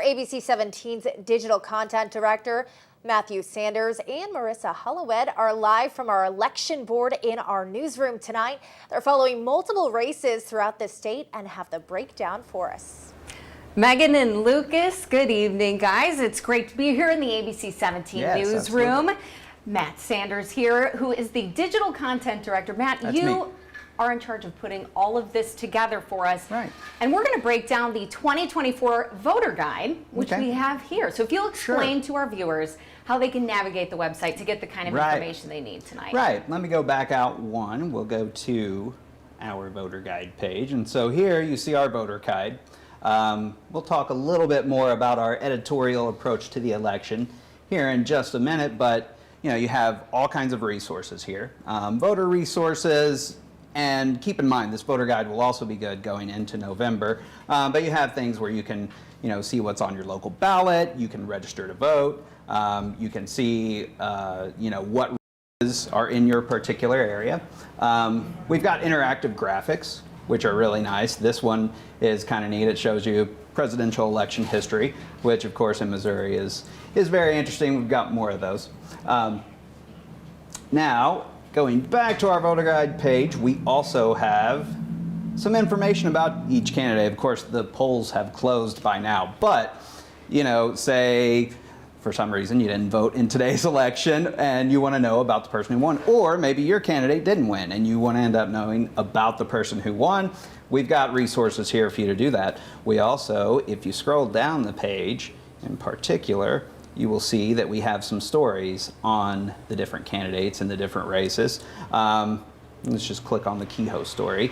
Our ABC 17's digital content director, Matthew Sanders, and Marissa Hollowed are live from our election board in our newsroom tonight. They're following multiple races throughout the state and have the breakdown for us. Megan and Lucas, good evening, guys. It's great to be here in the ABC 17 newsroom. Absolutely. Matt Sanders here, who is the digital content director. Matt, That's you me. Are in charge of putting all of this together for us. Right. And we're going to break down the 2024 voter guide, which we have here. So if you'll explain to our viewers how they can navigate the website to get the kind of information they need tonight. Right. Let me go back out one. We'll go to our voter guide page. And so here you see our voter guide. We'll talk a little bit more about our editorial approach to the election here in just a minute, but you have all kinds of resources here. Voter resources, and keep in mind this voter guide will also be good going into November, but you have things where you can see what's on your local ballot, you can register to vote, you can see what races are in your particular area. We've got interactive graphics, which are really nice. This one is kind of neat. It shows you presidential election history, which of course in Missouri is very interesting. We've got more of those. Now, going back to our voter guide page, we also have some information about each candidate. Of course, the polls have closed by now, but say for some reason you didn't vote in today's election and you want to know about the person who won, or maybe your candidate didn't win and you want to end up knowing about the person who won. We've got resources here for you to do that. We also, if you scroll down the page in particular, you will see that we have some stories on the different candidates and the different races. Let's just click on the Kehoe story.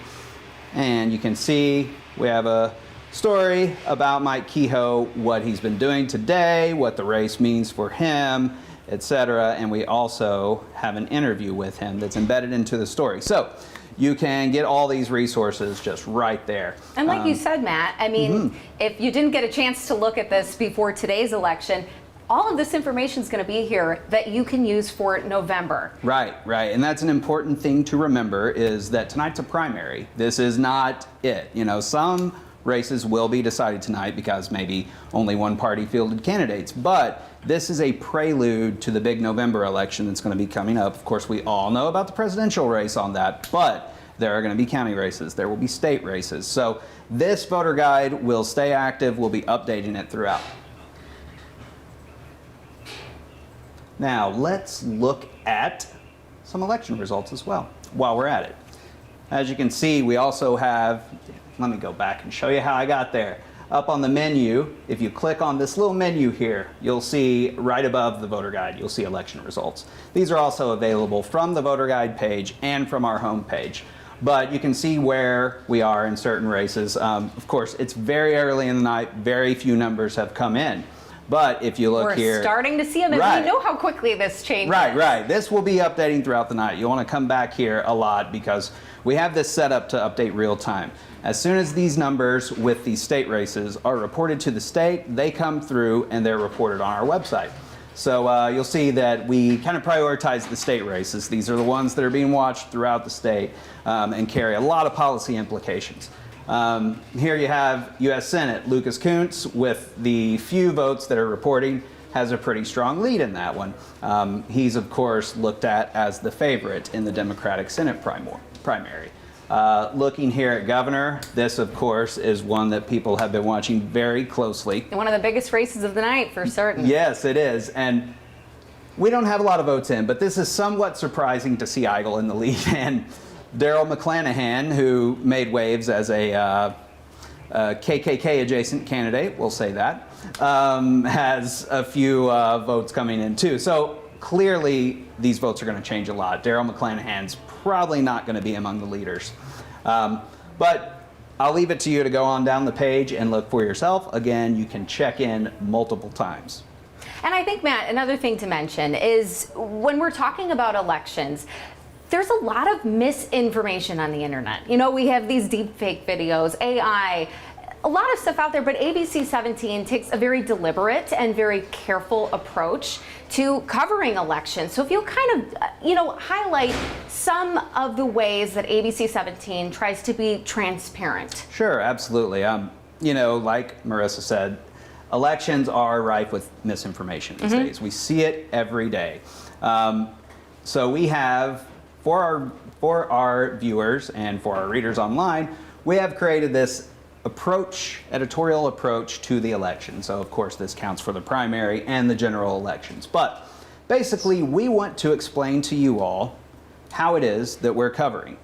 And you can see we have a story about Mike Kehoe, what he's been doing today, what the race means for him, etc. And we also have an interview with him that's embedded into the story. So you can get all these resources just right there. And like you said, Matt, I mean, if you didn't get a chance to look at this before today's election, all of this information is going to be here that you can use for November. Right. And that's an important thing to remember, is that tonight's a primary. This is not it. Some races will be decided tonight because maybe only one party fielded candidates, but this is a prelude to the big November election that's going to be coming up. Of course, we all know about the presidential race on that, but there are going to be county races. There will be state races. So this voter guide will stay active. We'll be updating it throughout. Now, let's look at some election results as well while we're at it. As you can see, we also have, let me go back and show you how I got there. Up on the menu, if you click on this little menu here, you'll see right above the voter guide, you'll see election results. These are also available from the voter guide page and from our home page. But you can see where we are in certain races. Of course, it's very early in the night, very few numbers have come in. But if you look here, we're starting to see them, and we know how quickly this changes. Right. This will be updating throughout the night. You'll want to come back here a lot because we have this set up to update real time. As soon as these numbers with the state races are reported to the state, they come through and they're reported on our website. So you'll see that we kind of prioritize the state races. These are the ones that are being watched throughout the state and carry a lot of policy implications. Here you have U.S. Senate. Lucas Kuntz, with the few votes that are reporting, has a pretty strong lead in that one. He's, of course, looked at as the favorite in the Democratic Senate primary. Looking here at governor, this, of course, is one that people have been watching very closely. One of the biggest races of the night, for certain. Yes, it is. And we don't have a lot of votes in, but this is somewhat surprising to see Eigel in the lead. And Daryl McClanahan, who made waves as a KKK-adjacent candidate, we'll say that, has a few votes coming in too. So clearly these votes are going to change a lot. Daryl McClanahan's probably not going to be among the leaders. But I'll leave it to you to go on down the page and look for yourself. Again, you can check in multiple times. And I think, Matt, another thing to mention is when we're talking about elections, there's a lot of misinformation on the internet. We have these deep fake videos, AI, a lot of stuff out there, but ABC 17 takes a very deliberate and very careful approach to covering elections. So if you'll kind of, highlight some of the ways that ABC 17 tries to be transparent. Sure, absolutely. Like Marissa said, elections are rife with misinformation these days. We see it every day. So we have, for our viewers and for our readers online, we have created this editorial approach to the election. So of course this counts for the primary and the general elections. But basically we want to explain to you all how it is that we're covering,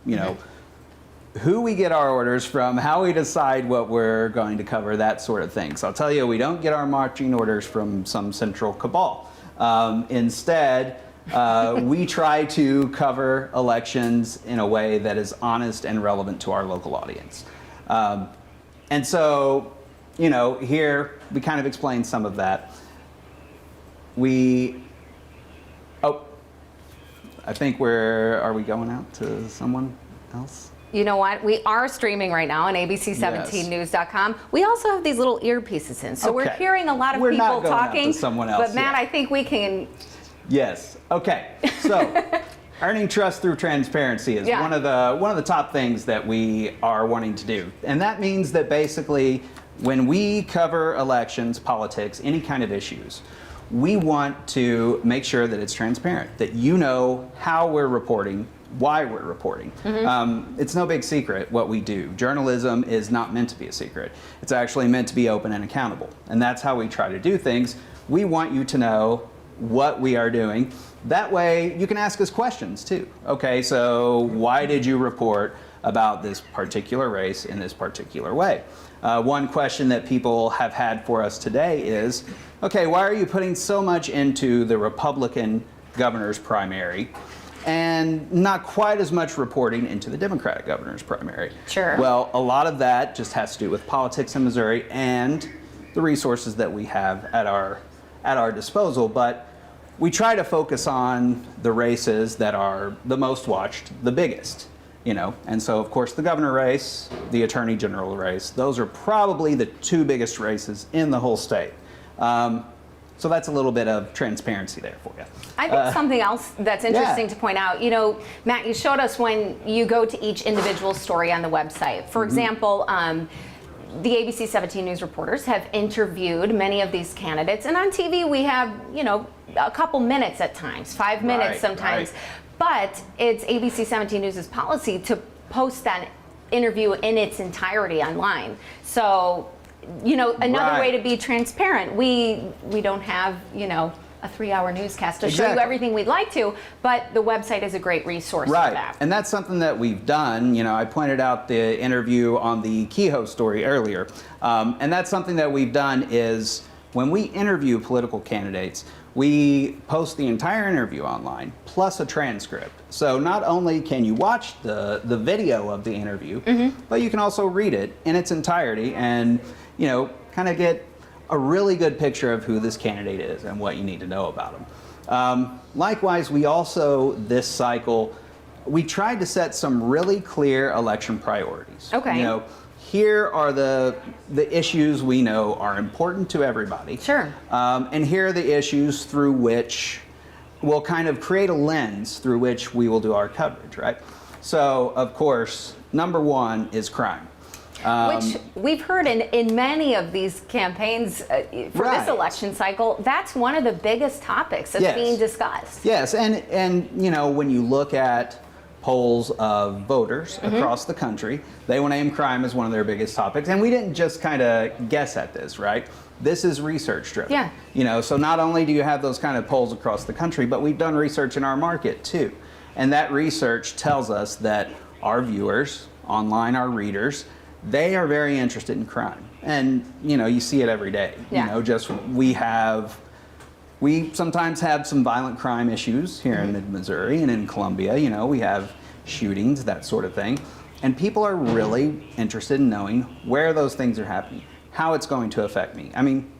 who we get our orders from, how we decide what we're going to cover, that sort of thing. So I'll tell you, we don't get our marching orders from some central cabal. Instead, we try to cover elections in a way that is honest and relevant to our local audience. And so, here we kind of explain some of that. I think are we going out to someone else? You know what? We are streaming right now on abc17news.com. We also have these little earpieces in, so we're hearing a lot of people not going talking. Out to someone else but Matt, yet. I think we can. Yes. Okay. So, earning trust through transparency is one of the top things that we are wanting to do, and that means that basically, when we cover elections, politics, any kind of issues, we want to make sure that it's transparent, that you know how we're reporting, why we're reporting. It's no big secret what we do. Journalism is not meant to be a secret. It's actually meant to be open and accountable. And that's how we try to do things. We want you to know what we are doing. That way you can ask us questions too. Okay, so why did you report about this particular race in this particular way? One question that people have had for us today is, okay, why are you putting so much into the Republican governor's primary and not quite as much reporting into the Democratic governor's primary? Sure. Well, a lot of that just has to do with politics in Missouri and the resources that we have at our disposal. But we try to focus on the races that are the most watched, the biggest. And so of course the governor race, the attorney general race, those are probably the two biggest races in the whole state. So that's a little bit of transparency there for you. I think something else that's interesting to point out, Matt, you showed us when you go to each individual story on the website. For example, the ABC 17 News reporters have interviewed many of these candidates, and on TV we have, a couple minutes at times, 5 minutes sometimes. Right. But it's ABC 17 News' policy to post that interview in its entirety online. So, another way to be transparent. We don't have, a 3-hour newscast to show you everything we'd like to, but the website is a great resource for that. And that's something that we've done. I pointed out the interview on the Kehoe story earlier. And that's something that we've done is when we interview political candidates, we post the entire interview online plus a transcript. So not only can you watch the video of the interview, but you can also read it in its entirety and, kind of get a really good picture of who this candidate is and what you need to know about him. Likewise, we also, this cycle, we tried to set some really clear election priorities. Okay. Here are the issues we know are important to everybody. Sure. And here are the issues through which we'll kind of create a lens through which we will do our coverage, right? So, of course, number one is crime. Which we've heard in many of these campaigns for this election cycle, that's one of the biggest topics that's being discussed. Yes, and when you look at polls of voters across the country, they will name crime as one of their biggest topics. And we didn't just kind of guess at this, right? This is research driven. Yeah. So not only do you have those kind of polls across the country, but we've done research in our market too. And that research tells us that our viewers, online, our readers, they are very interested in crime. And, you see it every day. Yeah. We sometimes have some violent crime issues here in mid-Missouri and in Columbia. We have shootings, that sort of thing. And people are really interested in knowing where those things are happening, how it's going to affect me. I mean,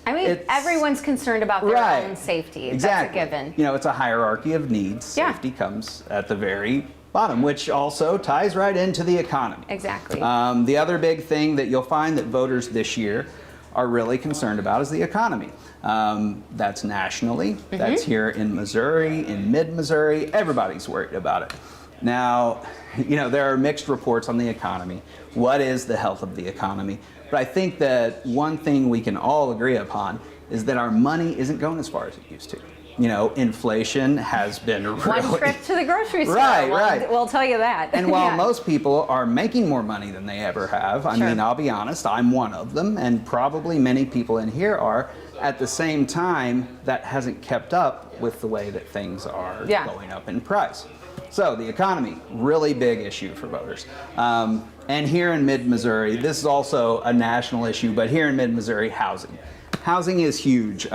everyone's concerned about their own safety. Exactly. That's a given. It's a hierarchy of needs. Safety comes at the very bottom, which also ties right into the economy. Exactly. The other big thing that you'll find that voters this year are really concerned about is the economy. That's nationally, that's here in Missouri, in mid-Missouri, everybody's worried about it. Now, there are mixed reports on the economy. What is the health of the economy? But I think that one thing we can all agree upon is that our money isn't going as far as it used to. You know, inflation has been really... One trip to the grocery store. Right. We'll tell you that. And while Yeah. most people are making more money than they ever have, I mean, I'll be honest, I'm one of them, and probably many people in here are, at the same time, that hasn't kept up with the way that things are going up in price. So the economy, really big issue for voters. And here in mid-Missouri, this is also a national issue, but here in mid-Missouri, housing. Housing is huge.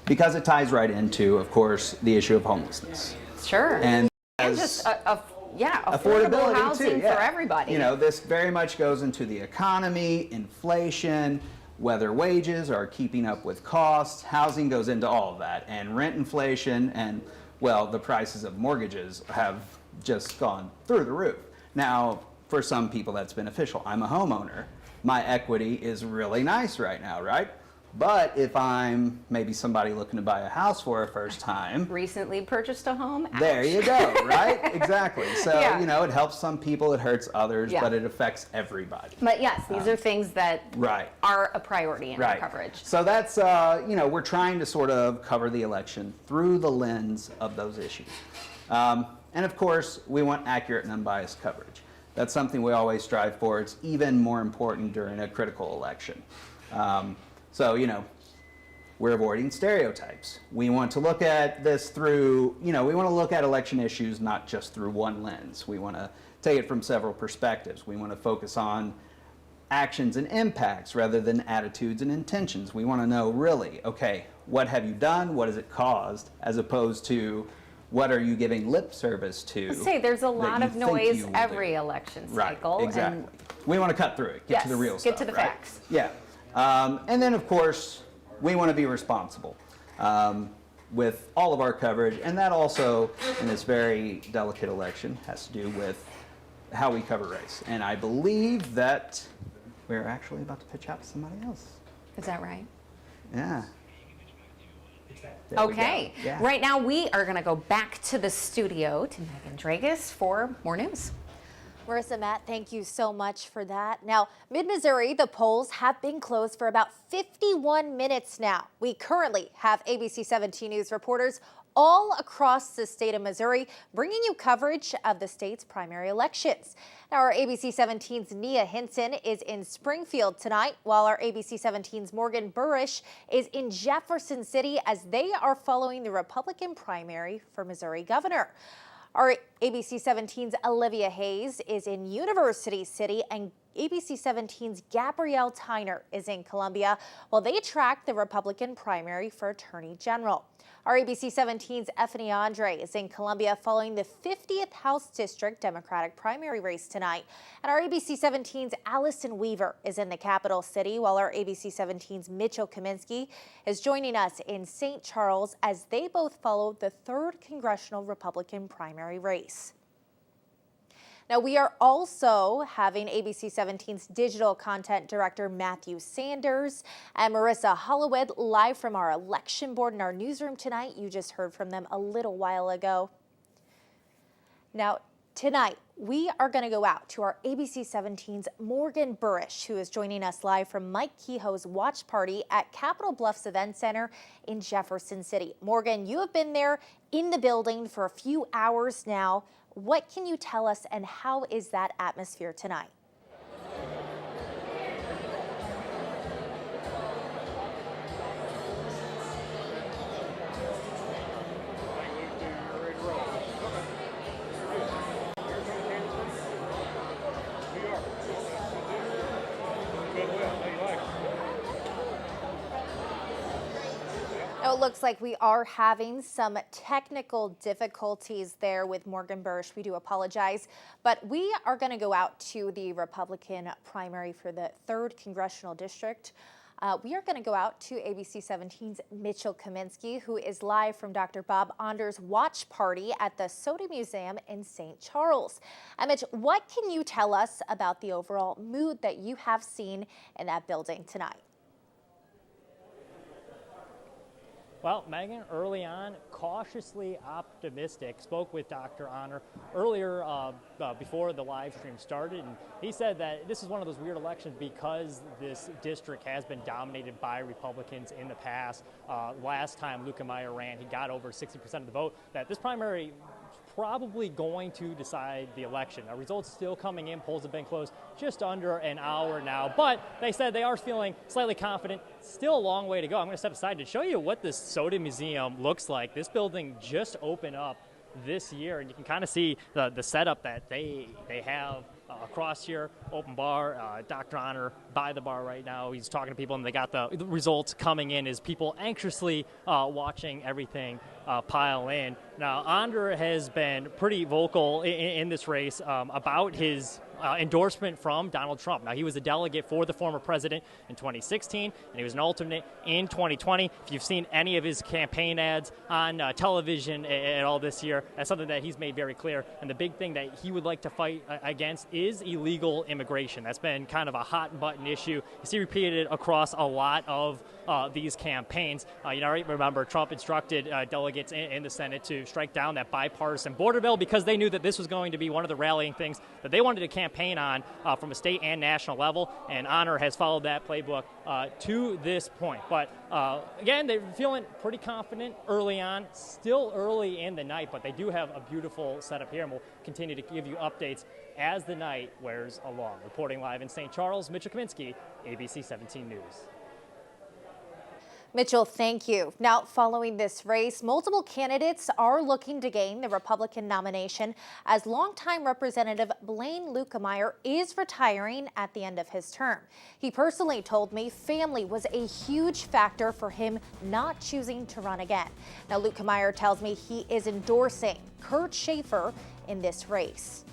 Because it ties right into, of course, the issue of homelessness. Sure. And just affordable housing too, for everybody. You know, this very much goes into the economy, inflation, whether wages are keeping up with costs. Housing goes into all of that. And rent inflation and, well, the prices of mortgages have just gone through the roof. Now, for some people that's beneficial. I'm a homeowner. My equity is really nice right now, right? But if I'm maybe somebody looking to buy a house for a first time. Recently purchased a home. Ouch. There you go, right? Exactly. So, Yeah. you know, it helps some people, it hurts others, but it affects everybody. But yes, these are things that are a priority in our coverage. So that's, you know, we're trying to sort of cover the election through the lens of those issues. And of course, we want accurate and unbiased coverage. That's something we always strive for. It's even more important during a critical election. So, you know, we're avoiding stereotypes. We want to look at this through, you know, we want to look at election issues not just through one lens. We want to take it from several perspectives. We want to focus on actions and impacts rather than attitudes and intentions. We want to know really, okay, what have you done? What has it caused? As opposed to what are you giving lip service to? Say there's a lot of noise every election cycle. Right, exactly. And we want to cut through it, get to the real stuff. Get to the facts. Yeah. And then, of course, we want to be responsible with all of our coverage, and that also, in this very delicate election, has to do with how we cover race. And I believe that we're actually about to pitch out to somebody else. Is that right? Yeah. Okay. Yeah. Right now, we are going to go back to the studio to Megan Dragus for more news. Marissa, Matt, thank you so much for that. Now, mid-Missouri, the polls have been closed for about 51 minutes now. We currently have ABC 17 News reporters all across the state of Missouri, bringing you coverage of the state's primary elections. Now, our ABC 17's Nia Hinson is in Springfield tonight, while our ABC 17's Morgan Burish is in Jefferson City as they are following the Republican primary for Missouri governor. Our ABC 17's Olivia Hayes is in University City, and ABC 17's Gabrielle Tyner is in Columbia while they track the Republican primary for Attorney General. Our ABC 17's Effany Andre is in Columbia following the 50th House District Democratic primary race tonight. And our ABC 17's Allison Weaver is in the capital city, while our ABC 17's Mitchell Kaminsky is joining us in St. Charles as they both follow the 3rd Congressional Republican primary race. Now, we are also having ABC 17's digital content director Matthew Sanders and Marissa Hollowed live from our election board in our newsroom tonight. You just heard from them a little while ago. Now, tonight, we are going to go out to our ABC 17's Morgan Burish, who is joining us live from Mike Kehoe's watch party at Capitol Bluffs Event Center in Jefferson City. Morgan, you have been there in the building for a few hours now. What can you tell us, and how is that atmosphere tonight? It looks like we are having some technical difficulties there with Morgan Burish. We do apologize, but we are going to go out to the Republican primary for the 3rd Congressional District. We are going to go out to ABC 17's Mitchell Kaminsky, who is live from Dr. Bob Onder's watch party at the Soda Museum in St. Charles. Mitch, what can you tell us about the overall mood that you have seen in that building tonight? Well, Megan, early on, cautiously optimistic. Spoke with Dr. Honor earlier before the live stream started, and he said that this is one of those weird elections because this district has been dominated by Republicans in the past. Last time Luca Meyer ran, he got over 60% of the vote. That this primary probably going to decide the election. Now, results still coming in. Polls have been closed just under an hour now, but they said they are feeling slightly confident. Still a long way to go. I'm going to step aside to show you what this soda museum looks like. This building just opened up this year, and you can kind of see the setup that they have across here. Open bar, Dr. Honor by the bar right now. He's talking to people, and they got the results coming in as people anxiously watching everything pile in. Now, Honor has been pretty vocal in this race about his endorsement from Donald Trump. Now, he was a delegate for the former president in 2016, and he was an alternate in 2020. If you've seen any of his campaign ads on television at all this year, that's something that he's made very clear. And the big thing that he would like to fight against is illegal immigration. That's been kind of a hot button issue. You see repeated across a lot of these campaigns. Remember, Trump instructed delegates in the Senate to strike down that bipartisan border bill because they knew that this was going to be one of the rallying things that they wanted to campaign on from a state and national level, and Honor has followed that playbook to this point. But again, they're feeling pretty confident early on, still early in the night, but they do have a beautiful setup here, and we'll continue to give you updates as the night wears along. Reporting live in St. Charles, Mitchell Kaminsky, ABC 17 News. Mitchell, thank you. Now, following this race, multiple candidates are looking to gain the Republican nomination as longtime Representative Blaine Luetkemeyer is retiring at the end of his term. He personally told me family was a huge factor for him not choosing to run again. Now, Luetkemeyer tells me he is endorsing Kurt Schaefer in this race.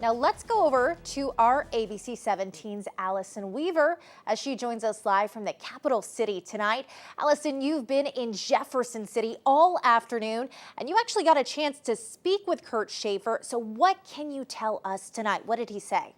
Now let's go over to our ABC 17's Allison Weaver as she joins us live from the capital city tonight. Allison, you've been in Jefferson City all afternoon, and you actually got a chance to speak with Kurt Schaefer. So what can you tell us tonight? What did he say?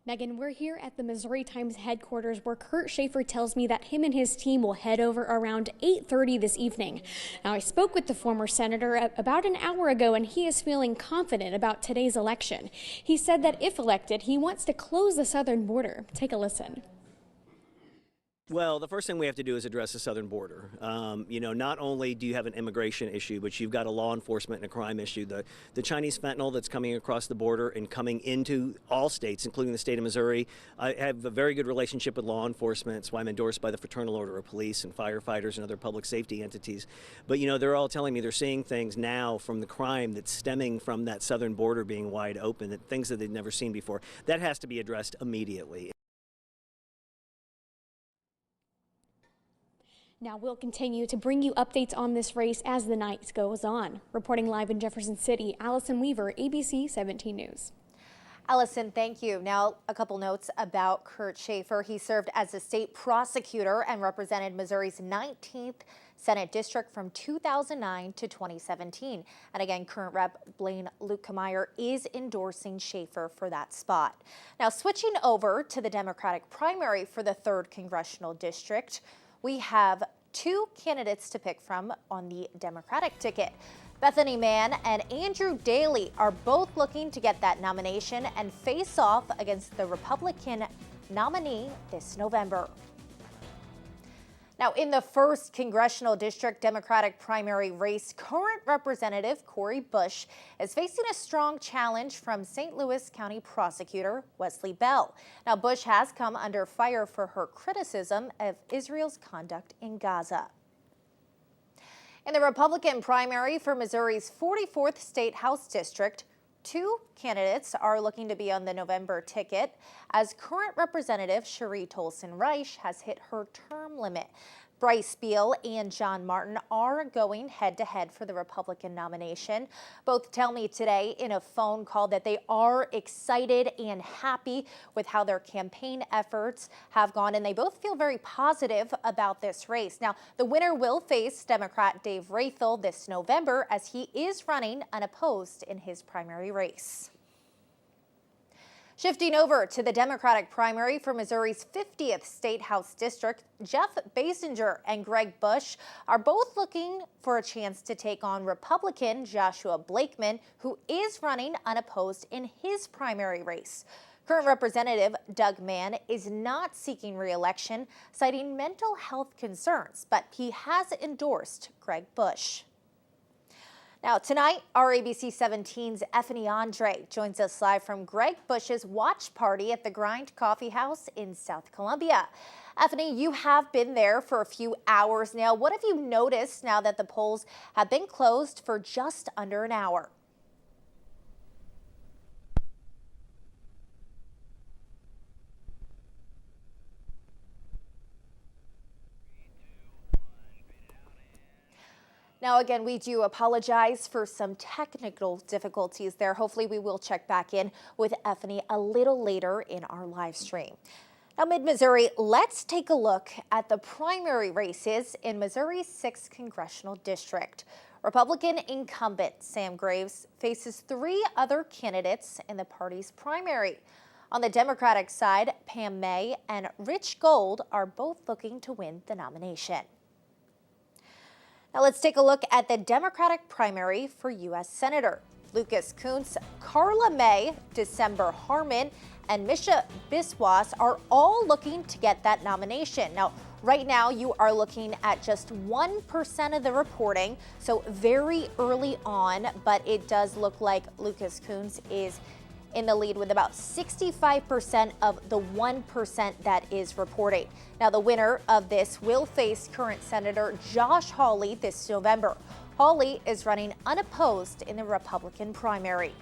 Megan, we're here at the Missouri Times headquarters where Kurt Schaefer tells me that him and his team will head over around 8:30 this evening. Now, I spoke with the former senator about an hour ago, and he is feeling confident about today's election. He said that if elected, he wants to close the southern border. Take a listen. Well, the first thing we have to do is address the southern border. Not only do you have an immigration issue, but you've got a law enforcement and a crime issue. The Chinese fentanyl that's coming across the border and coming into all states, including the state of Missouri. I have a very good relationship with law enforcement. That's why I'm endorsed by the Fraternal Order of Police and firefighters and other public safety entities. But, they're all telling me they're seeing things now from the crime that's stemming from that southern border being wide open, that things that they've never seen before. That has to be addressed immediately. Now we'll continue to bring you updates on this race as the night goes on. Reporting live in Jefferson City, Allison Weaver, ABC 17 News. Allison, thank you. Now, a couple notes about Kurt Schaefer. He served as a state prosecutor and represented Missouri's 19th Senate District from 2009 to 2017. And again, current Rep. Blaine Luetkemeyer is endorsing Schaefer for that spot. Now, switching over to the Democratic primary for the 3rd Congressional District, we have two candidates to pick from on the Democratic ticket. Bethany Mann and Andrew Daley are both looking to get that nomination and face off against the Republican nominee this November. Now, in the 1st Congressional District Democratic primary race, current Representative Cori Bush is facing a strong challenge from St. Louis County Prosecutor Wesley Bell. Now, Bush has come under fire for her criticism of Israel's conduct in Gaza. In the Republican primary for Missouri's 44th State House District, two candidates are looking to be on the November ticket as current Representative Cherie Tolson-Reich has hit her term limit. Bryce Beal and John Martin are going head-to-head for the Republican nomination. Both tell me today in a phone call that they are excited and happy with how their campaign efforts have gone, and they both feel very positive about this race. Now, the winner will face Democrat Dave Rathel this November as he is running unopposed in his primary race. Shifting over to the Democratic primary for Missouri's 50th State House District, Jeff Basinger and Greg Bush are both looking for a chance to take on Republican Joshua Blakeman, who is running unopposed in his primary race. Current Representative Doug Mann is not seeking re-election, citing mental health concerns, but he has endorsed Greg Bush. Now, tonight, our ABC 17's Effany Andre joins us live from Greg Bush's watch party at the Grind Coffee House in South Columbia. Effany, you have been there for a few hours now. What have you noticed now that the polls have been closed for just under an hour? Now, again, we do apologize for some technical difficulties there. Hopefully, we will check back in with Effany a little later in our live stream. Now, mid-Missouri, let's take a look at the primary races in Missouri's 6th Congressional District. Republican incumbent Sam Graves faces 3 other candidates in the party's primary. On the Democratic side, Pam May and Rich Gold are both looking to win the nomination. Now let's take a look at the Democratic primary for U.S. Senator. Lucas Kunce, Carla May, December Harmon, and Misha Biswas are all looking to get that nomination. Now, right now, you are looking at just 1% of the reporting, so very early on, but it does look like Lucas Kunce is in the lead with about 65% of the 1% that is reporting. Now, the winner of this will face current Senator Josh Hawley this November. Hawley is running unopposed in the Republican primary.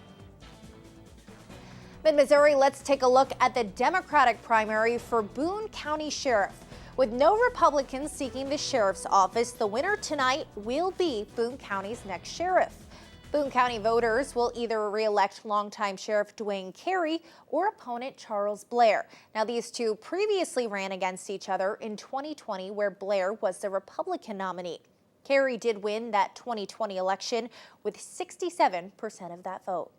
Mid-Missouri, let's take a look at the Democratic primary for Boone County Sheriff. With no Republicans seeking the sheriff's office, the winner tonight will be Boone County's next sheriff. Boone County voters will either re-elect longtime Sheriff Dwayne Carey or opponent Charles Blair. Now, these two previously ran against each other in 2020, where Blair was the Republican nominee. Carey did win that 2020 election with 67% of that vote.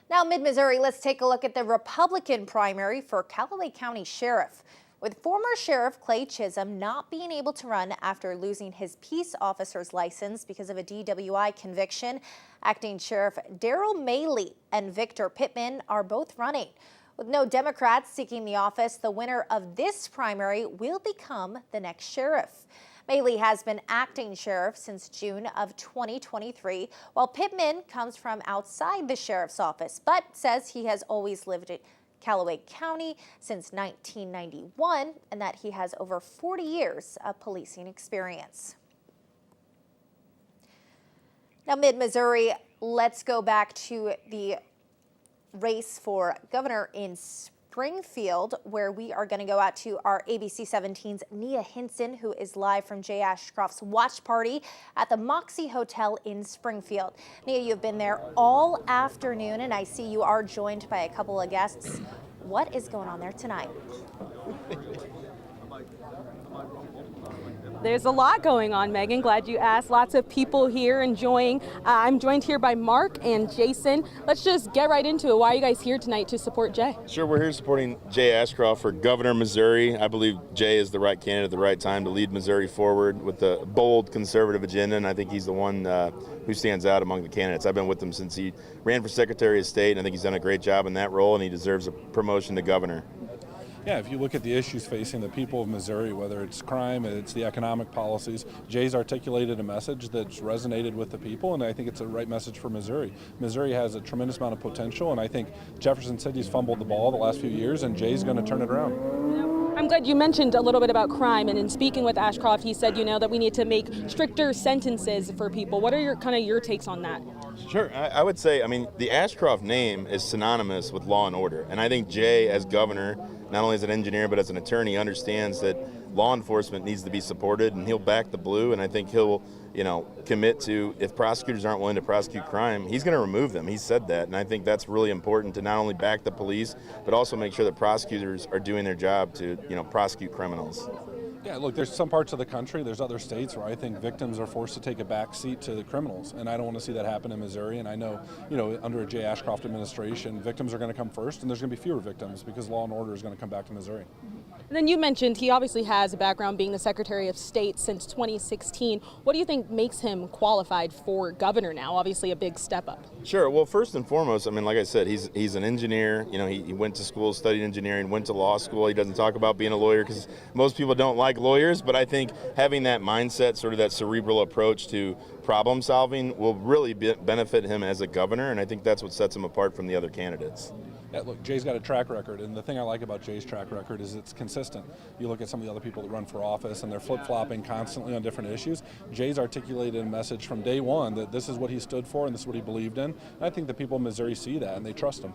Now, mid-Missouri, let's take a look at the Republican primary for Callaway County Sheriff. With former Sheriff Clay Chisholm not being able to run after losing his peace officer's license because of a DWI conviction, acting Sheriff Daryl Maley and Victor Pittman are both running. With no Democrats seeking the office, the winner of this primary will become the next sheriff. Maley has been acting sheriff since June of 2023, while Pittman comes from outside the sheriff's office, but says he has always lived in Callaway County since 1991 and that he has over 40 years of policing experience. Now, mid-Missouri, let's go back to the race for governor in Springfield, where we are going to go out to our ABC 17's Nia Hinson, who is live from Jay Ashcroft's watch party at the Moxie Hotel in Springfield. Nia, you've been there all afternoon, and I see you are joined by a couple of guests. What is going on there tonight? There's a lot going on, Megan. Glad you asked. Lots of people here enjoying. I'm joined here by Mark and Jason. Let's just get right into it. Why are you guys here tonight to support Jay? Sure, we're here supporting Jay Ashcroft for governor of Missouri. I believe Jay is the right candidate at the right time to lead Missouri forward with a bold conservative agenda, and I think he's the one who stands out among the candidates. I've been with him since he ran for Secretary of State, and I think he's done a great job in that role, and he deserves a promotion to governor. Yeah, if you look at the issues facing the people of Missouri, whether it's crime, it's the economic policies, Jay's articulated a message that's resonated with the people, and I think it's a right message for Missouri. Missouri has a tremendous amount of potential, and I think Jefferson City's fumbled the ball the last few years, and Jay's going to turn it around. I'm glad you mentioned a little bit about crime, and in speaking with Ashcroft, he said, that we need to make stricter sentences for people. What are your takes on that? Sure, I would say, the Ashcroft name is synonymous with law and order, and I think Jay, as governor, not only as an engineer but as an attorney, understands that law enforcement needs to be supported, and he'll back the blue, and I think he'll commit to, if prosecutors aren't willing to prosecute crime, he's going to remove them. He said that, and I think that's really important to not only back the police but also make sure that prosecutors are doing their job to prosecute criminals. Yeah, look, there's some parts of the country, there's other states where I think victims are forced to take a back seat to the criminals, and I don't want to see that happen in Missouri. And I know, under a Jay Ashcroft administration, victims are going to come first, and there's going to be fewer victims because law and order is going to come back to Missouri. And then you mentioned he obviously has a background being the Secretary of State since 2016. What do you think makes him qualified for governor now? Obviously a big step up. Sure. Well, first and foremost, I mean, like I said, he's an engineer. He went to school, studied engineering, went to law school. He doesn't talk about being a lawyer because most people don't like lawyers, but I think having that mindset, sort of that cerebral approach to problem solving will really benefit him as a governor, and I think that's what sets him apart from the other candidates. Yeah, look, Jay's got a track record, and the thing I like about Jay's track record is it's consistent. You look at some of the other people that run for office, and they're flip-flopping constantly on different issues. Jay's articulated a message from day one that this is what he stood for and this is what he believed in. And I think the people of Missouri see that, and they trust him.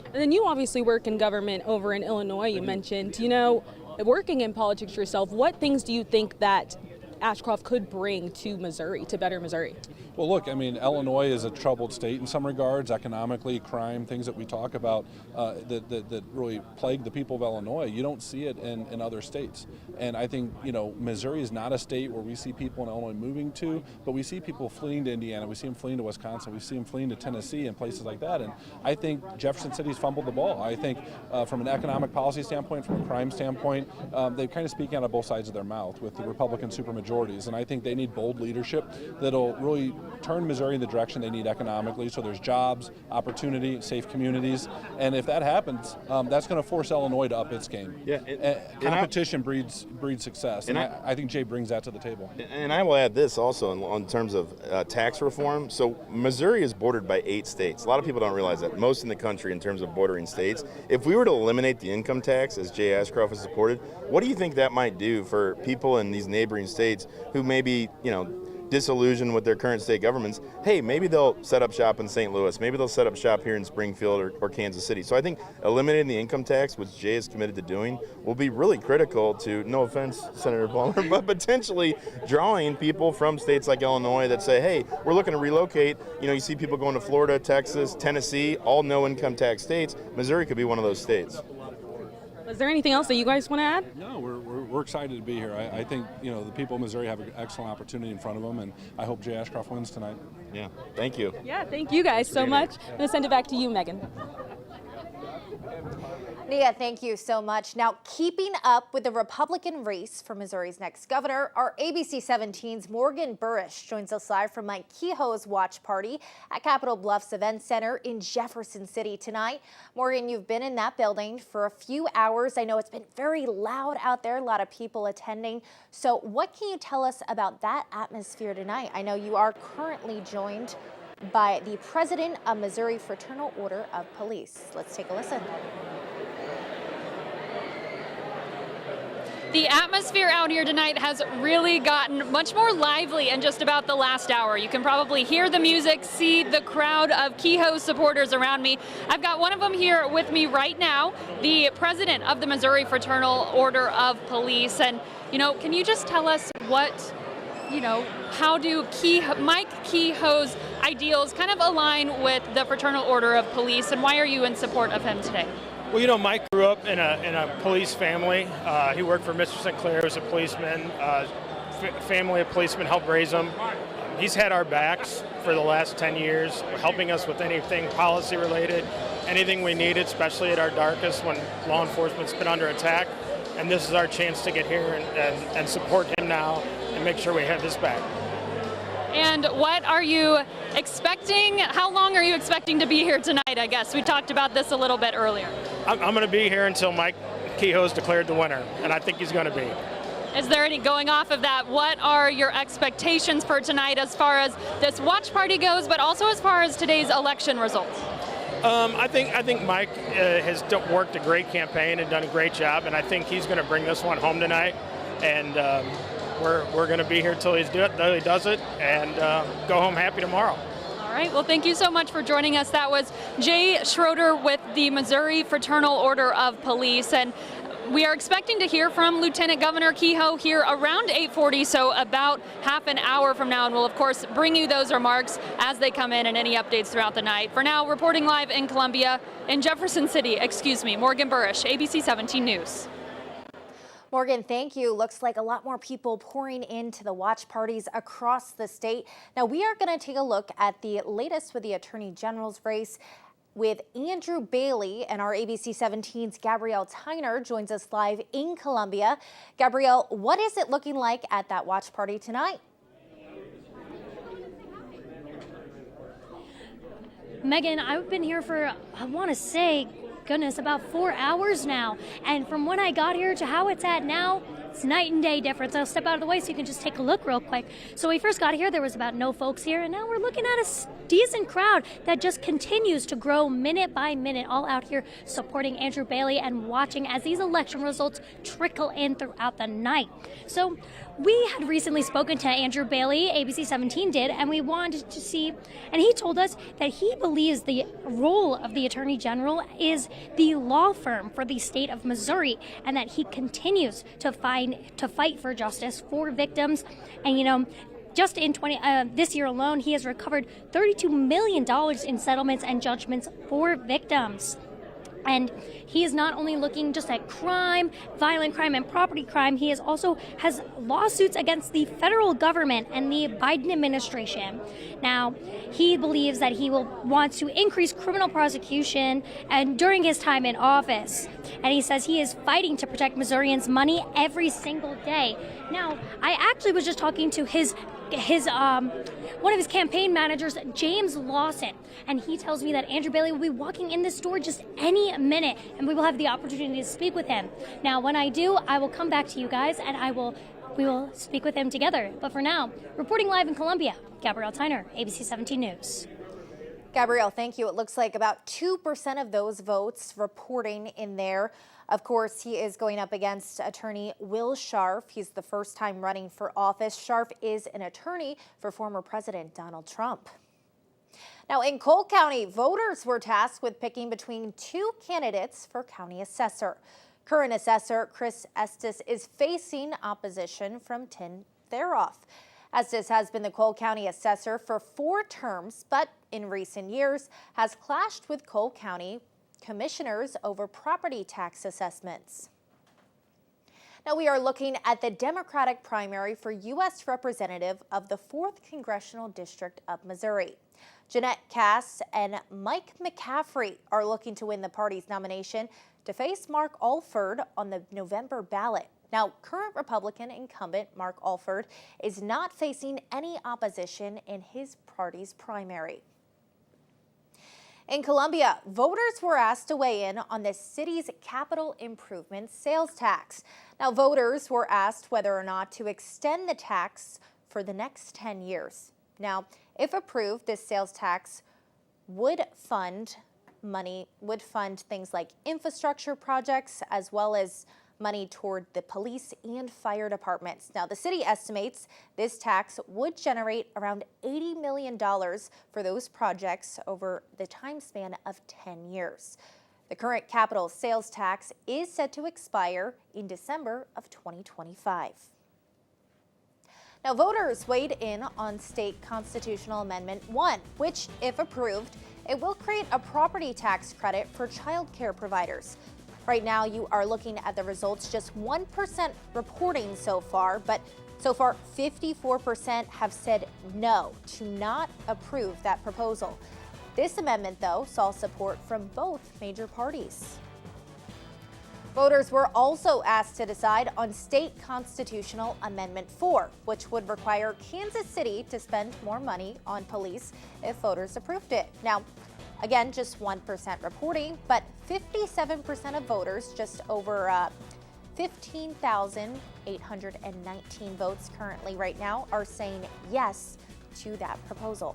And then you obviously work in government over in Illinois, you mentioned. Working in politics yourself, what things do you think that Ashcroft could bring to Missouri, to better Missouri? Well, look, I mean, Illinois is a troubled state in some regards, economically, crime, things that we talk about that really plague the people of Illinois. You don't see it in other states. And I think, Missouri is not a state where we see people in Illinois moving to, but we see people fleeing to Indiana, we see them fleeing to Wisconsin, we see them fleeing to Tennessee and places like that. And I think Jefferson City's fumbled the ball. I think from an economic policy standpoint, from a crime standpoint, they're kind of speaking out of both sides of their mouth with the Republican supermajorities. And I think they need bold leadership that'll really turn Missouri in the direction they need economically, so there's jobs, opportunity, safe communities, and if that happens, that's going to force Illinois to up its game. Yeah, competition breeds success, and I think Jay brings that to the table. And I will add this also in terms of tax reform. So Missouri is bordered by 8 states. A lot of people don't realize that. Most in the country in terms of bordering states. If we were to eliminate the income tax, as Jay Ashcroft has supported, what do you think that might do for people in these neighboring states who may be, disillusioned with their current state governments? Hey, maybe they'll set up shop in St. Louis. Maybe they'll set up shop here in Springfield or Kansas City. So I think eliminating the income tax, which Jay is committed to doing, will be really critical to, no offense, Senator Palmer, but potentially drawing people from states like Illinois that say, hey, we're looking to relocate. You see people going to Florida, Texas, Tennessee, all no income tax states. Missouri could be one of those states. Is there anything else that you guys want to add? No, we're excited to be here. I think the people of Missouri have an excellent opportunity in front of them, and I hope Jay Ashcroft wins tonight. Yeah, thank you. Yeah, thank you guys so much. I'm going to send it back to you, Megan. Nia, thank you so much. Now, keeping up with the Republican race for Missouri's next governor, our ABC 17's Morgan Burrish joins us live from Mike Kehoe's watch party at Capitol Bluffs Event Center in Jefferson City tonight. Morgan, you've been in that building for a few hours. I know it's been very loud out there, a lot of people attending. So what can you tell us about that atmosphere tonight? I know you are currently joined by the president of Missouri Fraternal Order of Police. Let's take a listen. The atmosphere out here tonight has really gotten much more lively in just about the last hour. You can probably hear the music, see the crowd of Kehoe supporters around me. I've got one of them here with me right now, the president of the Missouri Fraternal Order of Police. And, can you just tell us how do Mike Kehoe's ideals kind of align with the Fraternal Order of Police, and why are you in support of him today? Well, Mike grew up in a police family. He worked for Mr. Sinclair as a policeman. Family of policemen helped raise him. He's had our backs for the last 10 years, helping us with anything policy related, anything we needed, especially at our darkest when law enforcement's been under attack. And this is our chance to get here and support him now and make sure we have his back. And what are you expecting? How long are you expecting to be here tonight, I guess? We talked about this a little bit earlier. I'm going to be here until Mike Kehoe's declared the winner, and I think he's going to be. Is there any going off of that? What are your expectations for tonight as far as this watch party goes, but also as far as today's election results? I think Mike has worked a great campaign and done a great job, and I think he's going to bring this one home tonight. And we're going to be here till he does it, and go home happy tomorrow. All right. Well, thank you so much for joining us. That was Jay Schroeder with the Missouri Fraternal Order of Police, and we are expecting to hear from Lieutenant Governor Kehoe here around 8:40, so about half an hour from now, and we'll of course bring you those remarks as they come in and any updates throughout the night. For now, reporting live in Jefferson City, Morgan Burrish, ABC 17 News. Morgan, thank you. Looks like a lot more people pouring into the watch parties across the state. Now, we are going to take a look at the latest with the Attorney General's race with Andrew Bailey, and our ABC 17's Gabrielle Tyner joins us live in Columbia. Gabrielle, what is it looking like at that watch party tonight? Megan, I've been here for, I want to say, goodness, about 4 hours now. And from when I got here to how it's at now, it's night and day difference. I'll step out of the way so you can just take a look real quick. So when we first got here, there was about no folks here, and now we're looking at a decent crowd that just continues to grow minute by minute, all out here supporting Andrew Bailey and watching as these election results trickle in throughout the night. So we had recently spoken to Andrew Bailey, ABC 17 did, and we wanted to see, and he told us that he believes the role of the Attorney General is the law firm for the state of Missouri, and that he continues to fight for justice for victims. And you know, just in this year alone, he has recovered $32 million in settlements and judgments for victims. And he is not only looking just at crime, violent crime, and property crime, he also has lawsuits against the federal government and the Biden administration. Now, he believes that he will want to increase criminal prosecution and during his time in office. And he says he is fighting to protect Missourians' money every single day. Now, I actually was just talking to one of his campaign managers, James Lawson, and he tells me that Andrew Bailey will be walking in this door just any minute, and we will have the opportunity to speak with him. Now, when I do, I will come back to you guys, and we will speak with him together. But for now, reporting live in Columbia, Gabrielle Tyner, ABC 17 News. Gabrielle, thank you. It looks like about 2% of those votes reporting in there. Of course, he is going up against attorney Will Scharf. He's the first time running for office. Scharf is an attorney for former President Donald Trump. Now, in Cole County, voters were tasked with picking between two candidates for county assessor. Current assessor Chris Estes is facing opposition from Tim Theroff. Estes has been the Cole County assessor for 4 terms, but in recent years has clashed with Cole County commissioners over property tax assessments. Now we are looking at the Democratic primary for U.S. Representative of the 4th Congressional District of Missouri. Jeanette Cass and Mike McCaffrey are looking to win the party's nomination to face Mark Alford on the November ballot. Now, current Republican incumbent Mark Alford is not facing any opposition in his party's primary. In Columbia, voters were asked to weigh in on the city's capital improvement sales tax. Now, voters were asked whether or not to extend the tax for the next 10 years. Now, if approved, this sales tax would fund things like infrastructure projects as well as money toward the police and fire departments. Now, the city estimates this tax would generate around $80 million for those projects over the time span of 10 years. The current capital sales tax is set to expire in December of 2025. Now, voters weighed in on State Constitutional Amendment 1, which, if approved, it will create a property tax credit for child care providers. Right now, you are looking at the results, just 1% reporting so far, but so far 54% have said no to not approve that proposal. This amendment, though, saw support from both major parties. Voters were also asked to decide on State Constitutional Amendment 4, which would require Kansas City to spend more money on police if voters approved it. Now, again, just 1% reporting, but 57% of voters, just over 15,819 votes currently right now, are saying yes to that proposal.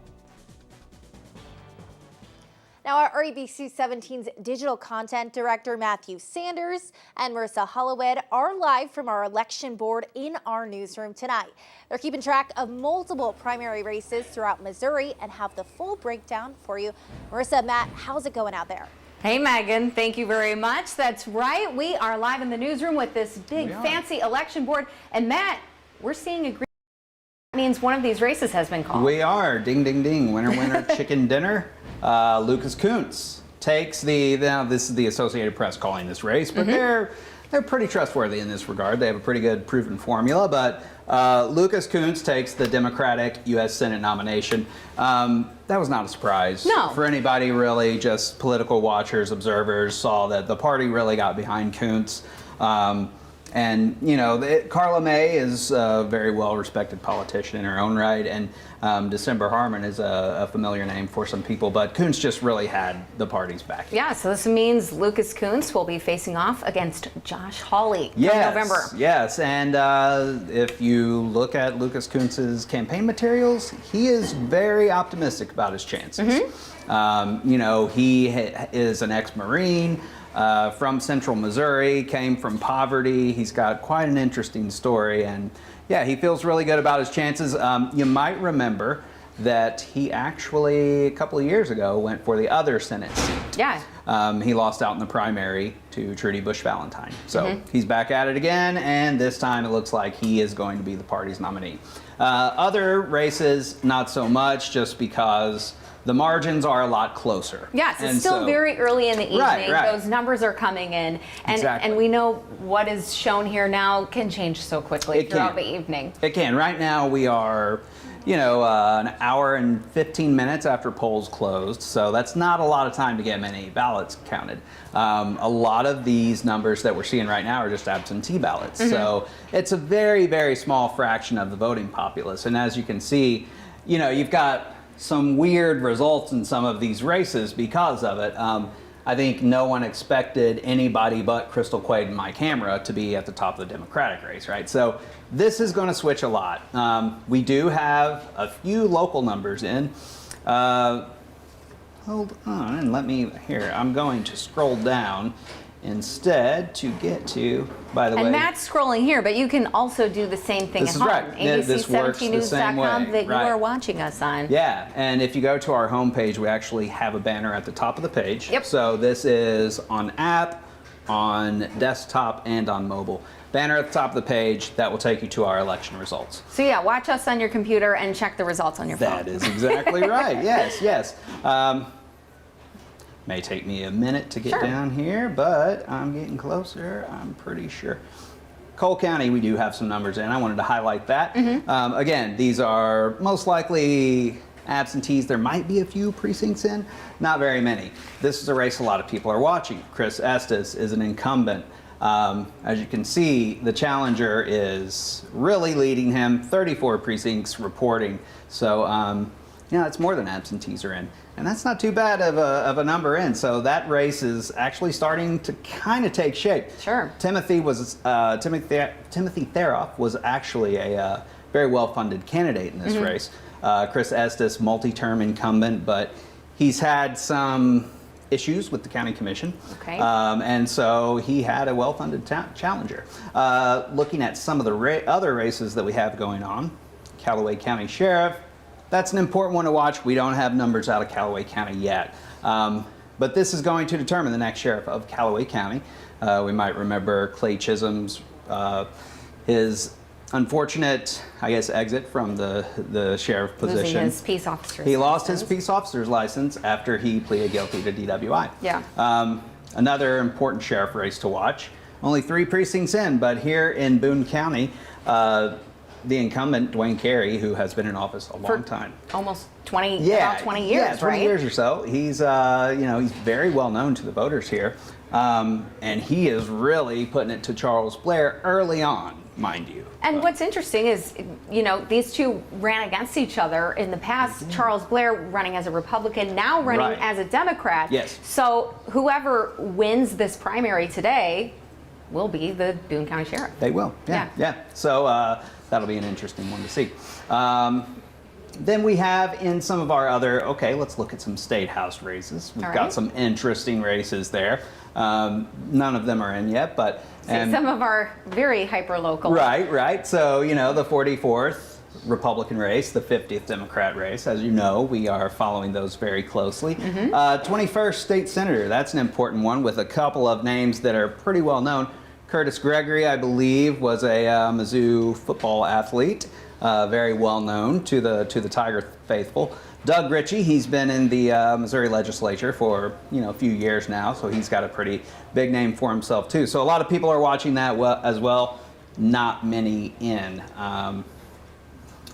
Now, our ABC 17's digital content director, Matthew Sanders, and Marissa Hollowed are live from our election board in our newsroom tonight. They're keeping track of multiple primary races throughout Missouri and have the full breakdown for you. Marissa, Matt, how's it going out there? Hey, Megan, thank you very much. That's right. We are live in the newsroom with this big, fancy election board. And Matt, we're seeing a green. That means one of these races has been called. We are. Ding, ding, ding. Winner, winner, chicken dinner. Lucas Kuntz takes now this is the Associated Press calling this race, but they're pretty trustworthy in this regard. They have a pretty good proven formula, but Lucas Kunce takes the Democratic U.S. Senate nomination. That was not a surprise for anybody, really. Just political watchers, observers saw that the party really got behind Kunce. And, you know, Carla May is a very well-respected politician in her own right, and December Harmon is a familiar name for some people, but Kunce just really had the party's back. Yeah, so this means Lucas Kunce will be facing off against Josh Hawley in November. Yes, and if you look at Lucas Kunce's campaign materials, he is very optimistic about his chances. You know, he is an ex-Marine. From Central Missouri, came from poverty. He's got quite an interesting story, and yeah, he feels really good about his chances. You might remember that he actually, a couple of years ago, went for the other Senate seat. Yeah. He lost out in the primary to Trudy Bush Valentine. So he's back at it again, and this time it looks like he is going to be the party's nominee. Other races, not so much, just because the margins are a lot closer. Yes, it's still very early in the evening. Right. Those numbers are coming in. And we know what is shown here now can change so quickly throughout the evening. It can. Right now we are, you know, an hour and 15 minutes after polls closed. So that's not a lot of time to get many ballots counted. A lot of these numbers that we're seeing right now are just absentee ballots. So it's a very, very small fraction of the voting populace. And as you can see, you know, you've got some weird results in some of these races because of it. I think no one expected anybody but Crystal Quaid and my camera to be at the top of the Democratic race, right? So this is going to switch a lot. We do have a few local numbers in. Hold on, and let me, here, I'm going to scroll down instead to get to, by the way. And Matt's scrolling here, but you can also do the same thing at home. Right. ABC17news.com that you are watching us on. Yeah, and if you go to our homepage, we actually have a banner at the top of the page. Yep. So this is on app, on desktop, and on mobile. Banner at the top of the page, that will take you to our election results. So yeah, watch us on your computer and check the results on your phone. That is exactly right. Yes. May take me a minute to get down here, but I'm getting closer, I'm pretty sure. Cole County, we do have some numbers in. I wanted to highlight that. Again, these are most likely absentees. There might be a few precincts in, not very many. This is a race a lot of people are watching. Chris Estes is an incumbent. As you can see, the challenger is really leading him, 34 precincts reporting. So, yeah, it's more than absentees are in. And that's not too bad of a number in. So that race is actually starting to kind of take shape. Sure. Timothy Theroff was actually a very well-funded candidate in this race. Chris Estes, multi-term incumbent, but he's had some issues with the county commission. And so he had a well-funded challenger. Looking at some of the other races that we have going on, Callaway County Sheriff, that's an important one to watch. We don't have numbers out of Callaway County yet. But this is going to determine the next sheriff of Callaway County. We might remember Clay Chisholm's, his unfortunate, I guess, exit from the sheriff position. Losing his peace officer's He lost his peace officer's license after he pleaded guilty to DWI. Yeah. Another important sheriff race to watch. Only 3 precincts in, but here in Boone County, the incumbent, Dwayne Carey, who has been in office a long time. Almost 20, about 20 years, yeah, 20 years or so. He's, you know, he's very well known to the voters here. And he is really putting it to Charles Blair early on, mind you. And what's interesting is, you know, these two ran against each other in the past. Charles Blair running as a Republican, now running as a Democrat. Yes. So whoever wins this primary today will be the Boone County Sheriff. They will, yeah. So that'll be an interesting one to see. Then we have in some of our other, let's look at some state house races. We've got some interesting races there. None of them are in yet, but some of our very hyper-local. Right. So, you know, the 44th Republican race, the 50th Democrat race. As you know, we are following those very closely. 21st State Senator, that's an important one with a couple of names that are pretty well known. Curtis Gregory, I believe, was a Mizzou football athlete, very well known to the Tiger faithful. Doug Ritchie, he's been in the Missouri legislature for a few years now, so he's got a pretty big name for himself too. So a lot of people are watching that as well. Not many in.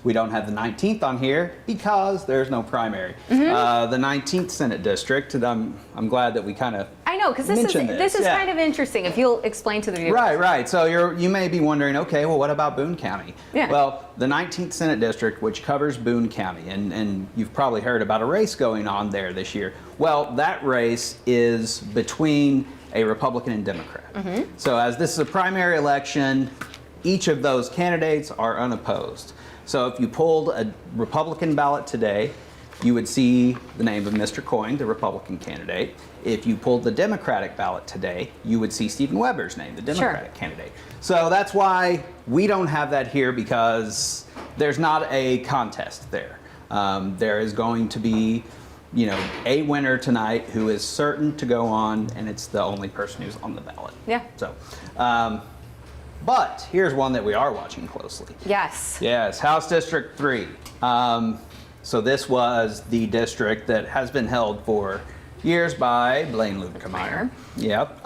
We don't have the 19th on here because there's no primary. The 19th Senate District, and I'm glad that we kind of I know, because this is kind of interesting. If you'll explain to the viewers. Right. So you may be wondering, okay, well, what about Boone County? Yeah. Well, the 19th Senate District, which covers Boone County, and you've probably heard about a race going on there this year. Well, that race is between a Republican and Democrat. So as this is a primary election, each of those candidates are unopposed. So if you pulled a Republican ballot today, you would see the name of Mr. Coyne, the Republican candidate. If you pulled the Democratic ballot today, you would see Stephen Weber's name, the Democratic candidate. So that's why we don't have that here, because there's not a contest there. There is going to be, a winner tonight who is certain to go on, and it's the only person who's on the ballot. Yeah. So, but here's one that we are watching closely. Yes. Yes, House District 3. So this was the district that has been held for years by Blaine Luetkemeyer. Yep.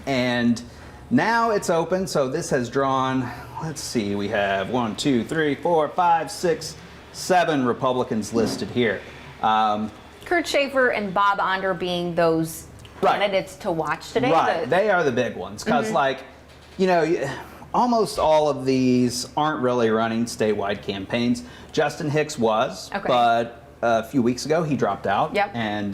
And now it's open. So this has drawn, let's see, we have 1, 2, 3, 4, 5, 6, 7 Republicans listed here. Kurt Schaefer and Bob Onder being those candidates to watch today. Right. They are the big ones because, almost all of these aren't really running statewide campaigns. Justin Hicks was, but a few weeks ago he dropped out and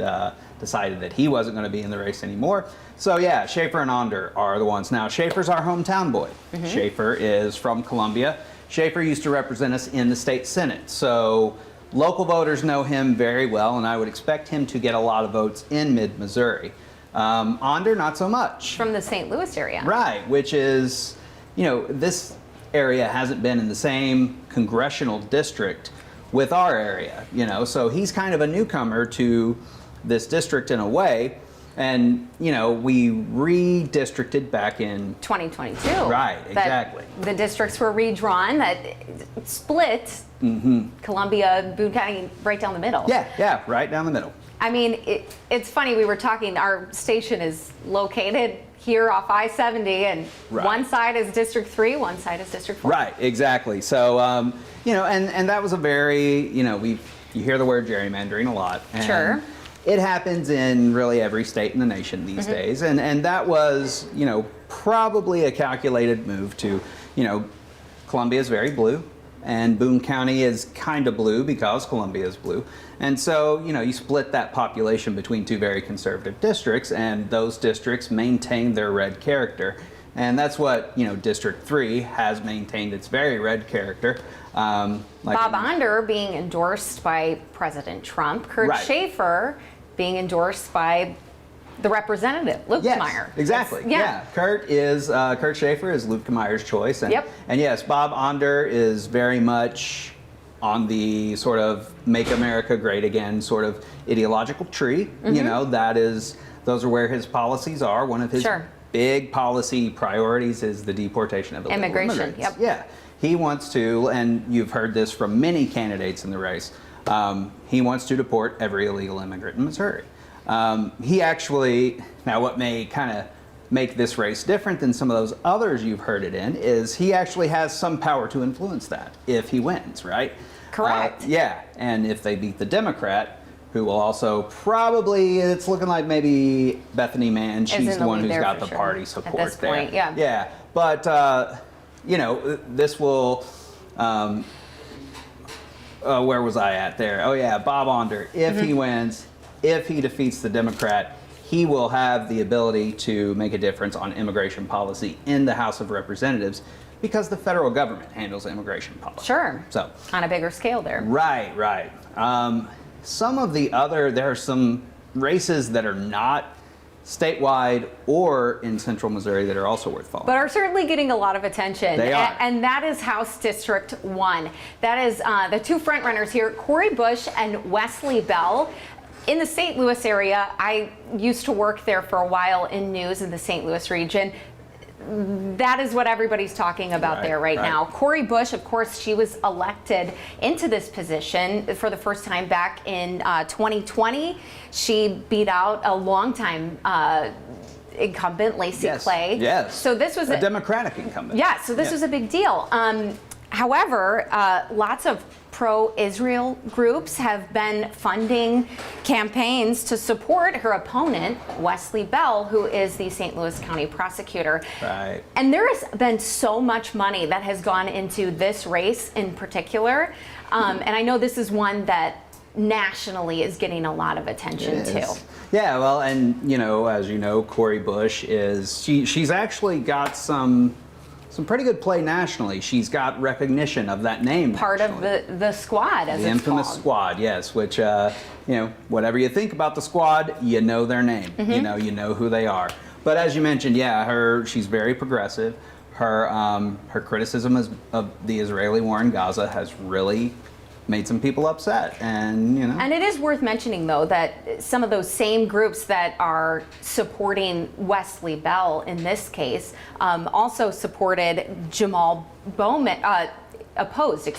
decided that he wasn't going to be in the race anymore. So yeah, Schaefer and Onder are the ones. Now, Schaefer's our hometown boy. Schaefer is from Columbia. Schaefer used to represent us in the state Senate. So local voters know him very well, and I would expect him to get a lot of votes in mid-Missouri. Onder, not so much. From the St. Louis area. Right, which is, this area hasn't been in the same congressional district with our area, so he's kind of a newcomer to this district in a way. And, we redistricted back in 2022. Right, exactly. The districts were redrawn, that split Columbia, Boone County right down the middle. Yeah, right down the middle. I mean, it's funny, we were talking, our station is located here off I-70, and one side is District 3, one side is District 4. Right, exactly. So, and that was a very, you hear the word gerrymandering a lot. And it happens in really every state in the nation these days. And that was, probably a calculated move to, Columbia is very blue, and Boone County is kind of blue because Columbia is blue. And so, you split that population between two very conservative districts, and those districts maintain their red character. And that's what, District 3 has maintained its very red character. Bob Onder being endorsed by President Trump, Kurt Schaefer being endorsed by the representative, Luetkemeyer. Yes, exactly. Kurt Schaefer is Luetkemeyer's choice. And, and yes, Bob Onder is very much on the sort of make America great again sort of ideological tree. Those are where his policies are. One of his big policy priorities is the deportation of illegal immigration. immigrants. Yeah, he wants to, and you've heard this from many candidates in the race, he wants to deport every illegal immigrant in Missouri. He actually, now what may kind of make this race different than some of those others you've heard it in, is he actually has some power to influence that if he wins, right? Correct. And if they beat the Democrat, who will also probably, it's looking like maybe Bethany Mann, she's the one who's got the party support at this there. point, Yeah, but, this will, where was I at there? Oh yeah, Bob Onder, if he wins, if he defeats the Democrat, he will have the ability to make a difference on immigration policy in the House of Representatives, because the federal government handles immigration policy. So on a bigger scale there. Right. Some of the other, there are some races that are not statewide or in central Missouri that are also worth following. But are certainly getting a lot of attention. They are. And that is House District 1. That is the two frontrunners here, Cori Bush and Wesley Bell. In the St. Louis area, I used to work there for a while in news in the St. Louis region. that is what everybody's talking about there right now. Cori Bush, of course, she was elected into this position for the first time back in 2020. She beat out a longtime incumbent, Lacey Clay. Yes. So this was a Democratic incumbent. Yeah. So this was a big deal. However, lots of pro-Israel groups have been funding campaigns to support her opponent, Wesley Bell, who is the St. Louis County prosecutor. Right. And there has been so much money that has gone into this race in particular. And I know this is one that nationally is getting a lot of attention too. Yeah, well, and as you know, Cori Bush she's actually got some pretty good play nationally. She's got recognition of that name. Part of the squad, as the it's infamous called. squad, yes. Which whatever you think about the squad, you know their name. You know who they are. But as you mentioned, she's very progressive. Her criticism of the Israeli war in Gaza has really made some people upset, and And it is worth mentioning, though, that some of those same groups that are supporting Wesley Bell in this case also supported Jamal Bowman. Opposed,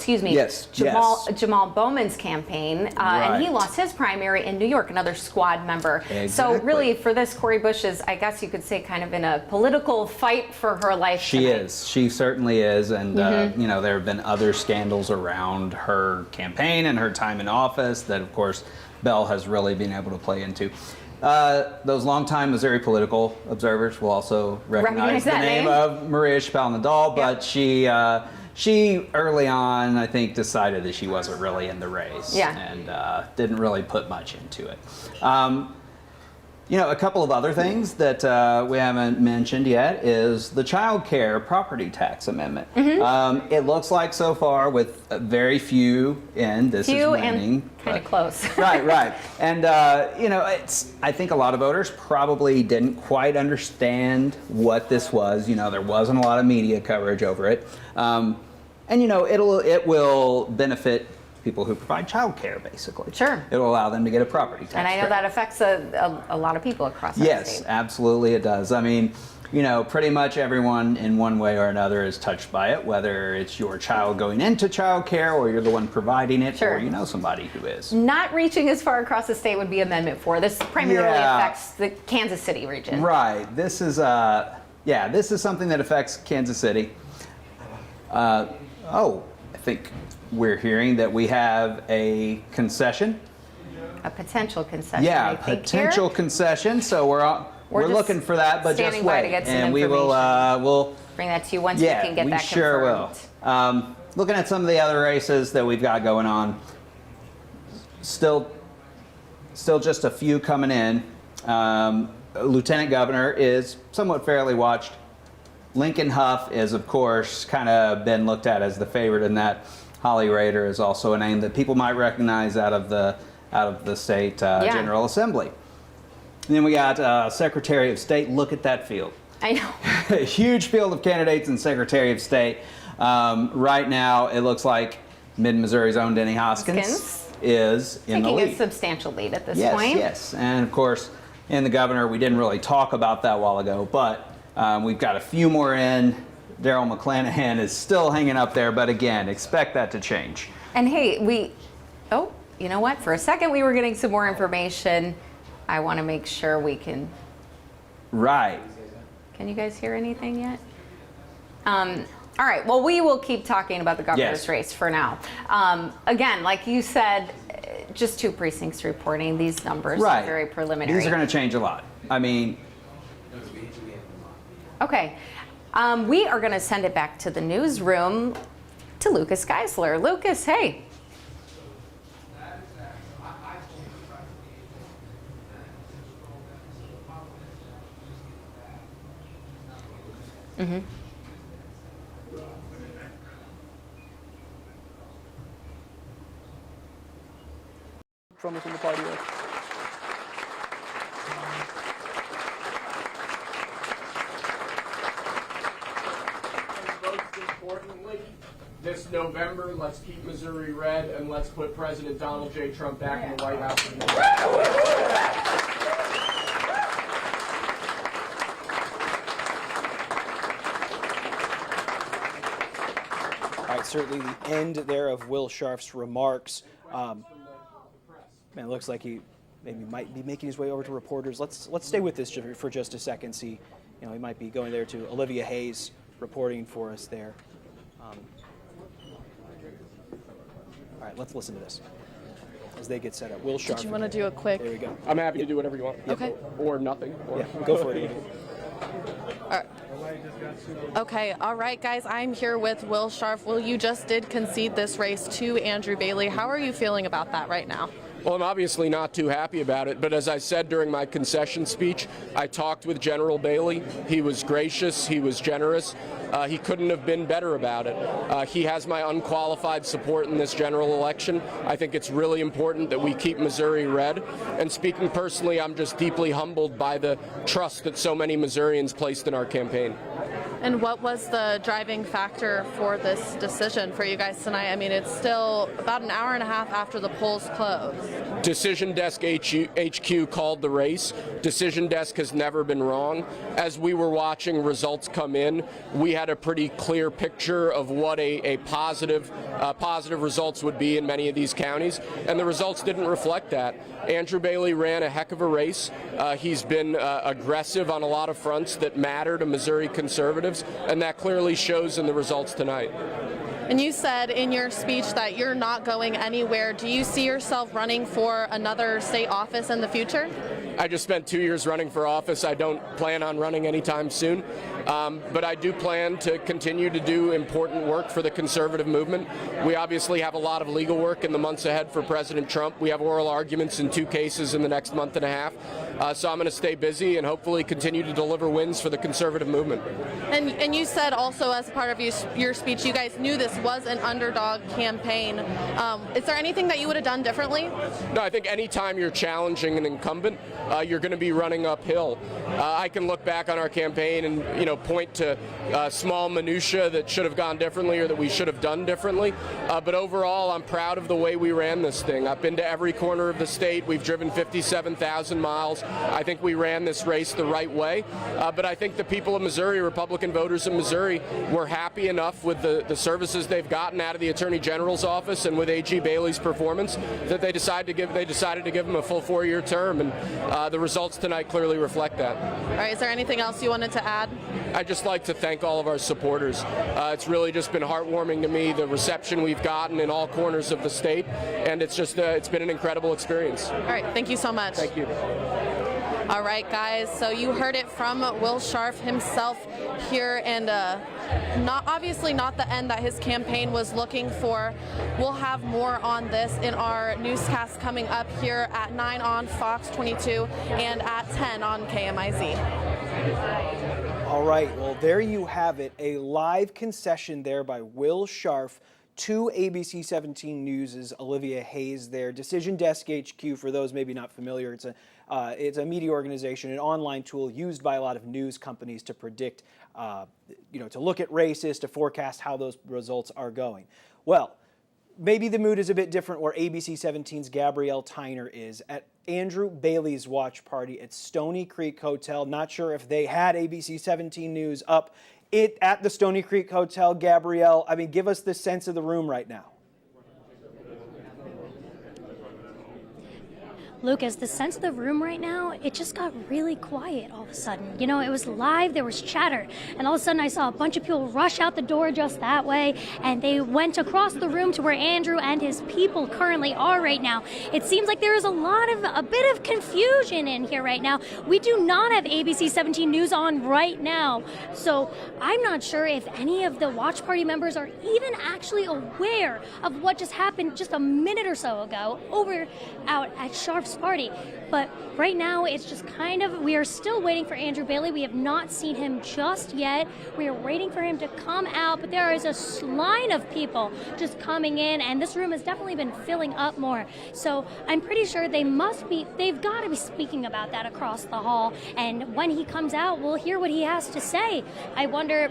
Jamal Bowman's campaign, and he lost his primary in New York, another squad member. Exactly. So really, for this, Cori Bush is, I guess you could say, kind of in a political fight for her life. She is. She certainly is. And, there have been other scandals around her campaign and her time in office that, of course, Bell has really been able to play into. Those longtime Missouri political observers will also recognize the name of Maria Chappelle-Nadal, but she early on, I think, decided that she wasn't really in the race and didn't really put much into it. A couple of other things that we haven't mentioned yet is the child care property tax amendment. It looks like so far, with very few in, this is winning. And kind of close. Right. And, I think a lot of voters probably didn't quite understand what this was. There wasn't a lot of media coverage over it. And it will benefit people who provide child care, basically. Sure. It will allow them to get a property tax And I know that affects a lot of people across the state. Yes, absolutely it does. I mean, pretty much everyone in one way or another is touched by it, whether it's your child going into child care or you're the one providing it, or you know somebody who is. Not reaching as far across the state would be Amendment 4. This primarily affects the Kansas City region. Right. This is something that affects Kansas City. I think we're hearing that we have a concession. A potential concession. Yeah, I think potential here. concession. So we're looking for that, but just wait, and we will we'll bring that to you once we can get that confirmed. Sure will. Looking at some of the other races that we've got going on, still just a few coming in. Lieutenant Governor is somewhat fairly watched. Lincoln Huff is, of course, kind of been looked at as the favorite in that. Holly Rader is also a name that people might recognize out of the state General Assembly. And then we got Secretary of State. Look at that field. I know. A huge field of candidates in Secretary of State. Right now, it looks like Mid-Missouri's own Denny Hoskins is in the lead. Taking a substantial lead at this point. Yes. And, of course, in the governor, we didn't really talk about that a while ago, but we've got a few more in. Darryl McClanahan is still hanging up there, but again, expect that to change. And hey, you know what? For a second, we were getting some more information. I want to make sure we can. Right. Can you guys hear anything yet? All right. Well, we will keep talking about the governor's race for now. Again, like you said, just 2 precincts reporting. These numbers are very preliminary. These are going to change a lot. I mean. Okay. We are going to send it back to the newsroom to Lucas Geisler. Lucas, hey. From within the party. Importantly, this November, let's keep Missouri red and let's put President Donald J. Trump back in the White House. certainly the end there of Will Scharf's remarks. Man, it looks like he maybe might be making his way over to reporters. Let's stay with this for just a second. See, he might be going there to Olivia Hayes reporting for us there. All right, let's listen to this as they get set up. Will Scharf. Did you want to do a quick? There we go. I'm happy to do whatever you want. Okay. Or nothing. Or Yeah, go for it. All right. Okay, all right, guys, I'm here with Will Scharf. Will, you just did concede this race to Andrew Bailey. How are you feeling about that right now? Well, I'm obviously not too happy about it, but as I said during my concession speech, I talked with General Bailey. He was gracious, he was generous. He couldn't have been better about it. He has my unqualified support in this general election. I think it's really important that we keep Missouri red. And speaking personally, I'm just deeply humbled by the trust that so many Missourians placed in our campaign. And what was the driving factor for this decision for you guys tonight? I mean, it's still about an hour and a half after the polls closed. Decision Desk HQ called the race. Decision Desk has never been wrong. As we were watching results come in, we had a pretty clear picture of what a positive results would be in many of these counties, and the results didn't reflect that. Andrew Bailey ran a heck of a race. He's been aggressive on a lot of fronts that matter to Missouri conservatives, and that clearly shows in the results tonight. And you said in your speech that you're not going anywhere. Do you see yourself running for another state office in the future? I just spent 2 years running for office. I don't plan on running anytime soon. But I do plan to continue to do important work for the conservative movement. We obviously have a lot of legal work in the months ahead for President Trump. We have oral arguments in 2 cases in the next month and a half. So I'm going to stay busy and hopefully continue to deliver wins for the conservative movement. And you said also as part of your speech, you guys knew this was an underdog campaign. Is there anything that you would have done differently? No, I think anytime you're challenging an incumbent, you're going to be running uphill. I can look back on our campaign and point to small minutia that should have gone differently or that we should have done differently. But overall, I'm proud of the way we ran this thing. I've been to every corner of the state. We've driven 57,000 miles. I think we ran this race the right way. But I think the people of Missouri, Republican voters in Missouri, were happy enough with the services they've gotten out of the Attorney General's office and with A.G. Bailey's performance that they decided to give him a full 4-year term. And the results tonight clearly reflect that. All right, is there anything else you wanted to add? I'd just like to thank all of our supporters. It's really just been heartwarming to me, the reception we've gotten in all corners of the state, and it's been an incredible experience. All right, thank you so much. Thank you. All right, guys, so you heard it from Will Scharf himself here, and obviously not the end that his campaign was looking for. We'll have more on this in our newscast coming up here at 9 on Fox 22 and at 10 on KMIZ. All right, well, there you have it, a live concession there by Will Scharf to ABC 17 News' Olivia Hayes there. Decision Desk HQ, for those maybe not familiar, it's a media organization, an online tool used by a lot of news companies to predict, to look at races, to forecast how those results are going. Well, maybe the mood is a bit different where ABC 17's Gabrielle Tyner is at Andrew Bailey's watch party at Stony Creek Hotel. Not sure if they had ABC 17 News up at the Stony Creek Hotel. Gabrielle, I mean, give us the sense of the room right now. Lucas, the sense of the room right now, it just got really quiet all of a sudden. You know, it was live, there was chatter, and all of a sudden I saw a bunch of people rush out the door just that way, and they went across the room to where Andrew and his people currently are right now. It seems like there is a bit of confusion in here right now. We do not have ABC 17 News on right now, so I'm not sure if any of the watch party members are even actually aware of what just happened just a minute or so ago out at Scharf's party. But right now it's just we are still waiting for Andrew Bailey. We have not seen him just yet. We are waiting for him to come out, but there is a line of people just coming in, and this room has definitely been filling up more. So I'm pretty sure they've got to be speaking about that across the hall, and when he comes out, we'll hear what he has to say. I wonder,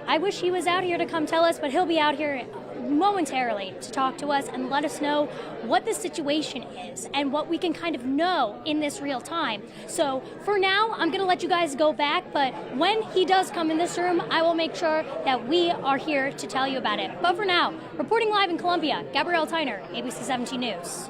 I wish he was out here to come tell us, but he'll be out here momentarily to talk to us and let us know what the situation is and what we can kind of know in this real time. So for now, I'm going to let you guys go back, but when he does come in this room, I will make sure that we are here to tell you about it. But for now, reporting live in Columbia, Gabrielle Tyner, ABC 17 News.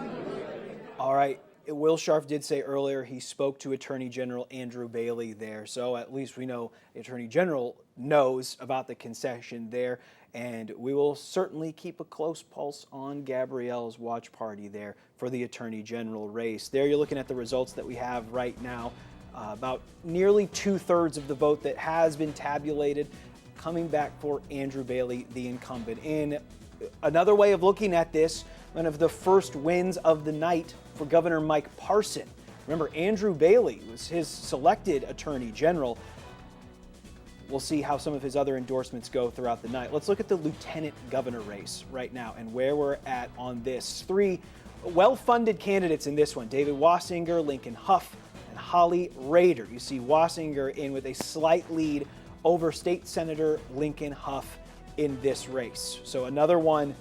All right. Will Scharf did say earlier he spoke to Attorney General Andrew Bailey there, so at least we know the Attorney General knows about the concession there, and we will certainly keep a close pulse on Gabrielle's watch party there for the Attorney General race. There you're looking at the results that we have right now. About nearly 2/3 of the vote that has been tabulated coming back for Andrew Bailey, the incumbent. In another way of looking at this, one of the first wins of the night for Governor Mike Parson. Remember, Andrew Bailey was his selected Attorney General. We'll see how some of his other endorsements go throughout the night. Let's look at the Lieutenant Governor race right now and where we're at on this. 3 well-funded candidates in this one: David Wassinger, Lincoln Huff, and Holly Rader. You see Wassinger in with a slight lead over State Senator Lincoln Huff in this race. So another one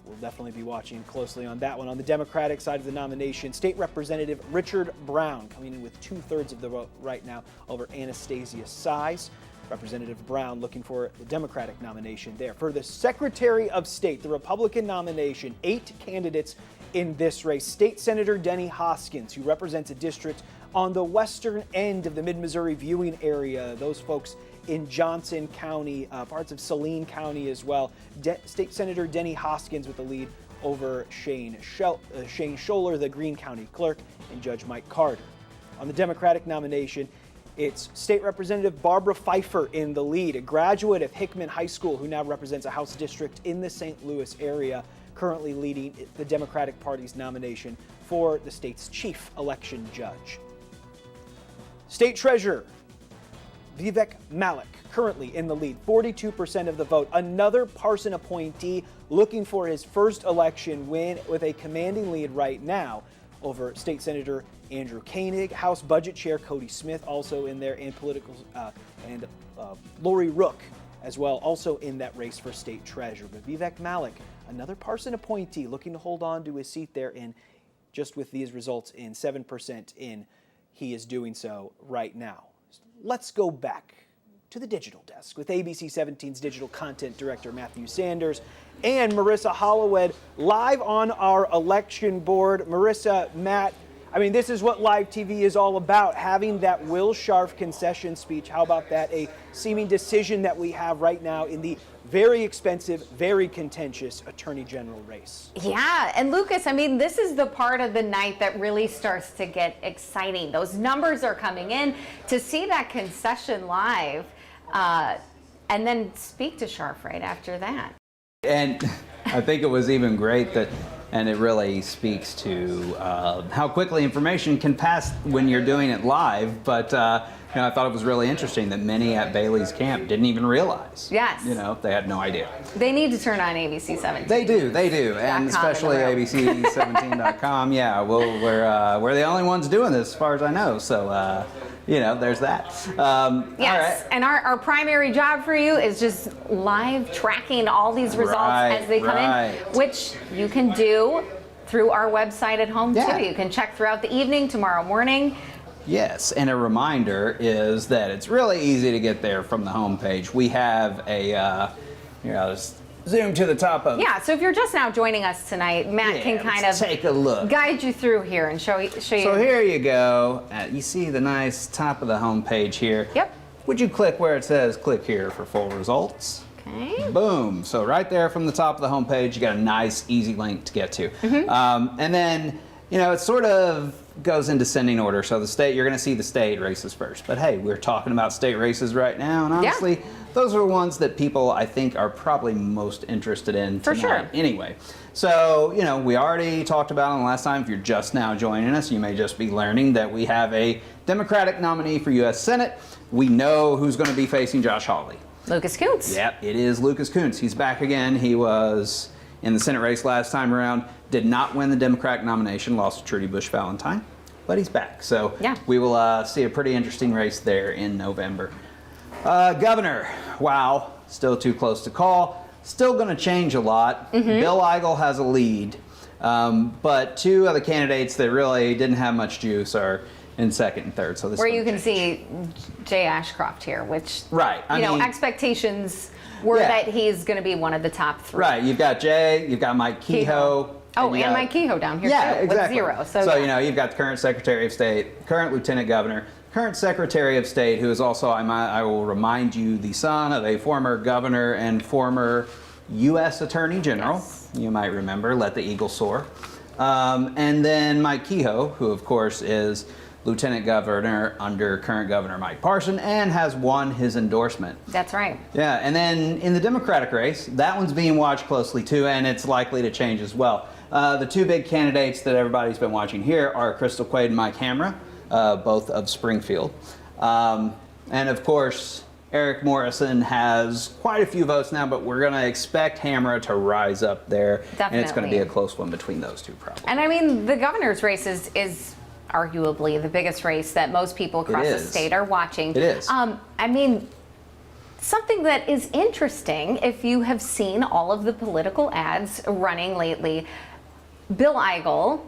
we'll definitely be watching closely on that one. On the Democratic side of the nomination, State Representative Richard Brown coming in with 2/3 of the vote right now over Anastasia Size. Representative Brown looking for the Democratic nomination there. For the Secretary of State, the Republican nomination, 8 candidates in this race. State Senator Denny Hoskins, who represents a district on the western end of the Mid-Missouri viewing area. Those folks in Johnson County, parts of Saline County as well. State Senator Denny Hoskins with the lead over Shane Scholler, the Greene County Clerk, and Judge Mike Carter. On the Democratic nomination, it's State Representative Barbara Pfeiffer in the lead, a graduate of Hickman High School who now represents a House district in the St. Louis area, currently leading the Democratic Party's nomination for the state's chief election judge. State Treasurer Vivek Malik, currently in the lead, 42% of the vote. Another Parson appointee looking for his first election win with a commanding lead right now over State Senator Andrew Koenig, House Budget Chair Cody Smith also in there, and Lori Rook as well, also in that race for State Treasurer. But Vivek Malik, another Parson appointee looking to hold on to his seat there, and just with these results in 7% in, he is doing so right now. Let's go back to the digital desk with ABC 17's digital content director Matthew Sanders and Marissa Hollowed live on our election board. Marissa, Matt, I mean, this is what live TV is all about, having that Will Scharf concession speech. How about that? A seeming decision that we have right now in the very expensive, very contentious Attorney General race. Yeah, and Lucas, I mean, this is the part of the night that really starts to get exciting. Those numbers are coming in. To see that concession live and then speak to Scharf right after that. And I think it was even great that, and it really speaks to how quickly information can pass when you're doing it live. But you know, I thought it was really interesting that many at Bailey's camp didn't even realize. Yes. You know, they had no idea. They need to turn on ABC 17. They do, and especially ABC17.com. Yeah, we're the only ones doing this, as far as I know. So. You know, there's that. Yes, all right. And our primary job for you is just live tracking all these results as they come in, which you can do through our website at home too. You can check throughout the evening, tomorrow morning. Yes, and a reminder is that it's really easy to get there from the homepage. We have a, just zoom to the top of. Yeah, so if you're just now joining us tonight, Matt can kind of take a look, guide you through here and show you. So here you go. You see the nice top of the homepage here. Yep. Would you click where it says click here for full results? Okay. Boom. So right there from the top of the homepage, you got a nice, easy link to get to. And then, you know, it sort of goes in descending order. So the state, you're going to see the state races first. But hey, we're talking about state races right now, and honestly, those are the ones that people, I think, are probably most interested in tonight. For sure. Anyway, so, you know, we already talked about it the last time. If you're just now joining us, you may just be learning that we have a Democratic nominee for U.S. Senate. We know who's going to be facing Josh Hawley. Lucas Kunce. Yep, it is Lucas Kunce. He's back again. He was in the Senate race last time around. Did not win the Democratic nomination, lost to Trudy Bush Valentine, but he's back. So we will see a pretty interesting race there in November. Governor, wow, still too close to call. still going to change a lot. Bill Eigel has a lead, but two of the candidates that really didn't have much juice are in second and third. So this where you can see Jay Ashcroft here, which I mean, mean, expectations were that he's going to be one of the top three. Right. You've got Jay. You've got Mike Kehoe. Oh, and Mike Kehoe down here too, exactly. with 0. So you know, you've got the current Secretary of State, current Lieutenant Governor, current Secretary of State, who is also, I will remind you, the son of a former governor and former U.S. Attorney General. Yes. You might remember, let the eagle soar. And then Mike Kehoe, who of course is Lieutenant Governor under current Governor Mike Parson and has won his endorsement. That's right. Yeah, and then in the Democratic race, that one's being watched closely too, and it's likely to change as well. The two big candidates that everybody's been watching here are Crystal Quaid and Mike Hamra, both of Springfield. And of course, Eric Morrison has quite a few votes now, but we're going to expect Hamra to rise up there. Definitely. And it's going to be a close one between those two, probably. And I mean, the governor's race is arguably the biggest race that most people across the state are watching. It is. I mean, something that is interesting, if you have seen all of the political ads running lately, Bill Eigel,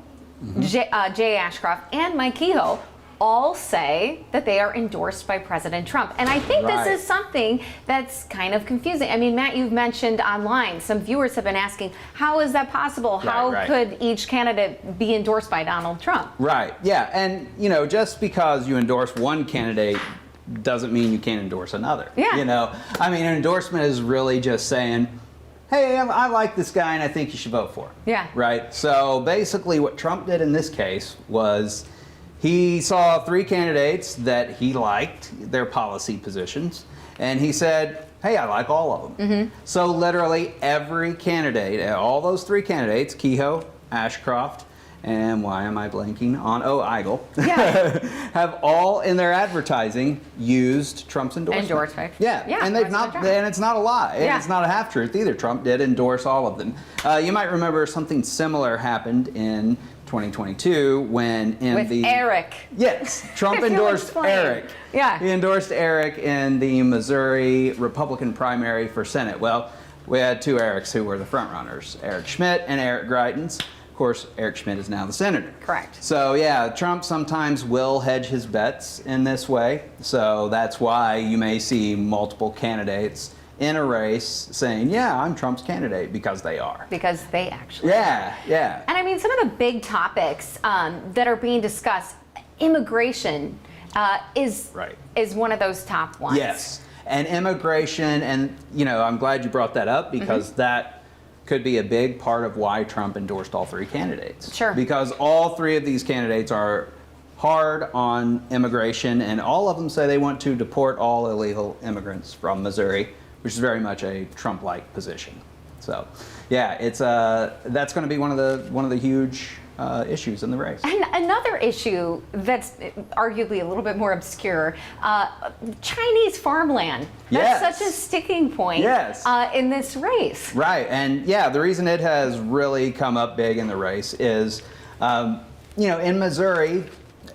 Jay Ashcroft, and Mike Kehoe all say that they are endorsed by President Trump. And I think this is something that's kind of confusing. I mean, Matt, you've mentioned online, some viewers have been asking, how is that possible? How could each candidate be endorsed by Donald Trump? Right, yeah, and you know, just because you endorse one candidate doesn't mean you can't endorse another. Yeah. You know, I mean, an endorsement is really just saying, hey, I like this guy and I think you should vote for him. Yeah. Right? So basically what Trump did in this case was he saw three candidates that he liked, their policy positions, and he said, hey, I like all of them. So literally every candidate, all those three candidates, Kehoe, Ashcroft, and why am I blanking on, Eigel, have all in their advertising used Trump's endorsement. Yeah, and they've not, and it's not a lie, and it's not a half truth either. Trump did endorse all of them. You might remember something similar happened in 2022 when Eric. Yes, Trump endorsed Eric. Yeah. He endorsed Eric in the Missouri Republican primary for Senate. Well, we had two Erics who were the front runners, Eric Schmidt and Eric Greitens. Of course, Eric Schmidt is now the senator. Correct. So yeah, Trump sometimes will hedge his bets in this way. So that's why you may see multiple candidates in a race saying, yeah, I'm Trump's candidate, because they are. Because they actually are. Yeah. And I mean, some of the big topics that are being discussed, immigration is one of those top ones. Yes, and immigration, and you know, I'm glad you brought that up, because that could be a big part of why Trump endorsed all three candidates. Sure. Because all three of these candidates are hard on immigration, and all of them say they want to deport all illegal immigrants from Missouri, which is very much a Trump-like position. So, yeah, it's that's going to be one of the huge issues in the race. And another issue that's arguably a little bit more obscure, Chinese farmland. That's such a sticking point in this race. Right, and yeah, the reason it has really come up big in the race is, you know, in Missouri,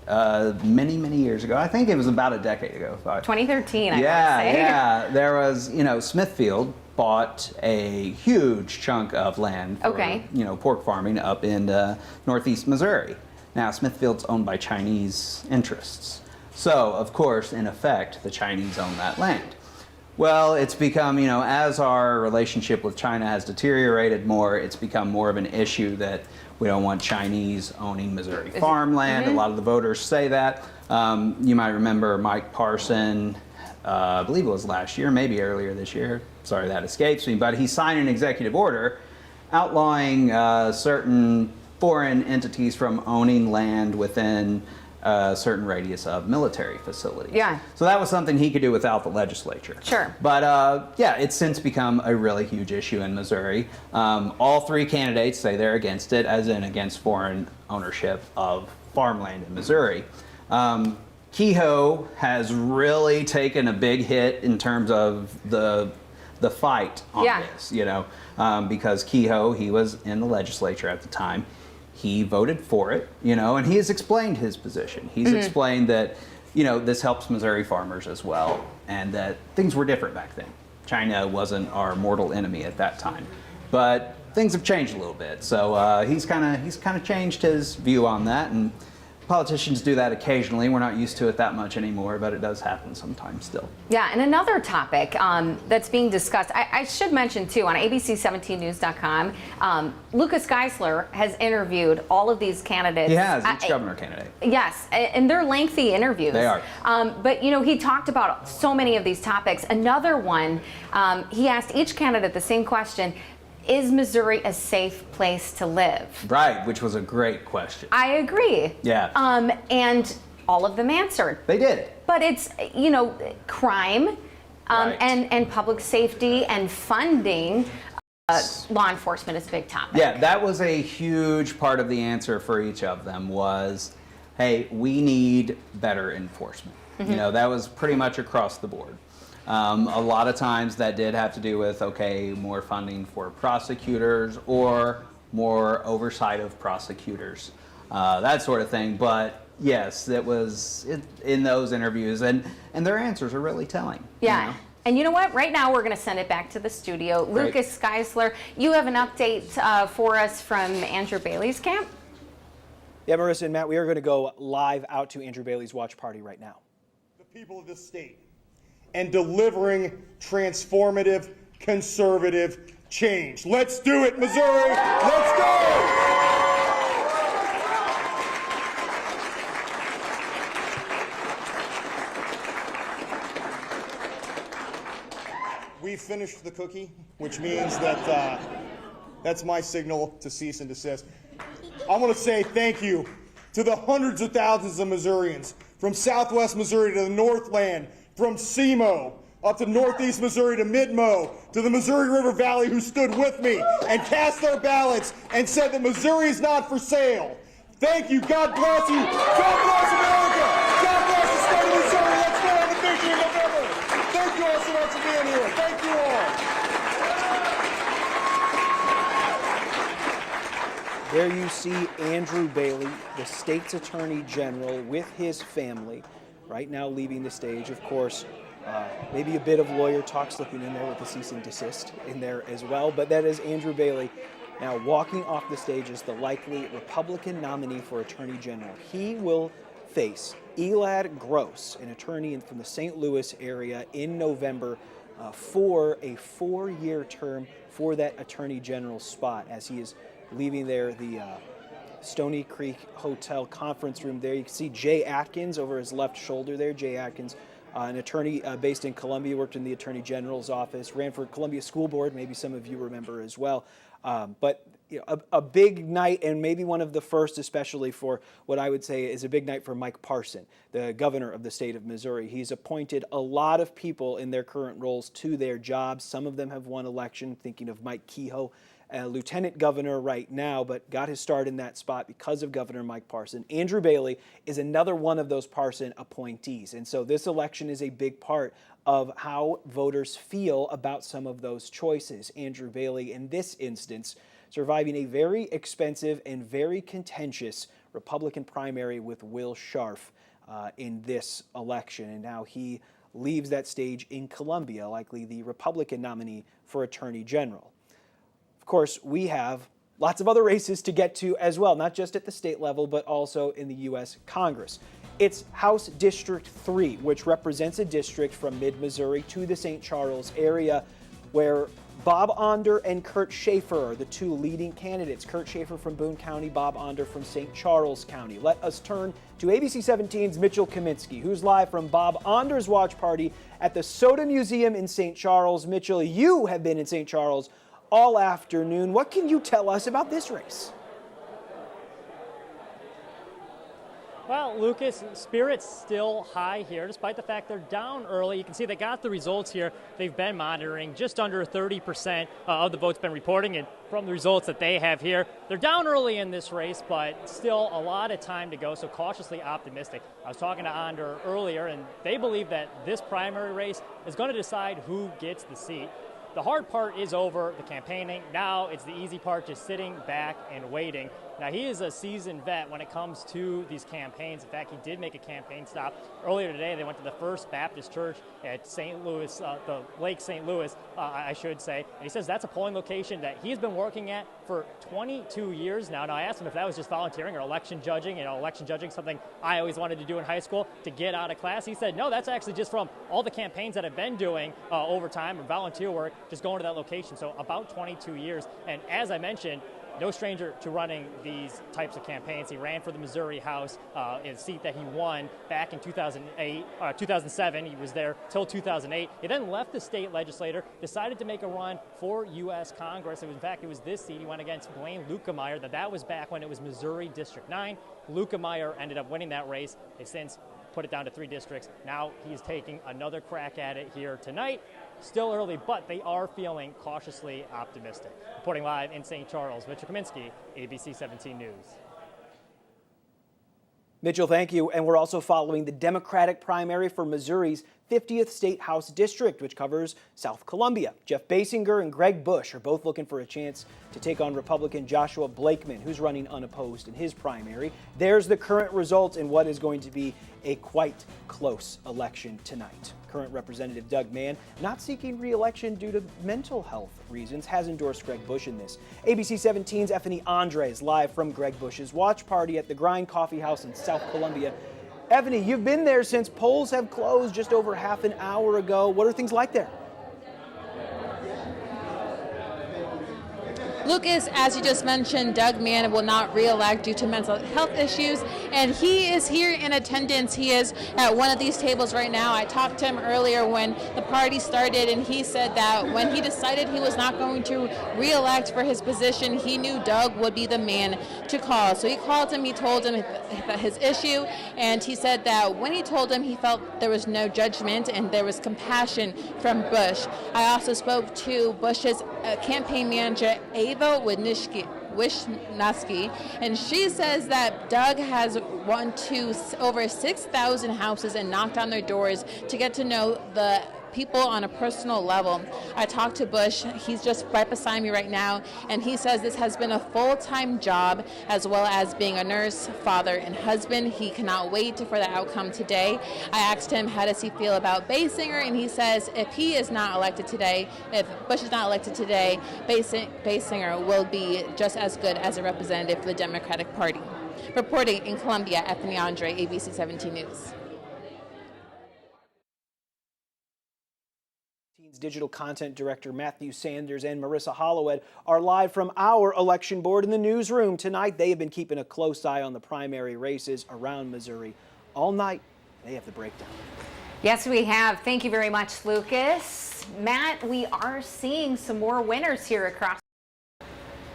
many years ago, I think it was about a decade ago. 2013, I would say. Yeah, there was, you know, Smithfield bought a huge chunk of land for, you know, pork farming up in northeast Missouri. Now, Smithfield's owned by Chinese interests. So, of course, in effect, the Chinese own that land. Well, it's become, you know, as our relationship with China has deteriorated more, it's become more of an issue that we don't want Chinese owning Missouri farmland. A lot of the voters say that. You might remember Mike Parson, I believe it was last year, maybe earlier this year. Sorry, that escapes me. But he signed an executive order outlawing certain foreign entities from owning land within a certain radius of military facilities. Yeah. So that was something he could do without the legislature. Sure. But yeah, it's since become a really huge issue in Missouri. All three candidates say they're against it, as in against foreign ownership of farmland in Missouri. Kehoe has really taken a big hit in terms of the fight on this, you know, because Kehoe, he was in the legislature at the time. He voted for it, you know, and he has explained his position. He's explained that, you know, this helps Missouri farmers as well, and that things were different back then. China wasn't our mortal enemy at that time. But things have changed a little bit, so he's kind of changed his view on that, and politicians do that occasionally. We're not used to it that much anymore, but it does happen sometimes still. Yeah, and another topic that's being discussed, I should mention too, on ABC17news.com, Lucas Geisler has interviewed all of these candidates. He has, each governor candidate. Yes, and they're lengthy interviews. They are. But you know, he talked about so many of these topics. Another one, he asked each candidate the same question: is Missouri a safe place to live? Right, which was a great question. I agree. Yeah. And all of them answered. They did. But it's, you know, crime Right. and public safety and funding. Law enforcement is a big topic. Yeah, that was a huge part of the answer for each of them was, hey, we need better enforcement. You know, that was pretty much across the board. A lot of times that did have to do with, okay, more funding for prosecutors or more oversight of prosecutors, that sort of thing. But yes, it was in those interviews, and their answers are really telling. Yeah. You know? And you know what? Right now we're going to send it back to the studio. Great. Lucas Geisler, you have an update for us from Andrew Bailey's camp? Yeah, Marissa and Matt, we are going to go live out to Andrew Bailey's watch party right now. The people of this state and delivering transformative, conservative change. Let's do it, Missouri! Let's go! We finished the cookie, which means that that's my signal to cease and desist. I want to say thank you to the hundreds of thousands of Missourians from Southwest Missouri to the Northland, from SEMO up to Northeast Missouri to Mid-Mo to the Missouri River Valley, who stood with me and cast their ballots and said that Missouri is not for sale. Thank you. God bless you. God bless America. God bless the state of Missouri. Let's go on the victory in November. Thank you all so much for being here. Thank you all. There you see Andrew Bailey, the state's attorney general, with his family, right now leaving the stage. Of course, maybe a bit of lawyer talk slipping in there with the cease and desist in there as well, but that is Andrew Bailey now walking off the stage as the likely Republican nominee for attorney general. He will face Elad Gross, an attorney from the St. Louis area, in November for a 4-year term for that attorney general spot, as he is leaving there the Stony Creek Hotel conference room there. You can see Jay Atkins over his left shoulder there. Jay Atkins, an attorney based in Columbia, worked in the Attorney General's office, ran for Columbia School Board, maybe some of you remember as well. But you know, a big night, and maybe one of the first, especially for what I would say is a big night for Mike Parson, the governor of the state of Missouri. He's appointed a lot of people in their current roles to their jobs. Some of them have won election, thinking of Mike Kehoe, lieutenant governor right now, but got his start in that spot because of Governor Mike Parson. Andrew Bailey is another one of those Parson appointees. And so this election is a big part of how voters feel about some of those choices. Andrew Bailey, in this instance, surviving a very expensive and very contentious Republican primary with Will Scharf in this election. And now he leaves that stage in Columbia, likely the Republican nominee for Attorney General. Of course, we have lots of other races to get to as well, not just at the state level, but also in the U.S. Congress. It's House District 3, which represents a district from mid-Missouri to the St. Charles area, where Bob Onder and Kurt Schaefer are the two leading candidates. Kurt Schaefer from Boone County, Bob Onder from St. Charles County. Let us turn to ABC 17's Mitchell Kaminsky, who's live from Bob Onder's watch party at the Soda Museum in St. Charles. Mitchell, you have been in St. Charles all afternoon. What can you tell us about this race? Well, Lucas, spirit's still high here, despite the fact they're down early. You can see they got the results here. They've been monitoring. Just under 30% of the votes been reporting, and from the results that they have here, they're down early in this race, but still a lot of time to go, so cautiously optimistic. I was talking to Onder earlier, and they believe that this primary race is going to decide who gets the seat. The hard part is over, the campaigning. Now it's the easy part, just sitting back and waiting. Now, he is a seasoned vet when it comes to these campaigns. In fact, he did make a campaign stop. Earlier today, they went to the First Baptist Church at St. Louis, the Lake St. Louis, I should say. And he says that's a polling location that he's been working at for 22 years now. Now, I asked him if that was just volunteering or election judging. You know, election judging, something I always wanted to do in high school to get out of class. He said, no, that's actually just from all the campaigns that I've been doing over time or volunteer work, just going to that location. So about 22 years. And as I mentioned, no stranger to running these types of campaigns. He ran for the Missouri House, in a seat that he won back in 2007. He was there till 2008. He then left the state legislature, decided to make a run for U.S. Congress. In fact, it was this seat he went against Blaine Lukemeyer. That was back when it was Missouri District 9. Lukemeyer ended up winning that race. They since put it down to 3 districts. Now he's taking another crack at it here tonight. Still early, but they are feeling cautiously optimistic. Reporting live in St. Charles, Mitchell Kaminsky, ABC 17 News. Mitchell, thank you. And we're also following the Democratic primary for Missouri's 50th State House District, which covers South Columbia. Jeff Basinger and Greg Bush are both looking for a chance to take on Republican Joshua Blakeman, who's running unopposed in his primary. There's the current result in what is going to be a quite close election tonight. Current Representative Doug Mann, not seeking re-election due to mental health reasons, has endorsed Greg Bush in this. ABC 17's Effany Andres live from Greg Bush's watch party at the Grind Coffee House in South Columbia. Effany, you've been there since polls have closed just over half an hour ago. What are things like there? Lucas, as you just mentioned, Doug Mann will not re-elect due to mental health issues, and he is here in attendance. He is at one of these tables right now. I talked to him earlier when the party started, and he said that when he decided he was not going to re-elect for his position, he knew Doug would be the man to call. So he called him, he told him his issue, and he said that when he told him, he felt there was no judgment and there was compassion from Bush. I also spoke to Bush's campaign manager, Ava Wisniewski, and she says that Doug has won to over 6,000 houses and knocked on their doors to get to know the people on a personal level. I talked to Bush. He's just right beside me right now, and he says this has been a full-time job as well as being a nurse, father, and husband. He cannot wait for the outcome today. I asked him how does he feel about Basinger, and he says if he is not elected today, if Bush is not elected today, Basinger will be just as good as a representative for the Democratic Party. Reporting in Columbia, Effany Andre, ABC 17 News. Digital Content Director Matthew Sanders and Marissa Hollowed are live from our election board in the newsroom tonight. They have been keeping a close eye on the primary races around Missouri all night. They have the breakdown. Yes, we have. Thank you very much, Lucas. Matt, we are seeing some more winners here across.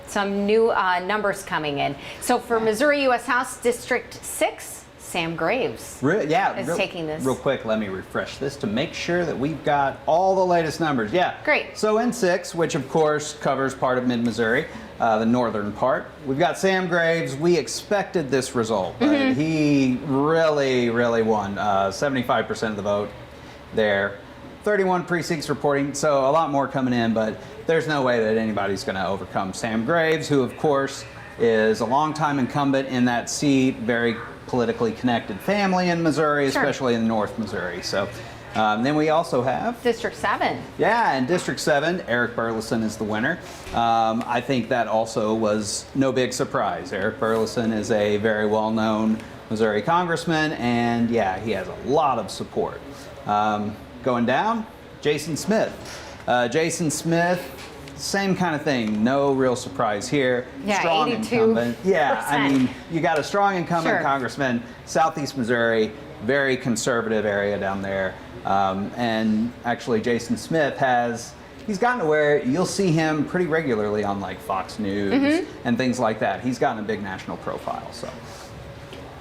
Some new numbers coming in. So for Missouri U.S. House District 6, Sam Graves is taking this. Real quick, let me refresh this to make sure that we've got all the latest numbers. Yeah. Great. So in 6, which of course covers part of mid-Missouri, the northern part, we've got Sam Graves. We expected this result, but he really, really won. 75% of the vote there. 31 precincts reporting, so a lot more coming in, but there's no way that anybody's going to overcome Sam Graves, who of course is a longtime incumbent in that seat, very politically connected family in Missouri, especially in North Missouri. So then we also have District 7. Yeah, in District 7, Eric Burleson is the winner. I think that also was no big surprise. Eric Burleson is a very well-known Missouri congressman, and yeah, he has a lot of support. Going down, Jason Smith. Jason Smith, same kind of thing. No real surprise here. Yeah, strong 82%. incumbent. Yeah, I mean, you got a strong incumbent congressman, Southeast Missouri, very conservative area down there. And actually, Jason Smith he's gotten to where you'll see him pretty regularly on like Fox News and things like that. He's gotten a big national profile. So,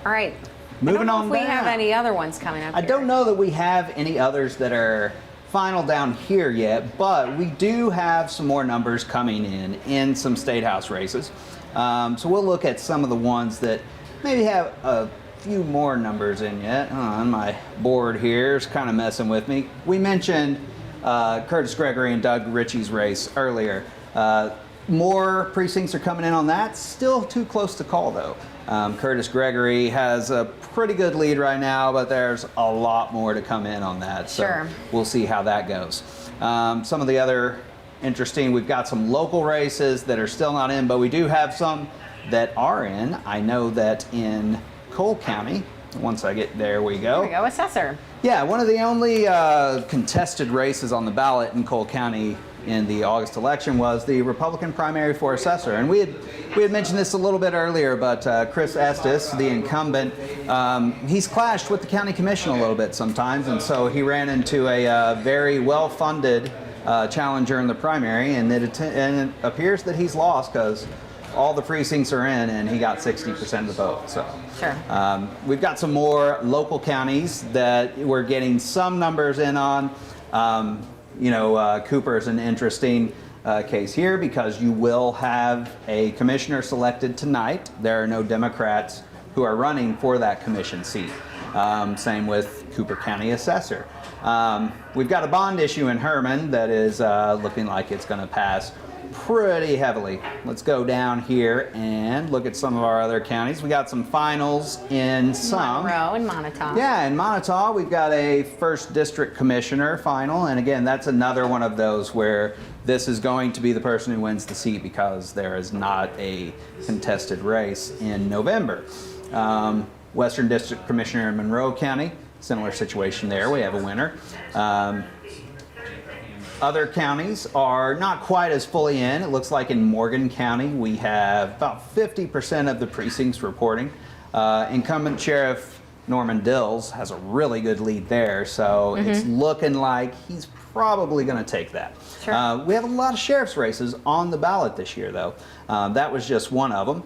all right. Moving on if we have any other ones coming up. I don't know that we have any others that are final down here yet, but we do have some more numbers coming in some state house races. So we'll look at some of the ones that maybe have a few more numbers in yet. On my board here is kind of messing with me. We mentioned Curtis Gregory and Doug Ritchie's race earlier. more precincts are coming in on that. Still too close to call, though. Curtis Gregory has a pretty good lead right now, but there's a lot more to come in on that. So Sure. we'll see how that goes. Some of the other interesting, we've got some local races that are still not in, but we do have some that are in. I know that in Cole County, once I get there we go. There we go, assessor. Yeah, one of the only contested races on the ballot in Cole County in the August election was the Republican primary for assessor. And we had mentioned this a little bit earlier, but Chris Estes, the incumbent, he's clashed with the county commission a little bit sometimes, and so he ran into a very well-funded challenger in the primary, and it appears that he's lost because all the precincts are in and he got 60% of the vote. So Sure. We've got some more local counties that we're getting some numbers in on. Cooper's an interesting case here because you will have a commissioner selected tonight. There are no Democrats who are running for that commission seat. Same with Cooper County Assessor. We've got a bond issue in Herman that is looking like it's going to pass pretty heavily. Let's go down here and look at some of our other counties. We got some finals in some. Monroe and Montauk. Yeah, in Montauk we've got a first district commissioner final, and again that's another one of those where this is going to be the person who wins the seat because there is not a contested race in November. Western District Commissioner in Monroe County, similar situation there. We have a winner. Other counties are not quite as fully in. It looks like in Morgan County we have about 50% of the precincts reporting. Incumbent Sheriff Norman Dills has a really good lead there, so it's looking like he's probably going to take that. Sure. We have a lot of sheriff's races on the ballot this year, though. That was just one of them.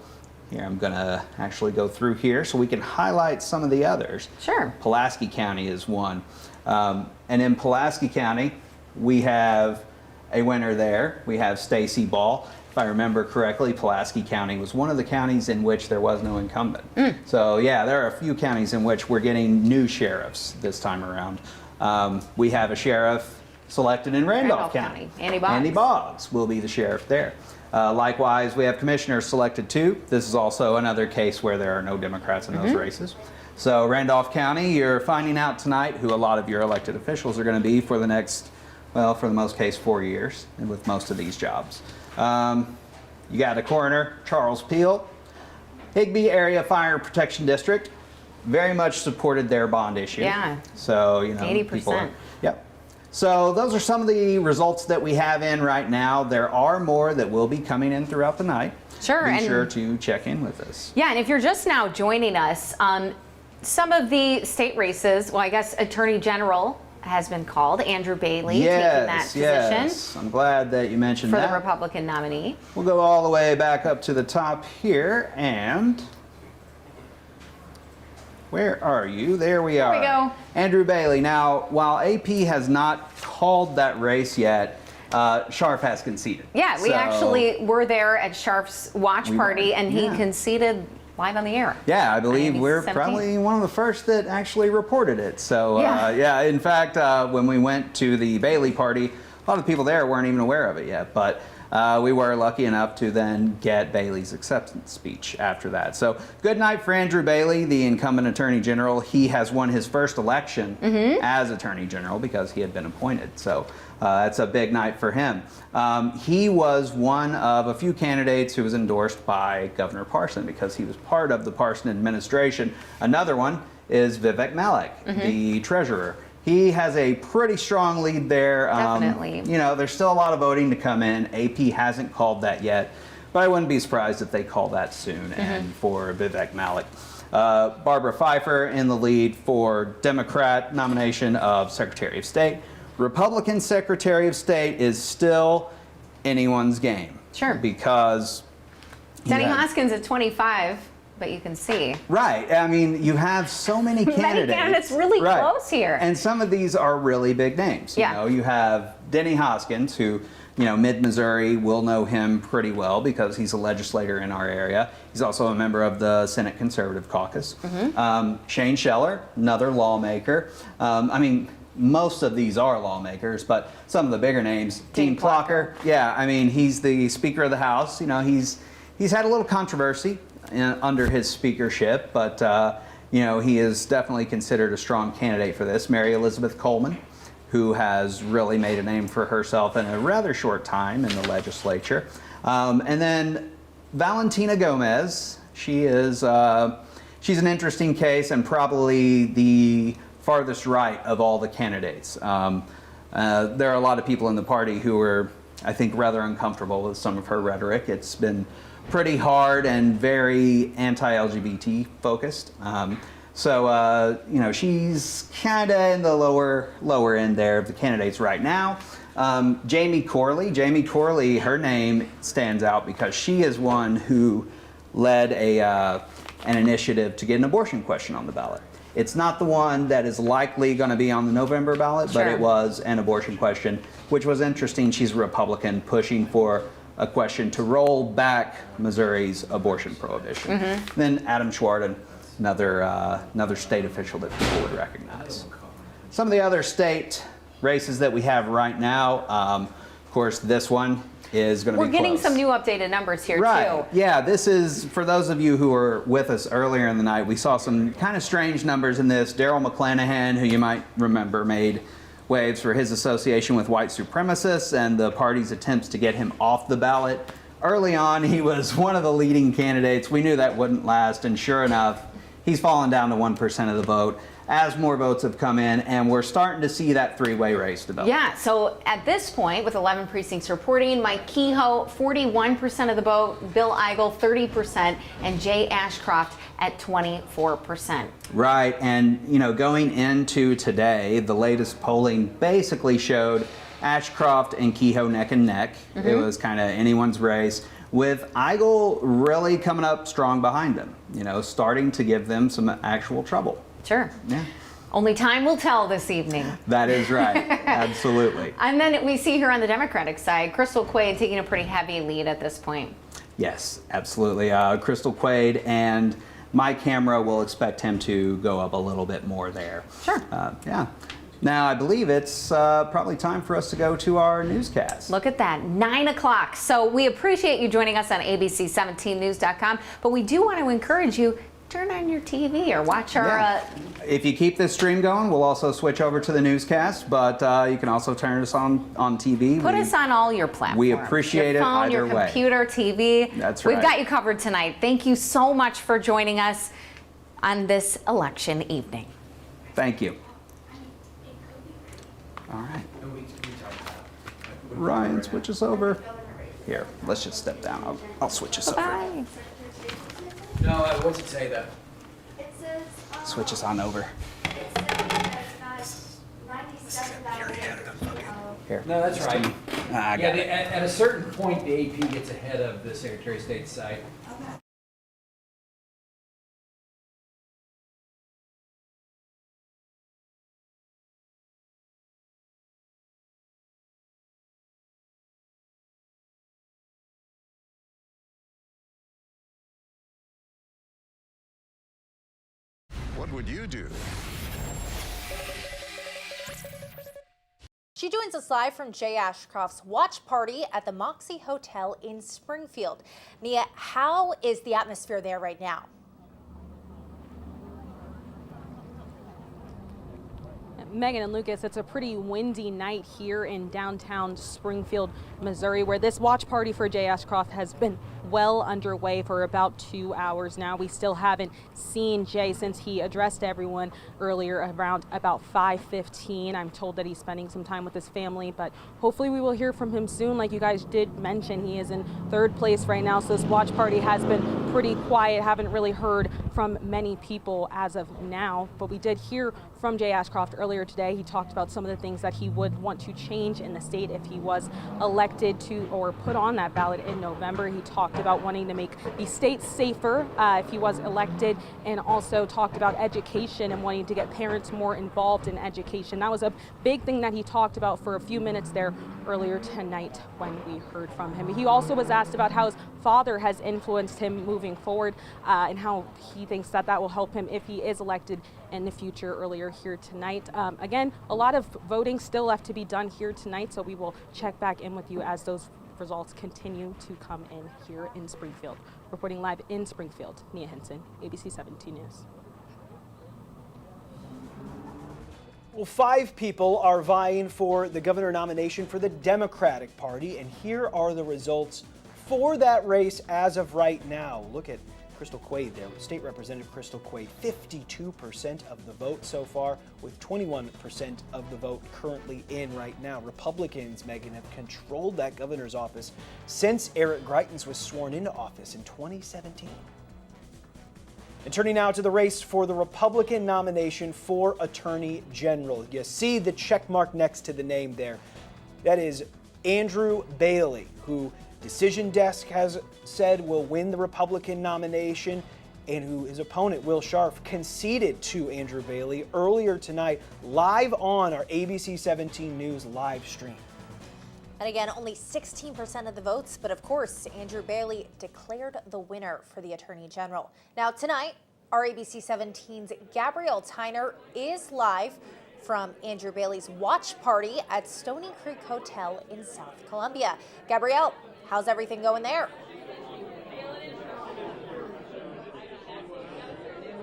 Here, I'm going to actually go through here so we can highlight some of the others. Sure. Pulaski County is one. And in Pulaski County, we have a winner there. We have Stacy Ball. If I remember correctly, Pulaski County was one of the counties in which there was no incumbent. So yeah, there are a few counties in which we're getting new sheriffs this time around. We have a sheriff selected in Randolph County. Andy Boggs. Andy Boggs will be the sheriff there. Likewise, we have commissioners selected too. This is also another case where there are no Democrats in those races. So Randolph County, you're finding out tonight who a lot of your elected officials are going to be for the next, well, for the most case, 4 years with most of these jobs. You got a coroner, Charles Peel. Higbee Area Fire Protection District very much supported their bond issue. Yeah. So, 80%. Yep. So those are some of the results that we have in right now. There are more that will be coming in throughout the night. Sure. Be sure to check in with us. Yeah, and if you're just now joining us, some of the state races, well, I guess Attorney General has been called, Andrew Bailey taking that position. Yes, I'm glad that you mentioned for that. the Republican nominee. We'll go all the way back up to the top here, and where are you? There we are. There we go. Andrew Bailey. Now, while AP has not called that race yet, Scharf has conceded. Yeah, we actually were there at Scharf's watch party, and he yeah. conceded live on the air. Yeah, I believe we're 17. probably one of the first that actually reported it. So, yeah, in fact, when we went to the Bailey party, a lot of the people there weren't even aware of it yet. But we were lucky enough to then get Bailey's acceptance speech after that. So, good night for Andrew Bailey, the incumbent Attorney General. He has won his first election as Attorney General because he had been appointed. So, that's a big night for him. He was one of a few candidates who was endorsed by Governor Parson because he was part of the Parson administration. Another one is Vivek Malik, the treasurer. He has a pretty strong lead there. Definitely. There's still a lot of voting to come in. AP hasn't called that yet, but I wouldn't be surprised if they call that soon and for Vivek Malik. Barbara Pfeiffer in the lead for Democrat nomination of Secretary of State. Republican Secretary of State is still anyone's game. Sure. Because Denny Hoskins at 25, but you can see. Right. I mean, you have so many candidates. Many candidates really close here. And some of these are really big names. Yeah. You have Denny Hoskins, who, mid-Missouri will know him pretty well because he's a legislator in our area. He's also a member of the Senate Conservative Caucus. Shane Scheller, another lawmaker. most of these are lawmakers, but some of the bigger names, Dean Clocker. Yeah, I mean, he's the Speaker of the House. You know, he's had a little controversy under his speakership, but you know, he is definitely considered a strong candidate for this. Mary Elizabeth Coleman, who has really made a name for herself in a rather short time in the legislature. And then Valentina Gomez, she is she's an interesting case and probably the farthest right of all the candidates. There are a lot of people in the party who are, I think, rather uncomfortable with some of her rhetoric. It's been pretty hard and very anti-LGBT focused. So you know, she's kind of in the lower end there of the candidates right now. Jamie Corley, her name stands out because she is one who led an initiative to get an abortion question on the ballot. It's not the one that is likely going to be on the November ballot, but it was an abortion question, which was interesting. She's a Republican pushing for a question to roll back Missouri's abortion prohibition. Then Adam Schwarden, another state official that people would recognize. Some of the other state races that we have right now, of course, this one is going to be We're getting close. some new updated numbers here, Right. too. Yeah, this is, for those of you who were with us earlier in the night, we saw some kind of strange numbers in this. Daryl McClanahan, who you might remember, made waves for his association with white supremacists and the party's attempts to get him off the ballot. Early on, he was one of the leading candidates. We knew that wouldn't last, and sure enough, he's fallen down to 1% of the vote as more votes have come in, and we're starting to see that three-way race develop. Yeah, so at this point, with 11 precincts reporting, Mike Kehoe, 41% of the vote, Bill Eigel, 30%, and Jay Ashcroft at 24%. Right, and you know, going into today, the latest polling basically showed Ashcroft and Kehoe neck and neck. It was kind of anyone's race, with Eigel really coming up strong behind them, you know, starting to give them some actual trouble. Sure. Yeah. Only time will tell this evening. That is right. Absolutely. And then we see here on the Democratic side, Crystal Quade taking a pretty heavy lead at this point. Yes, absolutely. Crystal Quade, and my camera will expect him to go up a little bit more there. Sure. Yeah. Now, I believe it's probably time for us to go to our newscast. Look at that, 9 o'clock. So we appreciate you joining us on ABC17news.com, but we do want to encourage you, turn on your TV or watch our... If you keep this stream going, we'll also switch over to the newscast, but you can also turn us on TV. Put us on all your platforms. We appreciate your it phone, either your way. computer, TV. That's right. We've got you covered tonight. Thank you so much for joining us on this election evening. Thank you. All right. Ryan, switch us over. Here, let's just step down. I'll switch us over. Bye. No, I wasn't say that. Switch us on over. Here. No, that's right. I got Yeah, it. at a certain point, the AP gets ahead of the Secretary of State's site. What would you do? She joins us live from Jay Ashcroft's watch party at the Moxie Hotel in Springfield. Nia, how is the atmosphere there right now? Megan and Lucas, it's a pretty windy night here in downtown Springfield, Missouri, where this watch party for Jay Ashcroft has been well underway for about 2 hours now. We still haven't seen Jay since he addressed everyone earlier around about 5:15. I'm told that he's spending some time with his family, but hopefully we will hear from him soon. Like you guys did mention, he is in third place right now, so this watch party has been pretty quiet. Haven't really heard from many people as of now, but we did hear from Jay Ashcroft earlier today. He talked about some of the things that he would want to change in the state if he was elected to or put on that ballot in November. He talked talked about wanting to make the state safer if he was elected, and also talked about education and wanting to get parents more involved in education. That was a big thing that he talked about for a few minutes there earlier tonight when we heard from him. He also was asked about how his father has influenced him moving forward and how he thinks that that will help him if he is elected in the future earlier here tonight. Again, a lot of voting still left to be done here tonight, so we will check back in with you as those results continue to come in here in Springfield. Reporting live in Springfield, Nia Henson, ABC 17 News. Well, 5 people are vying for the governor nomination for the Democratic Party, and here are the results for that race as of right now. Look at Crystal Quaid there. State Representative Crystal Quaid, 52% of the vote so far, with 21% of the vote currently in right now. Republicans, Megan, have controlled that governor's office since Eric Greitens was sworn into office in 2017. And turning now to the race for the Republican nomination for Attorney General. You see the check mark next to the name there. That is Andrew Bailey, who Decision Desk has said will win the Republican nomination, and who his opponent, Will Scharf, conceded to Andrew Bailey earlier tonight live on our ABC 17 News live stream. And again, only 16% of the votes, but of course, Andrew Bailey declared the winner for the Attorney General. Now tonight, our ABC 17's Gabrielle Tyner is live from Andrew Bailey's watch party at Stony Creek Hotel in South Columbia. Gabrielle, how's everything going there?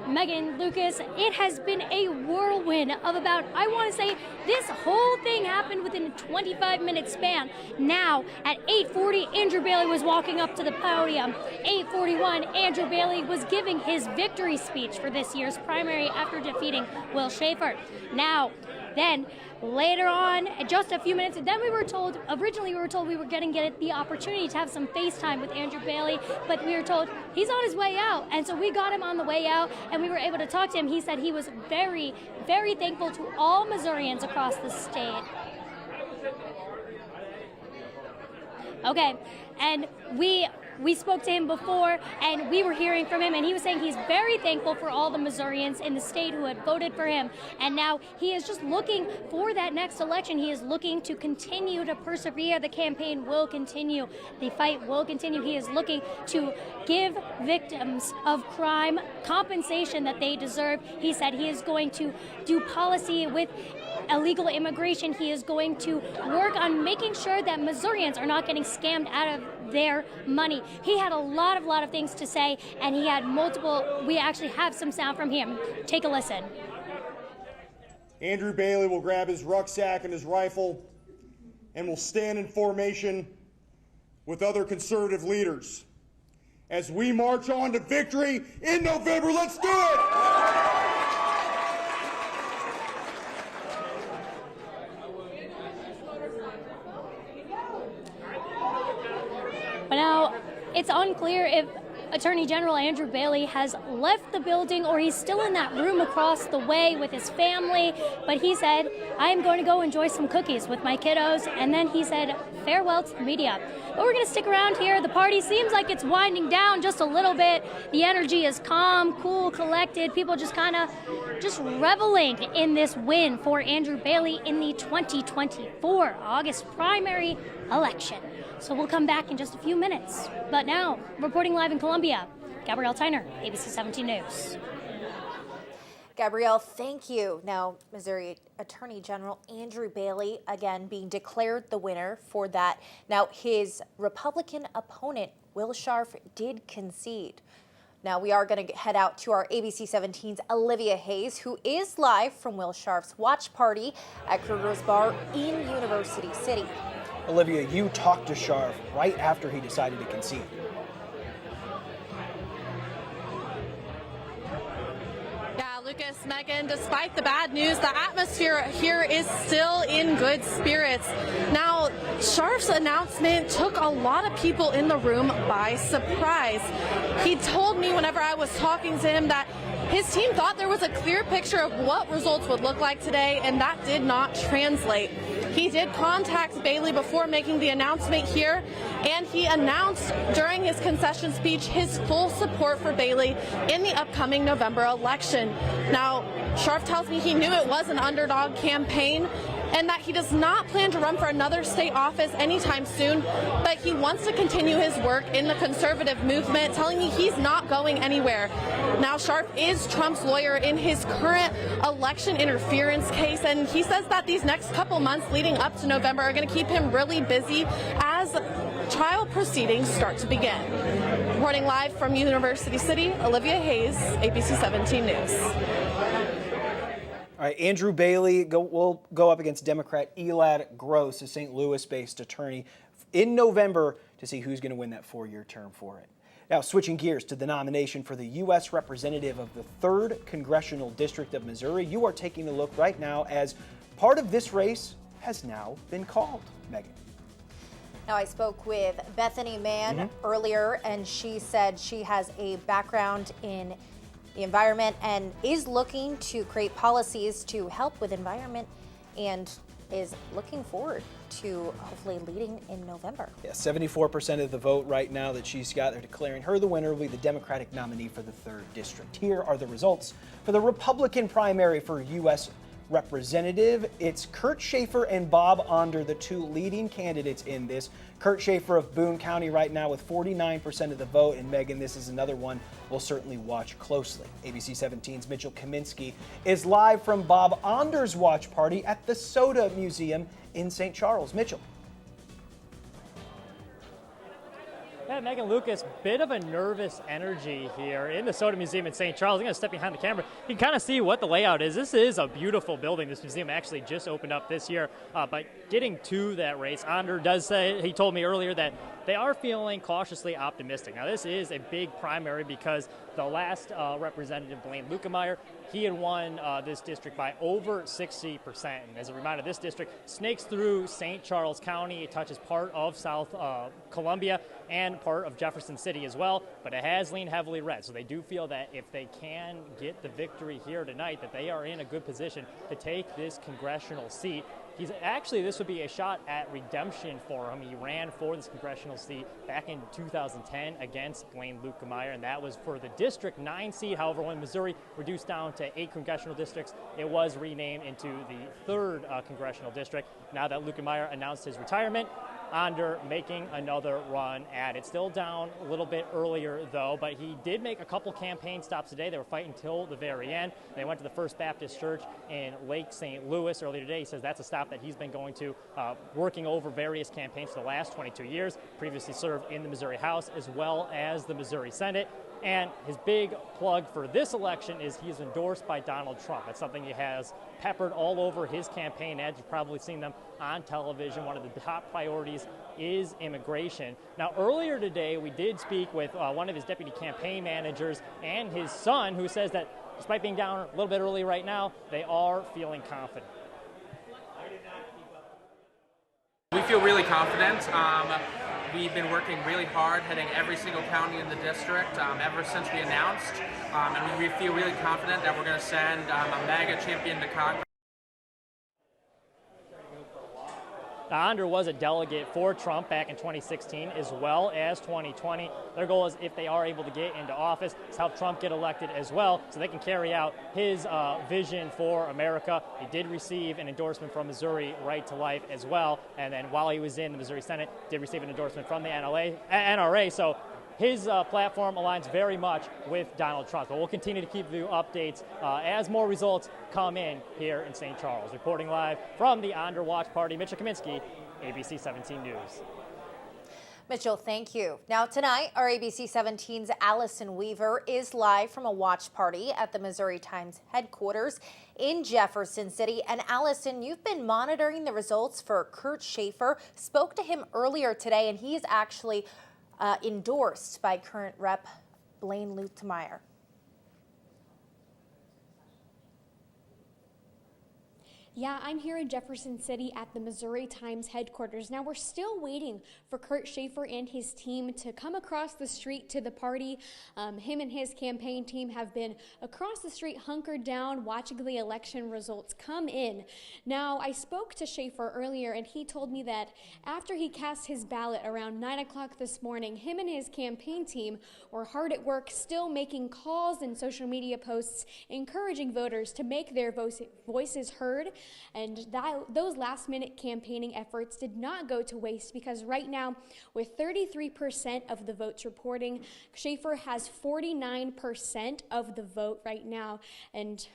Megan, Lucas, it has been a whirlwind of about, I want to say, this whole thing happened within a 25-minute span. Now, at 8:40, Andrew Bailey was walking up to the podium. 8:41, Andrew Bailey was giving his victory speech for this year's primary after defeating Will Schaefer. Now, then, later on, just a few minutes, then we were told, originally we were told we were going to get the opportunity to have some FaceTime with Andrew Bailey, but we were told he's on his way out. And so we got him on the way out and we were able to talk to him. He said he was very, very thankful to all Missourians across the state. Okay, and we spoke to him before, and we were hearing from him, and he was saying he's very thankful for all the Missourians in the state who had voted for him. And now he is just looking for that next election. He is looking to continue to persevere. The campaign will continue. The fight will continue. He is looking to give victims of crime compensation that they deserve. He said he is going to do policy with illegal immigration. He is going to work on making sure that Missourians are not getting scammed out of their money. He had a lot of things to say, and he had multiple. We actually have some sound from him. Take a listen. Andrew Bailey will grab his rucksack and his rifle and will stand in formation with other conservative leaders as we march on to victory in November. Let's do it! But now, it's unclear if Attorney General Andrew Bailey has left the building or he's still in that room across the way with his family. But he said, I am going to go enjoy some cookies with my kiddos. And then he said, farewell to the media. But we're going to stick around here. The party seems like it's winding down just a little bit. The energy is calm, cool, collected. People just kind of reveling in this win for Andrew Bailey in the 2024 August primary election. So we'll come back in just a few minutes. But now, reporting live in Columbia, Gabrielle Tyner, ABC 17 News. Gabrielle, thank you. Now, Missouri Attorney General Andrew Bailey, again, being declared the winner for that. Now, his Republican opponent, Will Scharf, did concede. Now, we are going to head out to our ABC 17's Olivia Hayes, who is live from Will Scharf's watch party at Kruger's Bar in University City. Olivia, you talked to Scharf right after he decided to concede. Yeah, Lucas, Megan, despite the bad news, the atmosphere here is still in good spirits. Now, Scharf's announcement took a lot of people in the room by surprise. He told me whenever I was talking to him that his team thought there was a clear picture of what results would look like today, and that did not translate. He did contact Bailey before making the announcement here, and he announced during his concession speech his full support for Bailey in the upcoming November election. Now, Scharf tells me he knew it was an underdog campaign and that he does not plan to run for another state office anytime soon, but he wants to continue his work in the conservative movement, telling me he's not going anywhere. Now, Scharf is Trump's lawyer in his current election interference case, and he says that these next couple months leading up to November are going to keep him really busy as trial proceedings start to begin. Reporting live from University City, Olivia Hayes, ABC 17 News. All right, Andrew Bailey will go up against Democrat Elad Gross, a St. Louis-based attorney, in November to see who's going to win that 4-year term for it. Now, switching gears to the nomination for the U.S. representative of the 3rd Congressional District of Missouri, you are taking a look right now as part of this race has now been called. Megan. Now, I spoke with Bethany Mann earlier, and she said she has a background in the environment and is looking to create policies to help with environment and is looking forward to hopefully leading in November. Yeah, 74% of the vote right now that she's got. They're declaring her the winner, will be the Democratic nominee for the 3rd District. Here are the results for the Republican primary for U.S. Representative. It's Kurt Schaefer and Bob Onder, the 2 leading candidates in this. Kurt Schaefer of Boone County right now with 49% of the vote. And Megan, this is another one we'll certainly watch closely. ABC 17's Mitchell Kaminsky is live from Bob Onder's watch party at the Soda Museum in St. Charles. Mitchell. Yeah, Megan Lucas, bit of a nervous energy here in the Soda Museum in St. Charles. I'm going to step behind the camera. You can kind of see what the layout is. This is a beautiful building. This museum actually just opened up this year. But getting to that race, Onder does say, he told me earlier that they are feeling cautiously optimistic. Now, this is a big primary because the last representative, Blaine Lukemeyer, he had won this district by over 60%. And as a reminder, this district snakes through St. Charles County. It touches part of South Columbia and part of Jefferson City as well, but it has leaned heavily red. So they do feel that if they can get the victory here tonight, that they are in a good position to take this congressional seat. This would be a shot at redemption for him. He ran for this congressional seat back in 2010 against Blaine Lukemeyer, and that was for the District 9 seat. However, when Missouri reduced down to 8 congressional districts, it was renamed into the 3rd congressional district. Now that Lukemeyer announced his retirement, Onder making another run at it. Still down a little bit earlier, though, but he did make a couple campaign stops today. They were fighting till the very end. They went to the First Baptist Church in Lake St. Louis earlier today. He says that's a stop that he's been going to, working over various campaigns for the last 22 years. Previously served in the Missouri House as well as the Missouri Senate. And his big plug for this election is he is endorsed by Donald Trump. That's something he has peppered all over his campaign ads. You've probably seen them on television. One of the top priorities is immigration. Now, earlier today, we did speak with one of his deputy campaign managers and his son, who says that despite being down a little bit early right now, they are feeling confident. We feel really confident. We've been working really hard, hitting every single county in the district ever since we announced, and we feel really confident that we're going to send a MAGA champion to Congress. Onder was a delegate for Trump back in 2016 as well as 2020. Their goal is, if they are able to get into office, is help Trump get elected as well so they can carry out his vision for America. He did receive an endorsement from Missouri Right to Life as well, and then while he was in the Missouri Senate, did receive an endorsement from the NRA. So his platform aligns very much with Donald Trump. But we'll continue to keep you updates as more results come in here in St. Charles. Reporting live from the Onder Watch Party, Mitchell Kaminsky, ABC 17 News. Mitchell, thank you. Now tonight, our ABC 17's Allison Weaver is live from a watch party at the Missouri Times headquarters in Jefferson City. And Allison, you've been monitoring the results for Kurt Schaefer. Spoke to him earlier today, and he is actually endorsed by current Rep. Blaine Lukemeyer. Yeah, I'm here in Jefferson City at the Missouri Times headquarters. Now, we're still waiting for Kurt Schaefer and his team to come across the street to the party. Him and his campaign team have been across the street, hunkered down, watching the election results come in. Now, I spoke to Schaefer earlier, and he told me that after he cast his ballot around 9 o'clock this morning, him and his campaign team were hard at work, still making calls and social media posts, encouraging voters to make their voices heard. And those last-minute campaigning efforts did not go to waste, because right now, with 33% of the votes reporting, Schaefer has 49% of the vote right now. And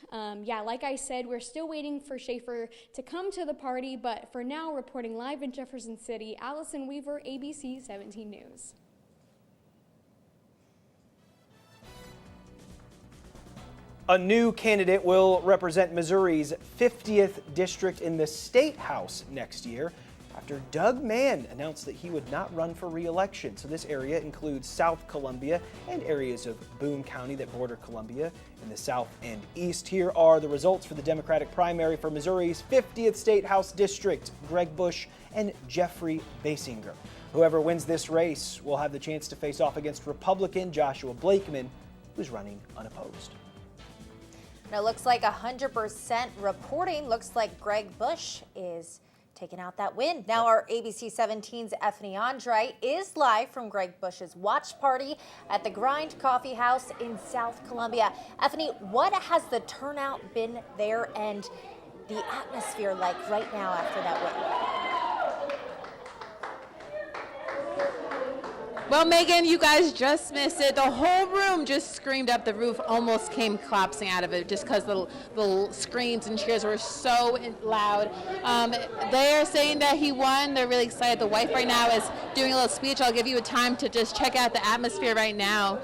yeah, like I said, we're still waiting for Schaefer to come to the party, but for now, reporting live in Jefferson City, Allison Weaver, ABC 17 News. A new candidate will represent Missouri's 50th district in the State House next year after Doug Mann announced that he would not run for re-election. So this area includes South Columbia and areas of Boone County that border Columbia in the south and east. Here are the results for the Democratic primary for Missouri's 50th State House district: Greg Bush and Jeffrey Basinger. Whoever wins this race will have the chance to face off against Republican Joshua Blakeman, who's running unopposed. Now, it looks like 100% reporting. Looks like Greg Bush is taking out that win. Now, our ABC 17's Effany Andre is live from Greg Bush's watch party at the Grind Coffee House in South Columbia. Effany, what has the turnout been there and the atmosphere like right now after that win? Well, Megan, you guys just missed it. The whole room just screamed up. The roof almost came collapsing out of it just because the screams and cheers were so loud. They are saying that he won. They're really excited. The wife right now is doing a little speech. I'll give you a time to just check out the atmosphere right now.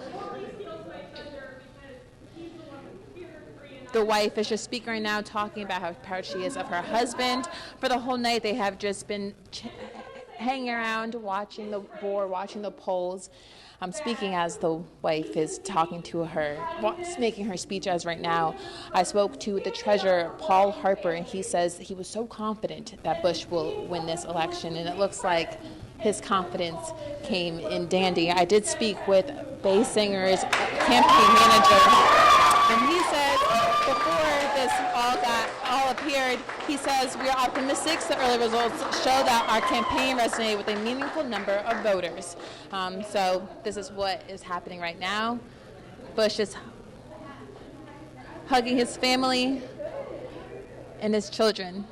The wife is just speaking right now, talking about how proud she is of her husband. For the whole night, they have just been hanging around, watching the board, watching the polls. I'm speaking as the wife is talking to her, making her speech as right now. I spoke to the treasurer, Paul Harper, and he says he was so confident that Bush will win this election, and it looks like his confidence came in dandy. I did speak with Basinger's campaign manager, and he says before this all appeared, he says, "We are optimistic the early results show that our campaign resonated with a meaningful number of voters." So this is what is happening right now. Bush is hugging his family and his children.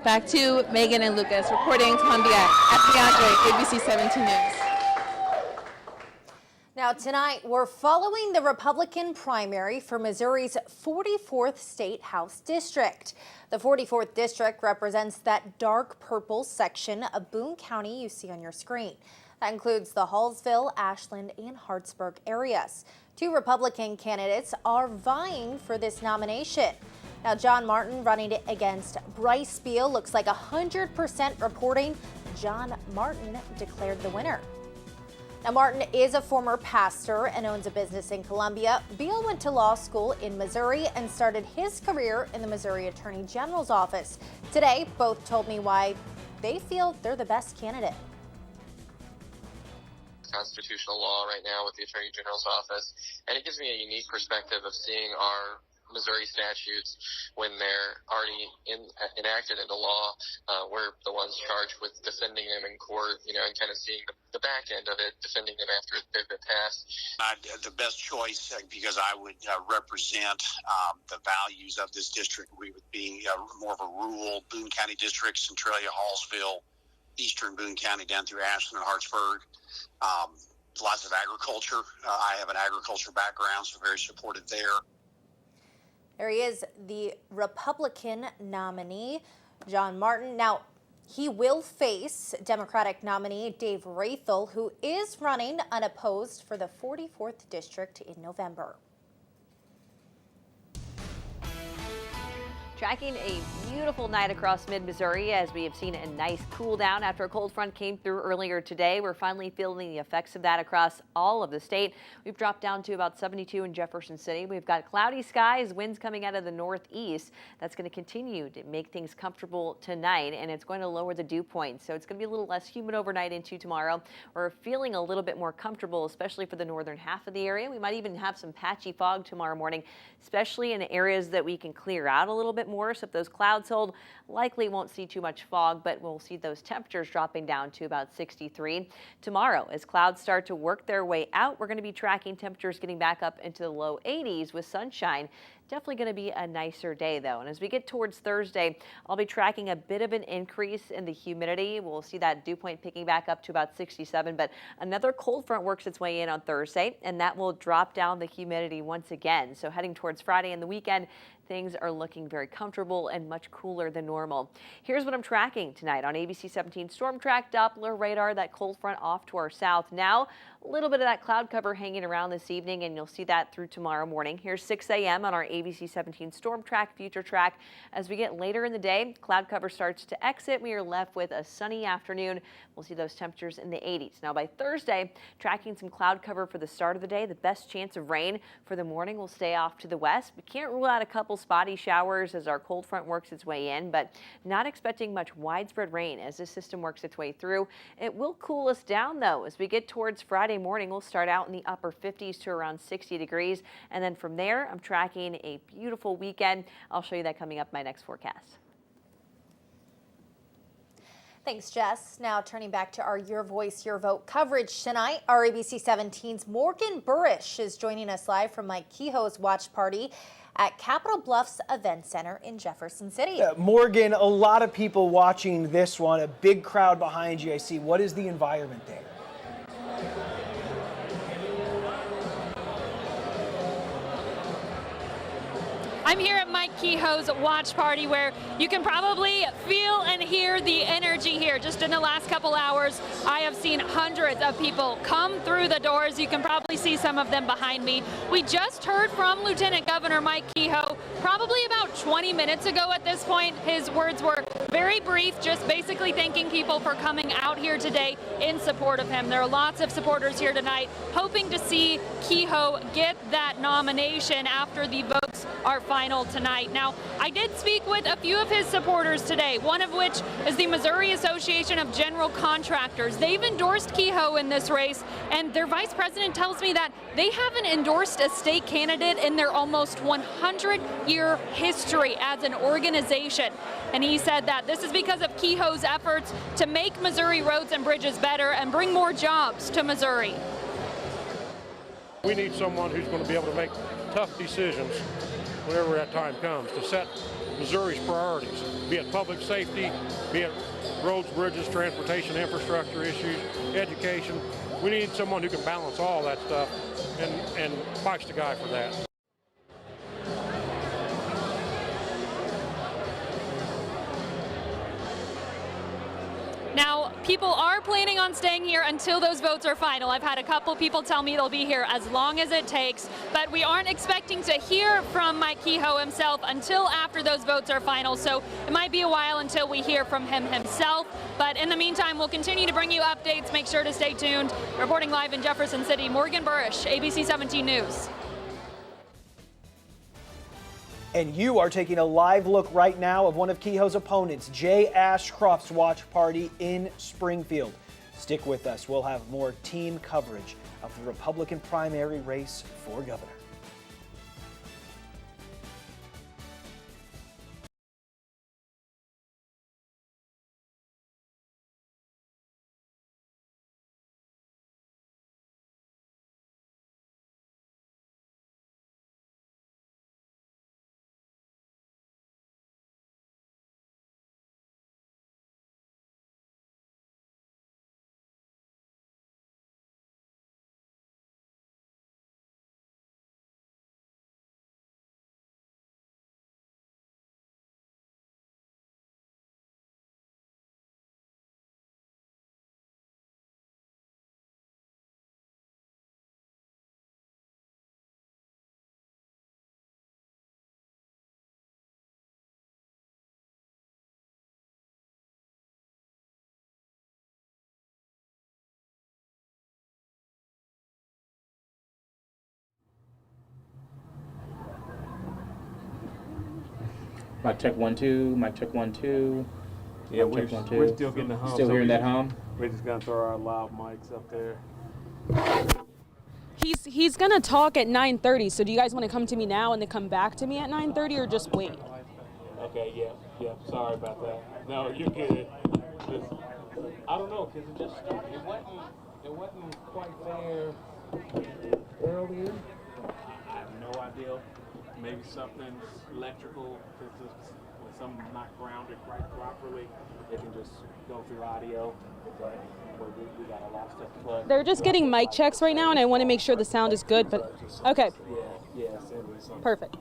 Back to Megan and Lucas reporting Columbia at Effany Andre, ABC 17 News. Now tonight, we're following the Republican primary for Missouri's 44th State House District. The 44th District represents that dark purple section of Boone County you see on your screen. That includes the Hallsville, Ashland, and Hartsburg areas. Two Republican candidates are vying for this nomination. Now, John Martin running against Bryce Beal. Looks like 100% reporting. John Martin declared the winner. Now, Martin is a former pastor and owns a business in Columbia. Beal went to law school in Missouri and started his career in the Missouri Attorney General's office. Today, both told me why they feel they're the best candidate. Constitutional law right now with the Attorney General's office, and it gives me a unique perspective of seeing our Missouri statutes when they're already enacted into law. We're the ones charged with defending them in court, and kind of seeing the back end of it, defending them after they've been passed. The best choice, because I would represent the values of this district. We would be more of a rural Boone County district, Centralia, Hallsville, eastern Boone County down through Ashland and Hartsburg. Lots of agriculture. I have an agriculture background, so very supportive there. There he is, the Republican nominee, John Martin. Now, he will face Democratic nominee Dave Rathel, who is running unopposed for the 44th District in November. Tracking a beautiful night across mid-Missouri as we have seen a nice cool down after a cold front came through earlier today. We're finally feeling the effects of that across all of the state. We've dropped down to about 72 in Jefferson City. We've got cloudy skies, winds coming out of the northeast. That's going to continue to make things comfortable tonight, and it's going to lower the dew point. So it's going to be a little less humid overnight into tomorrow. We're feeling a little bit more comfortable, especially for the northern half of the area. We might even have some patchy fog tomorrow morning, especially in areas that we can clear out a little bit more. So if those clouds hold, likely won't see too much fog, but we'll see those temperatures dropping down to about 63. Tomorrow, as clouds start to work their way out, we're going to be tracking temperatures getting back up into the low 80s with sunshine. Definitely going to be a nicer day, though. And as we get towards Thursday, I'll be tracking a bit of an increase in the humidity. We'll see that dew point picking back up to about 67, but another cold front works its way in on Thursday, and that will drop down the humidity once again. So heading towards Friday and the weekend, things are looking very comfortable and much cooler than normal. Here's what I'm tracking tonight on ABC 17 Storm Track Doppler radar. That cold front off to our south now. A little bit of that cloud cover hanging around this evening, and you'll see that through tomorrow morning. Here's 6 a.m. on our ABC 17 Storm Track Future Track. As we get later in the day, cloud cover starts to exit. We are left with a sunny afternoon. We'll see those temperatures in the 80s. Now by Thursday, tracking some cloud cover for the start of the day. The best chance of rain for the morning will stay off to the west. We can't rule out a couple spotty showers as our cold front works its way in, but not expecting much widespread rain as this system works its way through. It will cool us down, though. As we get towards Friday morning, we'll start out in the upper 50s to around 60 degrees. And then from there, I'm tracking a beautiful weekend. I'll show you that coming up in my next forecast. Thanks, Jess. Now turning back to our Your Voice, Your Vote coverage tonight, our ABC 17's Morgan Burrish is joining us live from Mike Kehoe's watch party at Capitol Bluffs Event Center in Jefferson City. Morgan, a lot of people watching this one, a big crowd behind you, I see. What is the environment there? I'm here at Mike Kehoe's watch party where you can probably feel and hear the energy here. Just in the last couple hours, I have seen hundreds of people come through the doors. You can probably see some of them behind me. We just heard from Lieutenant Governor Mike Kehoe probably about 20 minutes ago at this point. His words were very brief, just basically thanking people for coming out here today in support of him. There are lots of supporters here tonight hoping to see Kehoe get that nomination after the votes are final tonight. Now, I did speak with a few of his supporters today, one of which is the Missouri Association of General Contractors. They've endorsed Kehoe in this race, and their vice president tells me that they haven't endorsed a state candidate in their almost 100-year history as an organization. And he said that this is because of Kehoe's efforts to make Missouri roads and bridges better and bring more jobs to Missouri. We need someone who's going to be able to make tough decisions whenever that time comes, to set Missouri's priorities, be it public safety, be it roads, bridges, transportation, infrastructure issues, education. We need someone who can balance all that stuff, and Mike's the guy for that. Now, people are planning on staying here until those votes are final. I've had a couple people tell me they'll be here as long as it takes, but we aren't expecting to hear from Mike Kehoe himself until after those votes are final, so it might be a while until we hear from him himself. But in the meantime, we'll continue to bring you updates. Make sure to stay tuned. Reporting live in Jefferson City, Morgan Burrish, ABC 17 News. And you are taking a live look right now of one of Kehoe's opponents, Jay Ashcroft's watch party in Springfield. Stick with us. We'll have more team coverage of the Republican primary race for governor. Mic check 1 2. Mic check 1 2. Yeah, mic check 1 2. we're still getting the hum. Still hearing that hum. We're just gonna throw our loud mics up there. He's gonna talk at 9:30. So do you guys want to come to me now and then come back to me at 9:30, or just wait? Okay, yeah. Sorry about that. No, you're good. Just, I don't know, because it wasn't quite there earlier. I have no idea. Maybe something's electrical, because when something's not grounded right properly, it can just go through audio. We got a lot of stuff to plug. They're just getting mic checks right now, and I want to make sure the sound is good. But okay. Yeah. Perfect.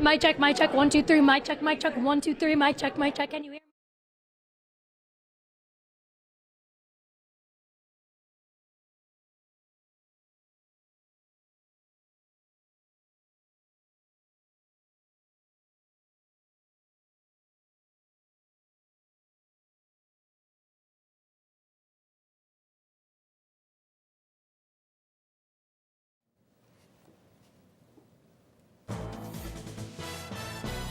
Mic check, 1 2 3, mic check, 1 2 3, mic check, can you hear me?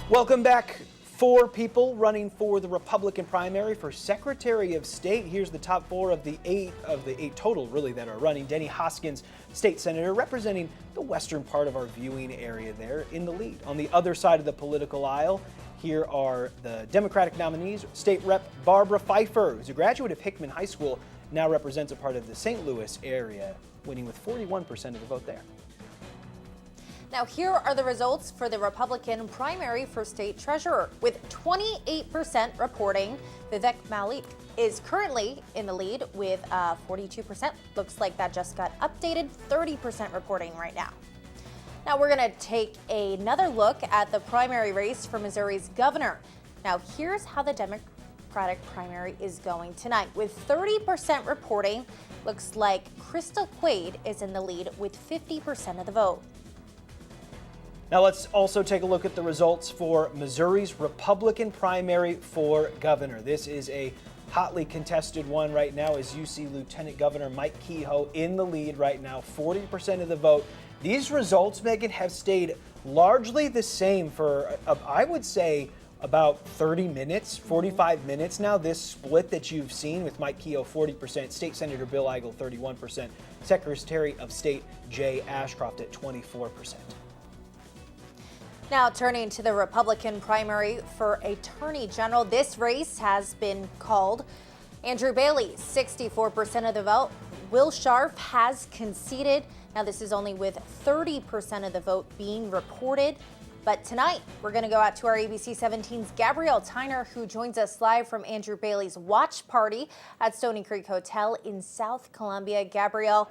Welcome back. 4 people running for the Republican primary for Secretary of State. Here's the top 4 of the 8 total, really, that are running. Denny Hoskins, state senator, representing the western part of our viewing area there, in the lead. On the other side of the political aisle, here are the Democratic nominees. State Rep Barbara Pfeiffer, who's a graduate of Hickman High School, now represents a part of the St. Louis area, winning with 41% of the vote there. Now, here are the results for the Republican primary for state treasurer. With 28% reporting, Vivek Malik is currently in the lead with 42%. Looks like that just got updated, 30% reporting right now. Now, we're going to take another look at the primary race for Missouri's governor. Now, here's how the Democratic primary is going tonight. With 30% reporting, looks like Crystal Quaid is in the lead with 50% of the vote. Now let's also take a look at the results for Missouri's Republican primary for governor. This is a hotly contested one right now, as you see Lieutenant Governor Mike Kehoe in the lead right now, 40% of the vote. These results, Megan, have stayed largely the same for, I would say, about 30 minutes, 45 minutes now. This split that you've seen with Mike Kehoe, 40%, State Senator Bill Eigel, 31%, Secretary of State Jay Ashcroft at 24%. Now, turning to the Republican primary for Attorney General, this race has been called. Andrew Bailey, 64% of the vote. Will Scharf has conceded. Now, this is only with 30% of the vote being reported. But tonight, we're going to go out to our ABC 17's Gabrielle Tyner, who joins us live from Andrew Bailey's watch party at Stony Creek Hotel in South Columbia. Gabrielle,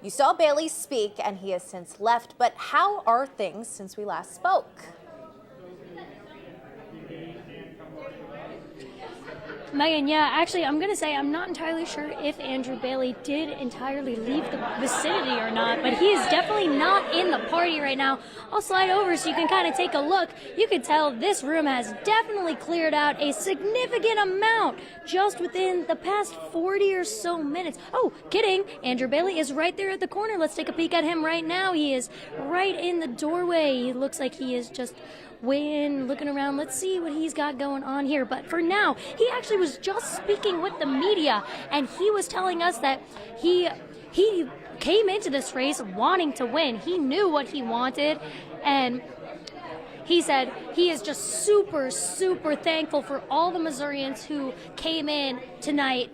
you saw Bailey speak, and he has since left, but how are things since we last spoke? Megan, yeah, actually, I'm going to say I'm not entirely sure if Andrew Bailey did entirely leave the vicinity or not, but he is definitely not in the party right now. I'll slide over so you can kind of take a look. You can tell this room has definitely cleared out a significant amount just within the past 40 or so minutes. Oh, kidding. Andrew Bailey is right there at the corner. Let's take a peek at him right now. He is right in the doorway. He looks like he is just looking around. Let's see what he's got going on here. But for now, he actually was just speaking with the media, and he was telling us that he came into this race wanting to win. He knew what he wanted, and he said he is just super, super thankful for all the Missourians who came in tonight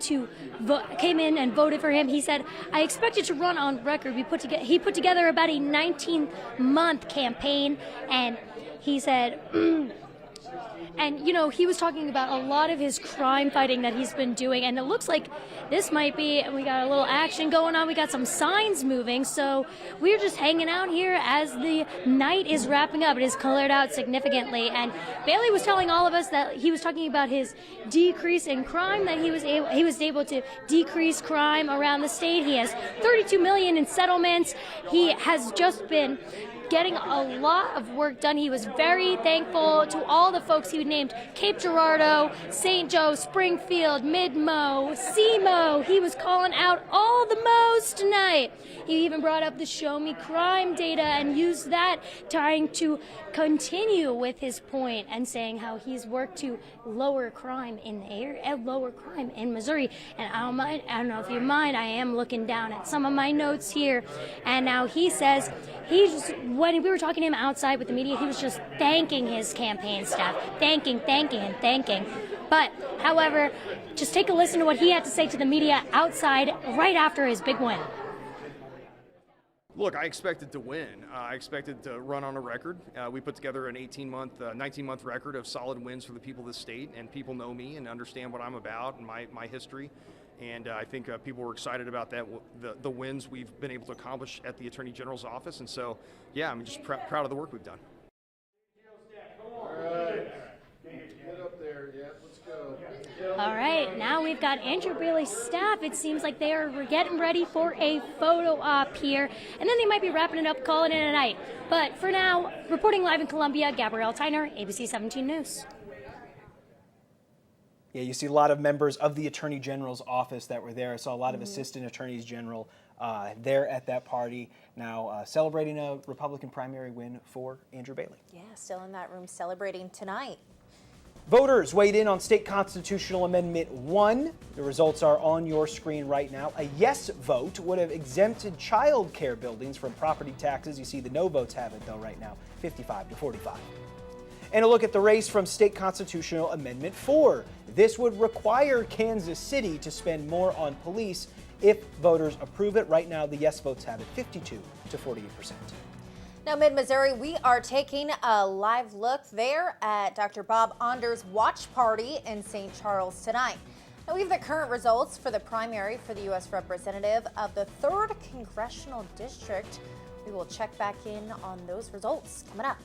came in and voted for him. He said, I expected to run on record. He put together about a 19-month campaign, and he said, and, you know, he was talking about a lot of his crime fighting that he's been doing, and it looks like this might be, we got a little action going on, we got some signs moving, so we're just hanging out here as the night is wrapping up. It has cleared out significantly, and Bailey was telling all of us that he was talking about his decrease in crime, that he was able to decrease crime around the state. He has $32 million in settlements. He has just been getting a lot of work done. He was very thankful to all the folks he named: Cape Girardeau, St. Joe, Springfield, Mid-Mo, C-Mo. He was calling out all the Mo's tonight. He even brought up the Show Me Crime data and used that, trying to continue with his point and saying how he's worked to lower crime in the area, lower crime in Missouri. And I don't know if you mind, I am looking down at some of my notes here. And now he says when we were talking to him outside with the media, he was just thanking his campaign staff, thanking. But, however, just take a listen to what he had to say to the media outside right after his big win. Look, I expected to win. I expected to run on a record. We put together an 19-month record of solid wins for the people of the state, and people know me and understand what I'm about and my history. And I think people were excited about that, the wins we've been able to accomplish at the Attorney General's office. And so, yeah, I'm just proud of the work we've done. All right. Get up there. Yeah, let's go. All right, now we've got Andrew Bailey's staff. It seems like they are getting ready for a photo op here, and then they might be wrapping it up, calling it a night. But for now, reporting live in Columbia, Gabrielle Tyner, ABC 17 News. Yeah, you see a lot of members of the Attorney General's office that were there. I saw a lot of Assistant Attorneys General there at that party, now celebrating a Republican primary win for Andrew Bailey. Yeah, still in that room celebrating tonight. Voters weighed in on State Constitutional Amendment 1. The results are on your screen right now. A yes vote would have exempted child care buildings from property taxes. You see the no votes have it, though, right now, 55 to 45. And a look at the race from State Constitutional Amendment 4. This would require Kansas City to spend more on police if voters approve it. Right now, the yes votes have it, 52 to 48%. Now, Mid-Missouri, we are taking a live look there at Dr. Bob Onder's watch party in St. Charles tonight. Now, we have the current results for the primary for the U.S. Representative of the 3rd Congressional District. We will check back in on those results coming up.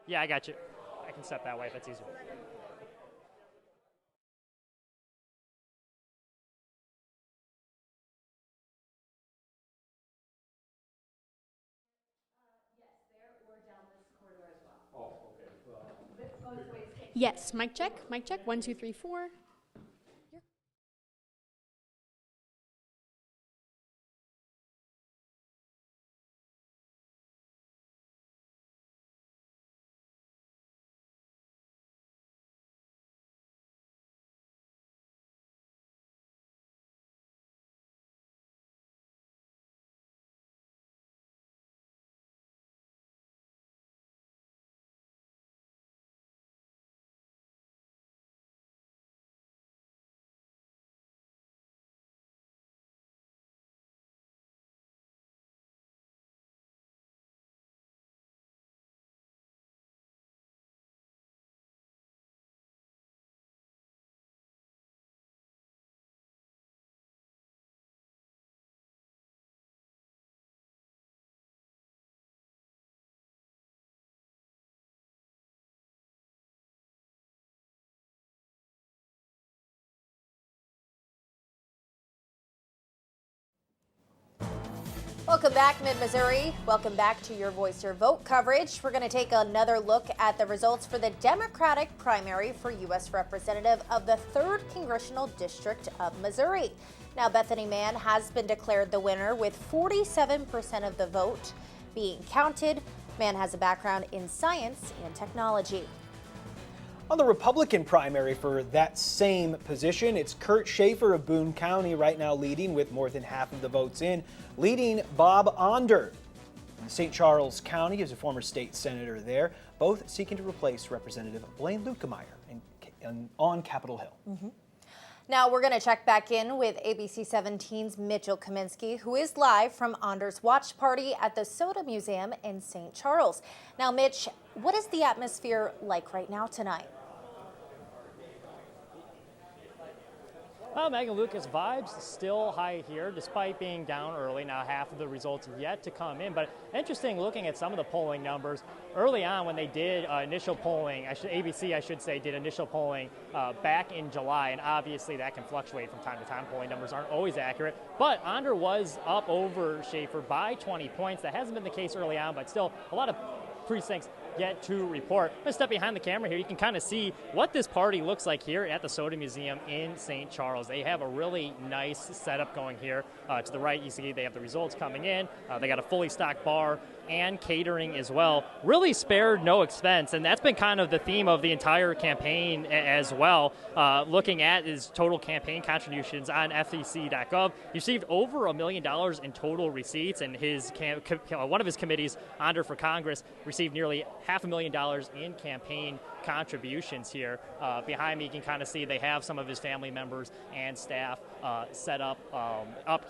Yeah, I got you. I can step that way if that's easier. Yes, mic check, 1, 2, 3, 4. Welcome back, Mid-Missouri. Welcome back to Your Voice, Your Vote coverage. We're going to take another look at the results for the Democratic primary for U.S. Representative of the 3rd Congressional District of Missouri. Now, Bethany Mann has been declared the winner with 47% of the vote being counted. Mann has a background in science and technology. On the Republican primary for that same position, it's Kurt Schaefer of Boone County right now leading with more than half of the votes in, leading Bob Onder. In St. Charles County is a former state senator there, both seeking to replace Representative Blaine Luetkemeyer on Capitol Hill. Now we're going to check back in with ABC 17's Mitchell Kaminsky, who is live from Onder's watch party at the Soda Museum in St. Charles. Now, Mitch, what is the atmosphere like right now tonight? Well, Megan Lucas, vibes still high here, despite being down early. Now, half of the results yet to come in. But interesting looking at some of the polling numbers. Early on, when they did initial polling, ABC, I should say, did initial polling back in July. And obviously, that can fluctuate from time to time. Polling numbers aren't always accurate. But Onder was up over Schaefer by 20 points. That hasn't been the case early on, but still a lot of precincts yet to report. I'm going to step behind the camera here. You can kind of see what this party looks like here at the Soda Museum in St. Charles. They have a really nice setup going here. To the right, you see they have the results coming in. They got a fully stocked bar and catering as well. Really spared no expense, and that's been kind of the theme of the entire campaign as well. Looking at his total campaign contributions on FEC.gov, he received over $1 million in total receipts, and his one of his committees, Onder for Congress, received nearly $500,000 in campaign contributions here. Behind me, you can kind of see they have some of his family members and staff set up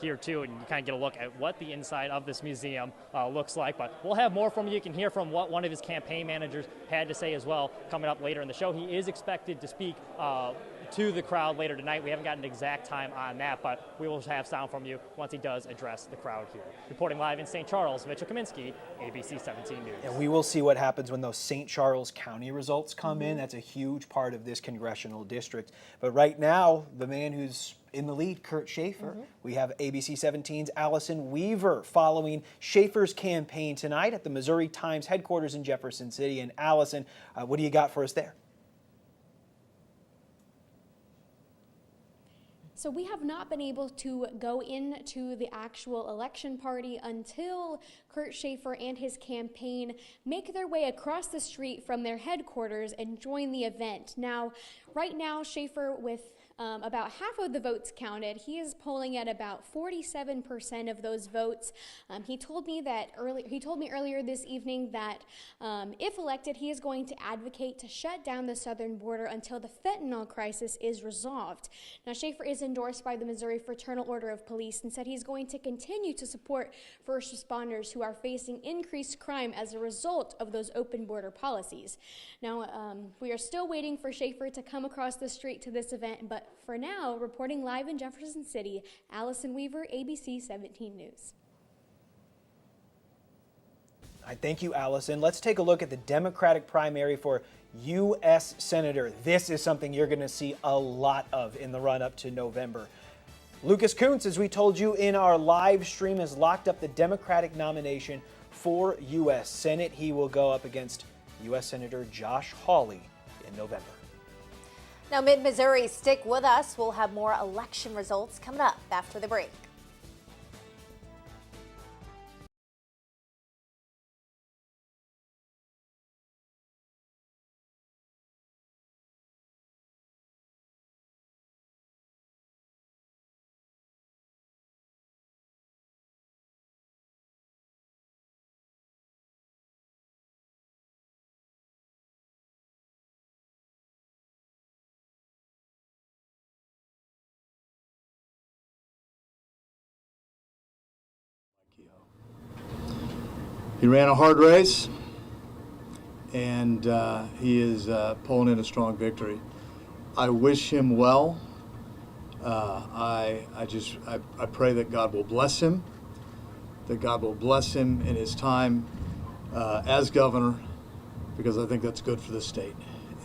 here too, and you kind of get a look at what the inside of this museum looks like. But we'll have more from you. You can hear from what one of his campaign managers had to say as well coming up later in the show. He is expected to speak to the crowd later tonight. We haven't got an exact time on that, but we will have sound from you once he does address the crowd here. Reporting live in St. Charles, Mitchell Kaminsky, ABC 17 News. And we will see what happens when those St. Charles County results come in. That's a huge part of this congressional district. But right now, the man who's in the lead, Kurt Schaefer. We have ABC 17's Allison Weaver following Schaefer's campaign tonight at the Missouri Times headquarters in Jefferson City. And Allison, what do you got for us there? So we have not been able to go into the actual election party until Kurt Schaefer and his campaign make their way across the street from their headquarters and join the event. Now, right now, Schaefer, with about half of the votes counted, he is polling at about 47% of those votes. He told me earlier this evening that if elected, he is going to advocate to shut down the southern border until the fentanyl crisis is resolved. Now, Schaefer is endorsed by the Missouri Fraternal Order of Police and said he's going to continue to support first responders who are facing increased crime as a result of those open border policies. Now, we are still waiting for Schaefer to come across the street to this event, but for now, reporting live in Jefferson City, Allison Weaver, ABC 17 News. All right, thank you, Allison. Let's take a look at the Democratic primary for U.S. Senator. This is something you're going to see a lot of in the run-up to November. Lucas Kuntz, as we told you in our live stream, has locked up the Democratic nomination for U.S. Senate. He will go up against U.S. Senator Josh Hawley in November. Now, Mid-Missouri, stick with us. We'll have more election results coming up after the break. He ran a hard race, and he is pulling in a strong victory. I wish him well. I pray that God will bless him, in his time as governor, because I think that's good for the state.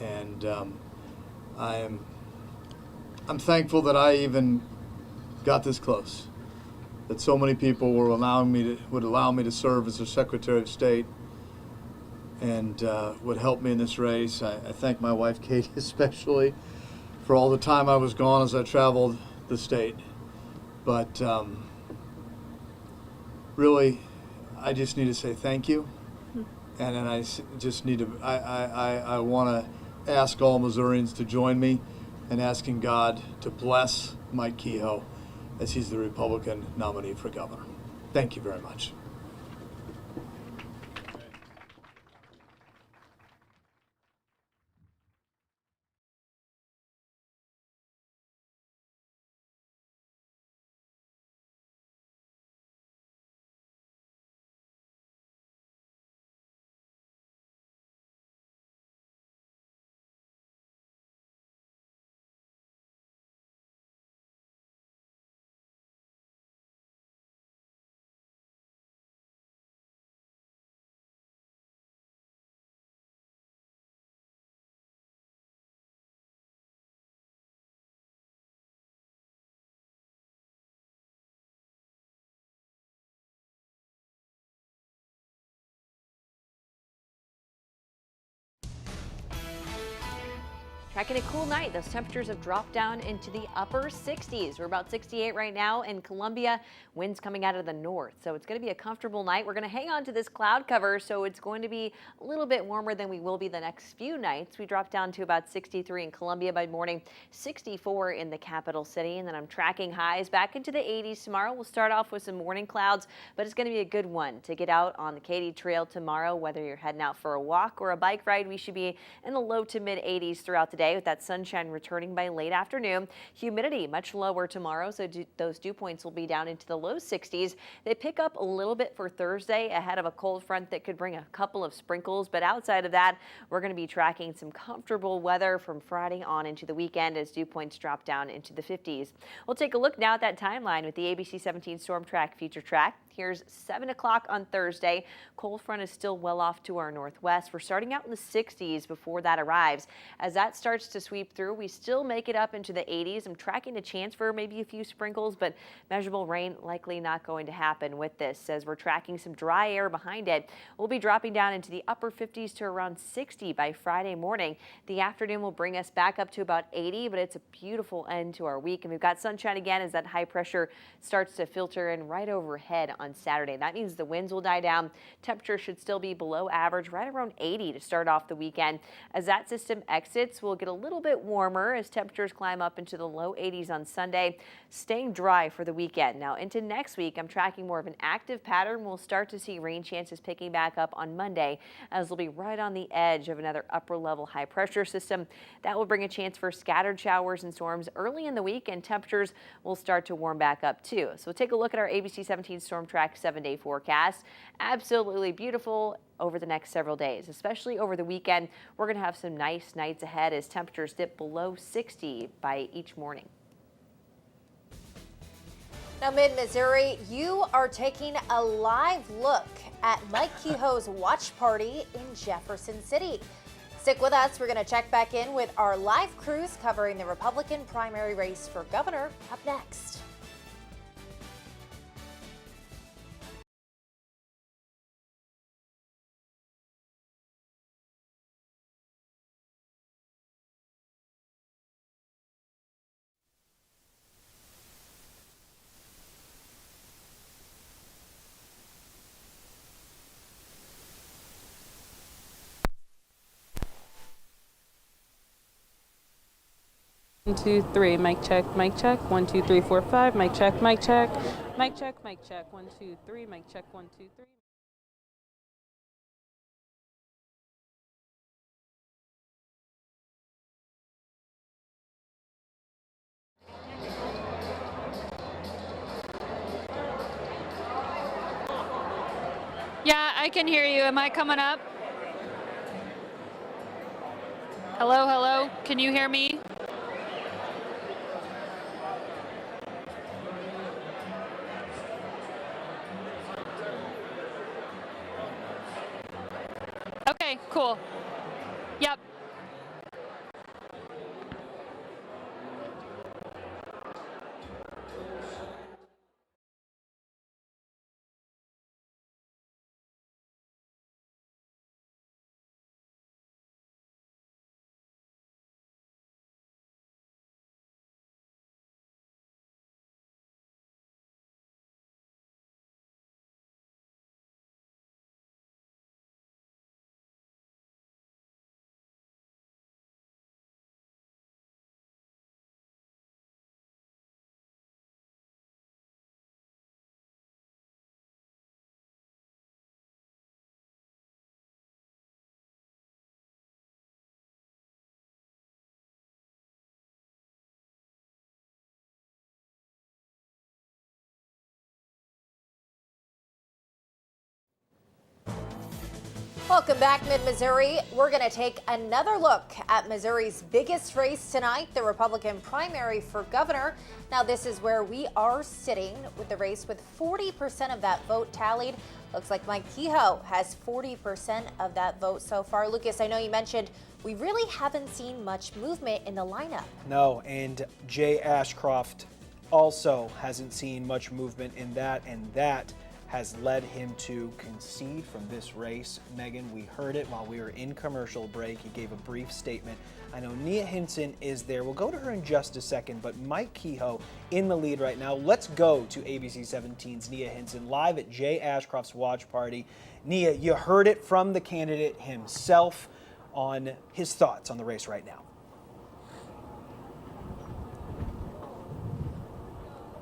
And I'm thankful that I even got this close. that so many people would allow me to serve as their Secretary of State and would help me in this race. I thank my wife, Katie, especially for all the time I was gone as I traveled the state. But really, I just need to say thank you. And then I just need to, I want to ask all Missourians to join me in asking God to bless Mike Kehoe as he's the Republican nominee for governor. Thank you very much. Tracking a cool night. Those temperatures have dropped down into the upper 60s. We're about 68 right now in Columbia. Winds coming out of the north. So it's going to be a comfortable night. We're going to hang on to this cloud cover, so it's going to be a little bit warmer than we will be the next few nights. We drop down to about 63 in Columbia by morning, 64 in the capital city. And then I'm tracking highs back into the 80s tomorrow. We'll start off with some morning clouds, but it's going to be a good one to get out on the Katy Trail tomorrow. Whether you're heading out for a walk or a bike ride, we should be in the low to mid 80s throughout the day, with that sunshine returning by late afternoon. Humidity much lower tomorrow, so those dew points will be down into the low 60s. They pick up a little bit for Thursday ahead of a cold front that could bring a couple of sprinkles, but outside of that, we're going to be tracking some comfortable weather from Friday on into the weekend as dew points drop down into the 50s. We'll take a look now at that timeline with the ABC 17 Storm Track Future Track. Here's 7 o'clock on Thursday. Cold front is still well off to our northwest. We're starting out in the 60s before that arrives. As that starts to sweep through, we still make it up into the 80s. I'm tracking a chance for maybe a few sprinkles, but measurable rain likely not going to happen with this, as we're tracking some dry air behind it. We'll be dropping down into the upper 50s to around 60 by Friday morning. The afternoon will bring us back up to about 80, but it's a beautiful end to our week. And we've got sunshine again as that high pressure starts to filter in right overhead on Saturday. That means the winds will die down. Temperature should still be below average, right around 80 to start off the weekend. As that system exits, we'll get a little bit warmer as temperatures climb up into the low 80s on Sunday, staying dry for the weekend. Now into next week, I'm tracking more of an active pattern. We'll start to see rain chances picking back up on Monday, as we'll be right on the edge of another upper level high pressure system. That will bring a chance for scattered showers and storms early in the week, and temperatures will start to warm back up too. So we'll take a look at our ABC 17 Storm Track 7-day forecast. Absolutely beautiful over the next several days, especially over the weekend. We're going to have some nice nights ahead as temperatures dip below 60 by each morning. Now, mid-Missouri, you are taking a live look at Mike Kehoe's watch party in Jefferson City. Stick with us. We're going to check back in with our live crews covering the Republican primary race for governor up next. One, two, three. Mic check, mic check. 1, 2, 3, 4, 5. Mic check, mic check. Mic check, mic check. 1, 2, 3. Mic check, 1, 2, 3. Yeah, I can hear you. Am I coming up? Hello, hello. Can you hear me? Okay, cool. Yep. Welcome back, Mid-Missouri. We're going to take another look at Missouri's biggest race tonight, the Republican primary for governor. Now, this is where we are sitting with the race with 40% of that vote tallied. Looks like Mike Kehoe has 40% of that vote so far. Lucas, I know you mentioned we really haven't seen much movement in the lineup. No, and Jay Ashcroft also hasn't seen much movement in that, and that has led him to concede from this race. Megan, we heard it while we were in commercial break. He gave a brief statement. I know Nia Hinson is there. We'll go to her in just a second, but Mike Kehoe in the lead right now. Let's go to ABC 17's Nia Hinson live at Jay Ashcroft's watch party. Nia, you heard it from the candidate himself on his thoughts on the race right now.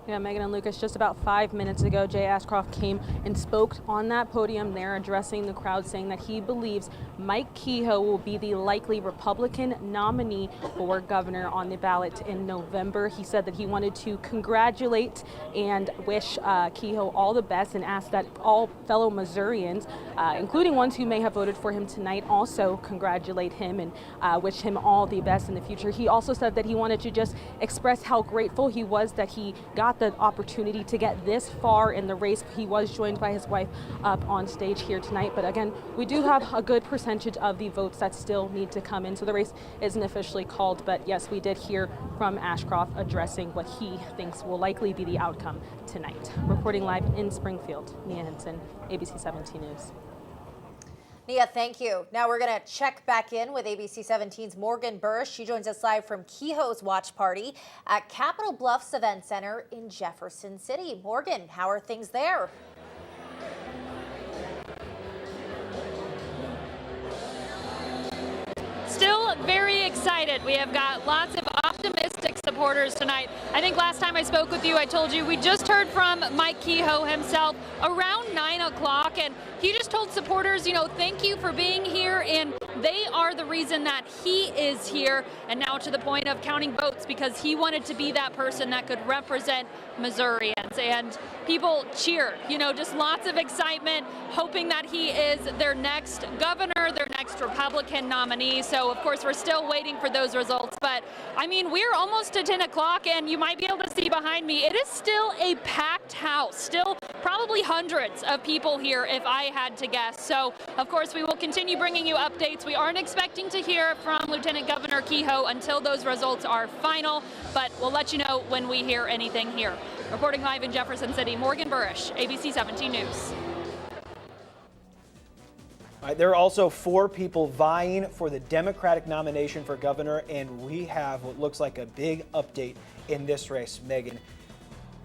Yeah, Megan and Lucas, just about 5 minutes ago, Jay Ashcroft came and spoke on that podium there, addressing the crowd, saying that he believes Mike Kehoe will be the likely Republican nominee for governor on the ballot in November. He said that he wanted to congratulate and wish Kehoe all the best and ask that all fellow Missourians, including ones who may have voted for him tonight, also congratulate him and wish him all the best in the future. He also said that he wanted to just express how grateful he was that he got the opportunity to get this far in the race. He was joined by his wife up on stage here tonight, but again, we do have a good percentage of the votes that still need to come in, so the race isn't officially called, but yes, we did hear from Ashcroft addressing what he thinks will likely be the outcome tonight. Reporting live in Springfield, Nia Hinson, ABC 17 News. Nia, thank you. Now we're going to check back in with ABC 17's Morgan Burrish. She joins us live from Kehoe's watch party at Capitol Bluffs Event Center in Jefferson City. Morgan, how are things there? Still very excited. We have got lots of optimistic supporters tonight. I think last time I spoke with you, I told you we just heard from Mike Kehoe himself around 9 o'clock, and he just told supporters, you know, thank you for being here, and they are the reason that he is here, and now to the point of counting votes, because he wanted to be that person that could represent Missourians, and people cheered, you know, just lots of excitement, hoping that he is their next governor, their next Republican nominee. So of course we're still waiting for those results, but I mean, we're almost to 10 o'clock, and you might be able to see behind me, it is still a packed house, still probably hundreds of people here if I had to guess. So of course we will continue bringing you updates. We aren't expecting to hear from Lieutenant Governor Kehoe until those results are final, but we'll let you know when we hear anything here. Reporting live in Jefferson City, Morgan Burrish, ABC 17 News. All right, there are also 4 people vying for the Democratic nomination for governor, and we have what looks like a big update in this race, Megan.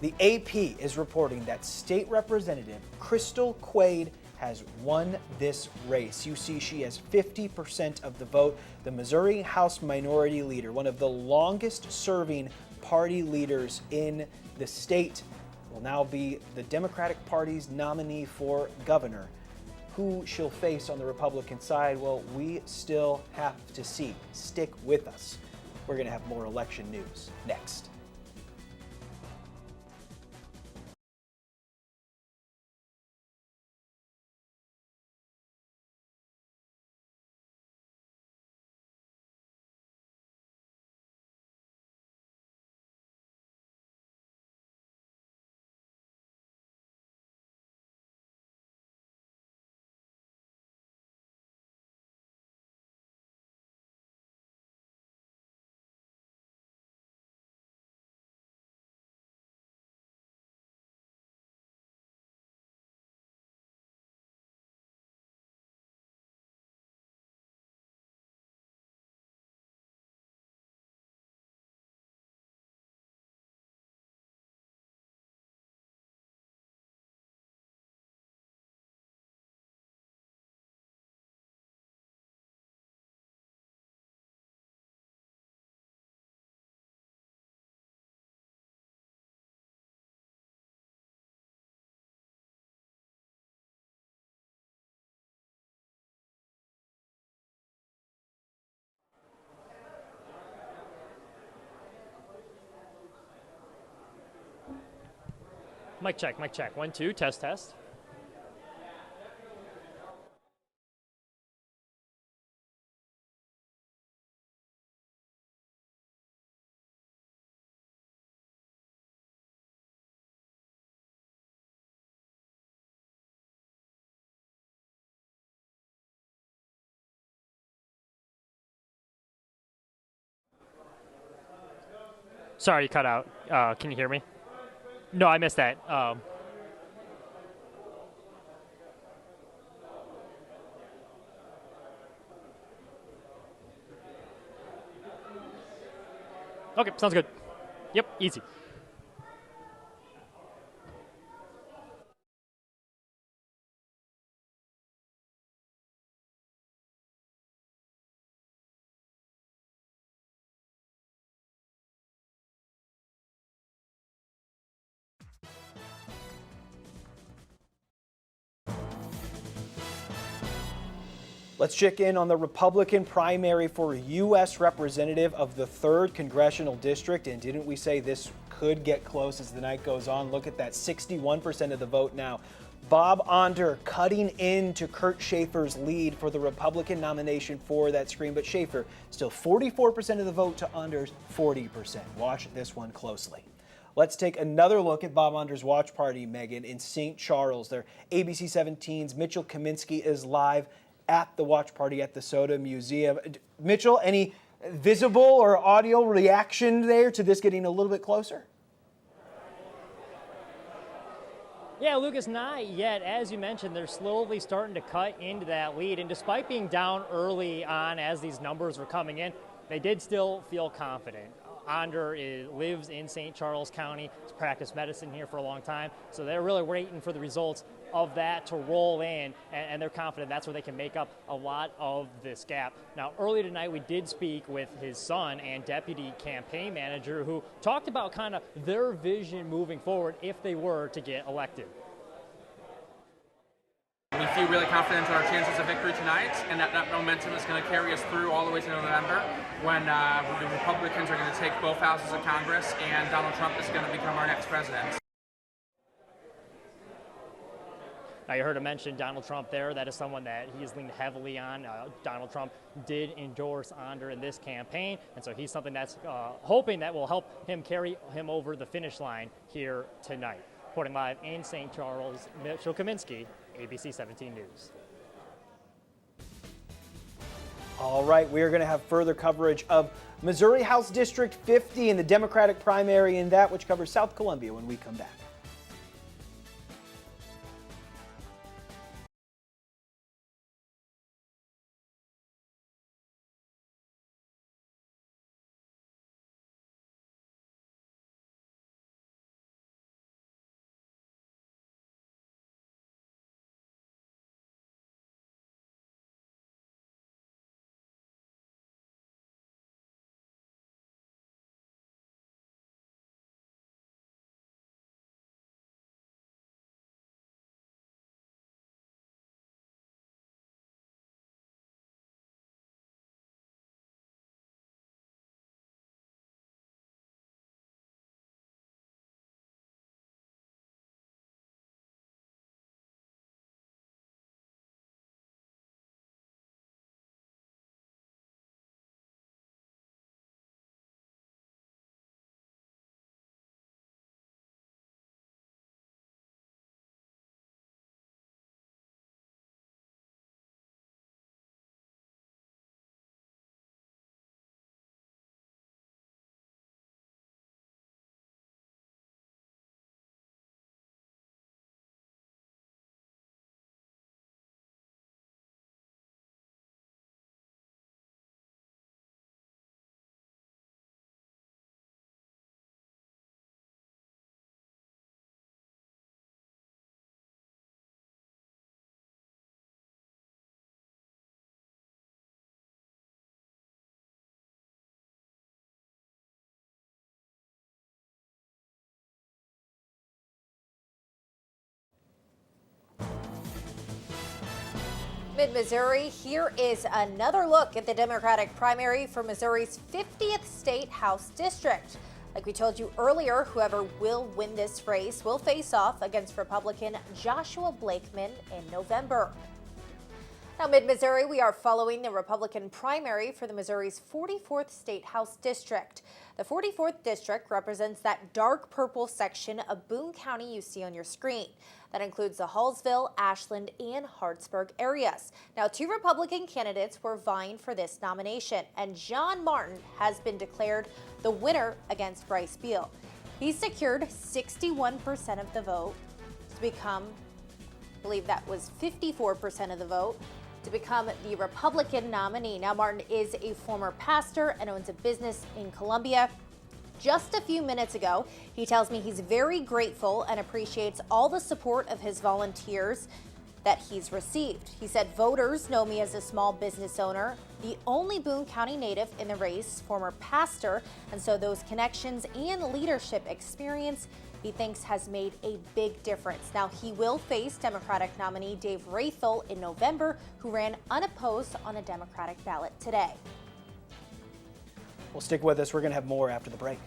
The AP is reporting that State Representative Crystal Quaid has won this race. You see, she has 50% of the vote. The Missouri House Minority Leader, one of the longest serving party leaders in the state, will now be the Democratic Party's nominee for governor. Who she'll face on the Republican side, well, we still have to see. Stick with us. We're going to have more election news next. Mic check, mic check. 1, 2, test, test. Sorry, you cut out. Can you hear me? No, I missed that. Okay, sounds good. Yep, easy. Let's check in on the Republican primary for U.S. Representative of the 3rd Congressional District. And didn't we say this could get close as the night goes on? Look at that, 61% of the vote now. Bob Onder cutting into Kurt Schaefer's lead for the Republican nomination for that screen. But Schaefer still 44% of the vote to Onder's 40%. Watch this one closely. Let's take another look at Bob Onder's watch party, Megan, in St. Charles. Their ABC 17's Mitchell Kaminsky is live at the watch party at the Soda Museum. Mitchell, any visible or audio reaction there to this getting a little bit closer? Yeah, Lucas, not yet. As you mentioned, they're slowly starting to cut into that lead. And despite being down early on as these numbers were coming in, they did still feel confident. Onder lives in St. Charles County. He's practiced medicine here for a long time. So they're really waiting for the results of that to roll in, and they're confident that's where they can make up a lot of this gap. Now, earlier tonight, we did speak with his son and deputy campaign manager who talked about kind of their vision moving forward if they were to get elected. We feel really confident in our chances of victory tonight, and that momentum is going to carry us through all the way to November when the Republicans are going to take both houses of Congress and Donald Trump is going to become our next president. Now, you heard him mention Donald Trump there. That is someone that he has leaned heavily on. Donald Trump did endorse Onder in this campaign, and so he's something that's hoping that will help him carry him over the finish line here tonight. Reporting live in St. Charles, Mitchell Kaminsky, ABC 17 News. All right, we are going to have further coverage of Missouri House District 50 and the Democratic primary in that, which covers South Columbia, when we come back. Mid-Missouri, here is another look at the Democratic primary for Missouri's 50th State House District. Like we told you earlier, whoever will win this race will face off against Republican Joshua Blakeman in November. Now, mid-Missouri, we are following the Republican primary for the Missouri's 44th State House District. The 44th District represents that dark purple section of Boone County you see on your screen. That includes the Hallsville, Ashland, and Hartsburg areas. Now, 2 Republican candidates were vying for this nomination, and John Martin has been declared the winner against Bryce Beal. He secured 61% of the vote to become, I believe that was 54% of the vote, to become the Republican nominee. Now, Martin is a former pastor and owns a business in Columbia. Just a few minutes ago, he tells me he's very grateful and appreciates all the support of his volunteers that he's received. He said, voters know me as a small business owner, the only Boone County native in the race, former pastor, and so those connections and leadership experience he thinks has made a big difference. Now, he will face Democratic nominee Dave Rathel in November, who ran unopposed on a Democratic ballot today. Well, stick with us. We're going to have more after the break.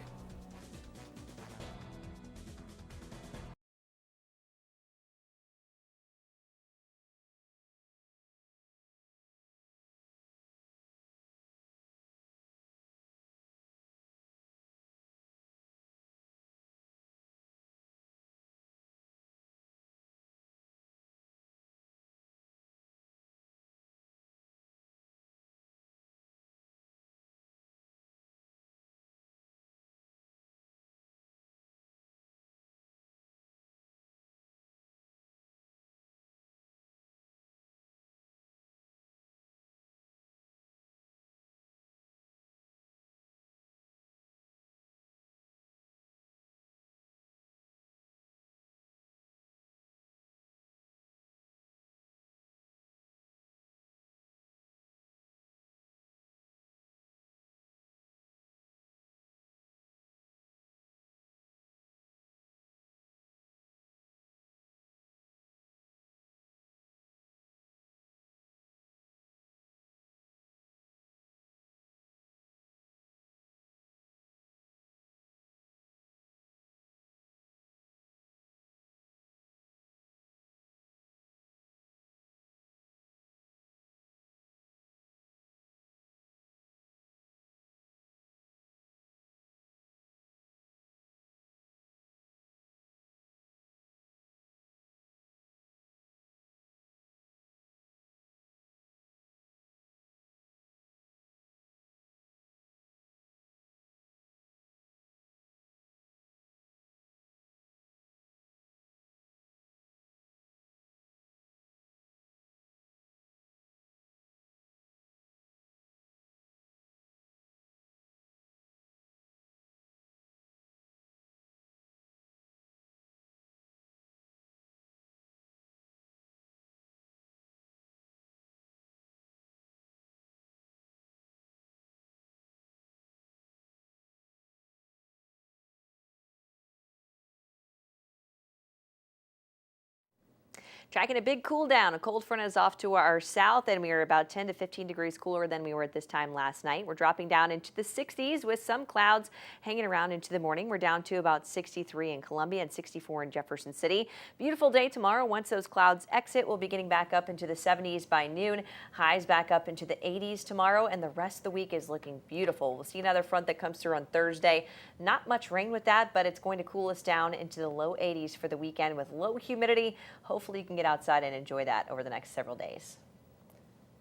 Tracking a big cool down. A cold front is off to our south, and we are about 10 to 15 degrees cooler than we were at this time last night. We're dropping down into the 60s with some clouds hanging around into the morning. We're down to about 63 in Columbia and 64 in Jefferson City. Beautiful day tomorrow. Once those clouds exit, we'll be getting back up into the 70s by noon. Highs back up into the 80s tomorrow, and the rest of the week is looking beautiful. We'll see another front that comes through on Thursday. Not much rain with that, but it's going to cool us down into the low 80s for the weekend with low humidity. Hopefully you can get outside and enjoy that over the next several days.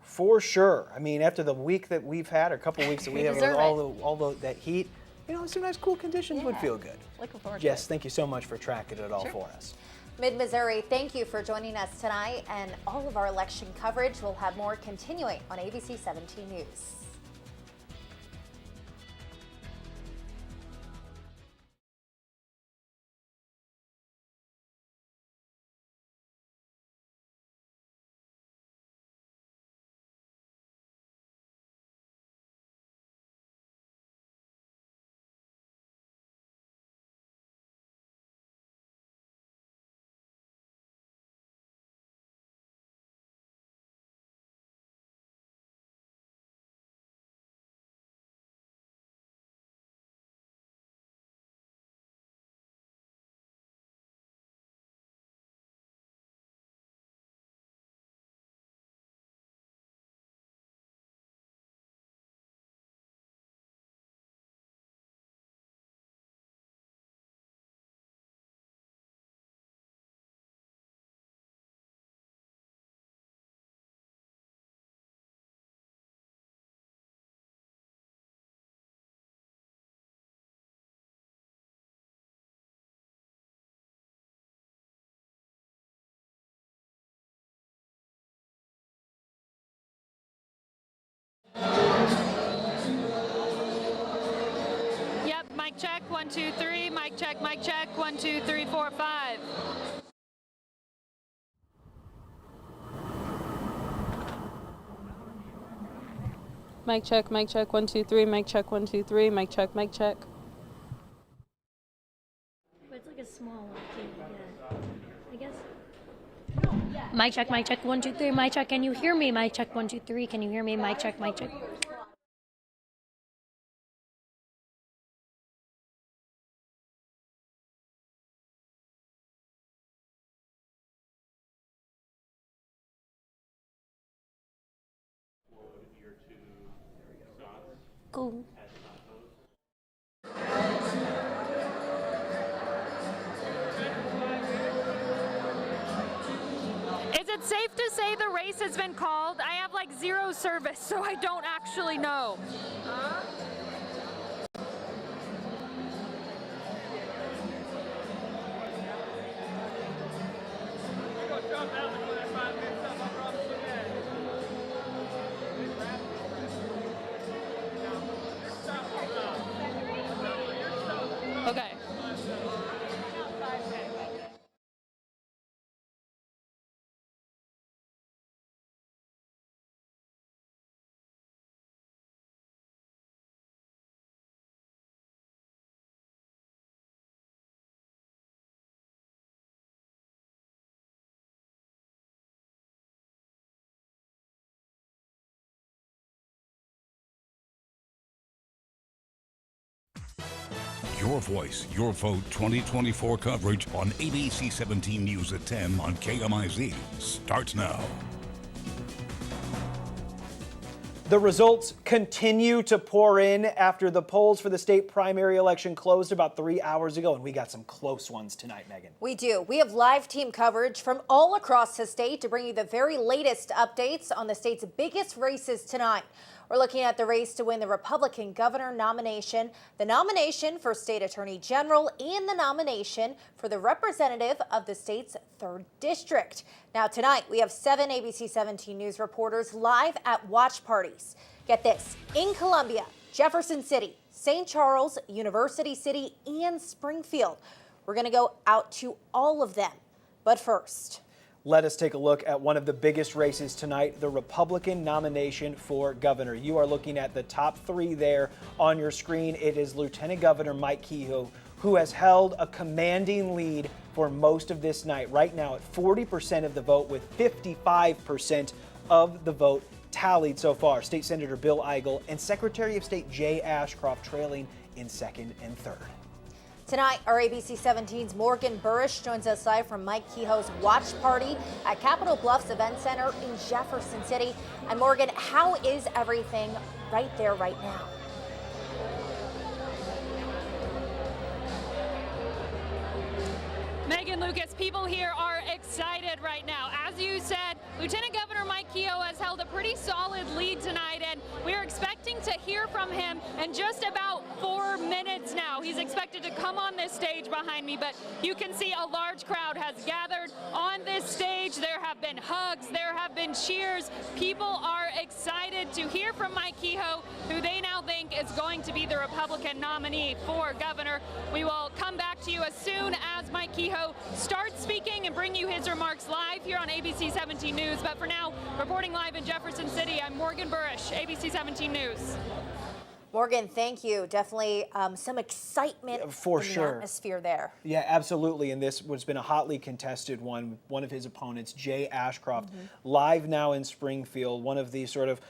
For sure. I mean, after the week that we've had, or a couple weeks that we have, with all that heat, you know, some nice cool conditions would feel good. Looking forward Jess, thank you so much for tracking it all for us. Mid-Missouri, thank you for joining us tonight, and all of our election coverage. We'll have more continuing on ABC 17 News. check, 1, 2, 3, mic check, 1, 2, 3, 4, 5. Mic check, 1, 2, 3, mic check, 1, 2, 3, mic check, mic check. But it's like a small one, yeah, I guess. Mic check, 1, 2, 3, mic check, can you hear me? Mic check, 1, 2, 3, can you hear me? Mic check, mic check. Cool. Is it safe to say the race has been called? I have like 0 service, so I don't actually know. Okay. Your voice, your vote 2024 coverage on ABC 17 News at 10 on KMIZ starts now. The results continue to pour in after the polls for the state primary election closed about 3 hours ago, and we got some close ones tonight, Megan. We do. We have live team coverage from all across the state to bring you the very latest updates on the state's biggest races tonight. We're looking at the race to win the Republican governor nomination, the nomination for state attorney general, and the nomination for the representative of the state's 3rd district. Now tonight, we have 7 ABC 17 News reporters live at watch parties. Get this, in Columbia, Jefferson City, St. Charles, University City, and Springfield. We're going to go out to all of them. But first, let us take a look at one of the biggest races tonight, the Republican nomination for governor. You are looking at the top 3 there on your screen. It is Lieutenant Governor Mike Kehoe, who has held a commanding lead for most of this night. Right now at 40% of the vote, with 55% of the vote tallied so far. State Senator Bill Eigel and Secretary of State Jay Ashcroft trailing in 2nd and 3rd. Tonight, our ABC 17's Morgan Burrish joins us live from Mike Kehoe's watch party at Capitol Bluffs Event Center in Jefferson City. And Morgan, how is everything right there right now? Megan, Lucas, people here are excited right now. As you said, Lieutenant Governor Mike Kehoe has held a pretty solid lead tonight, and we are expecting to hear from him in just about 4 minutes now. He's expected to come on this stage behind me, but you can see a large crowd has gathered on this stage. There have been hugs, there have been cheers. People are excited to hear from Mike Kehoe, who they now think is going to be the Republican nominee for governor. We will come back to you as soon as Mike Kehoe starts speaking and bring you his remarks live here on ABC 17 News. But for now, reporting live in Jefferson City, I'm Morgan Burrish, ABC 17 News. Morgan, thank you. Definitely some excitement for in sure. the atmosphere there. Yeah, absolutely. And this has been a hotly contested one. One of his opponents, Jay Ashcroft, live now in Springfield. One of the sort of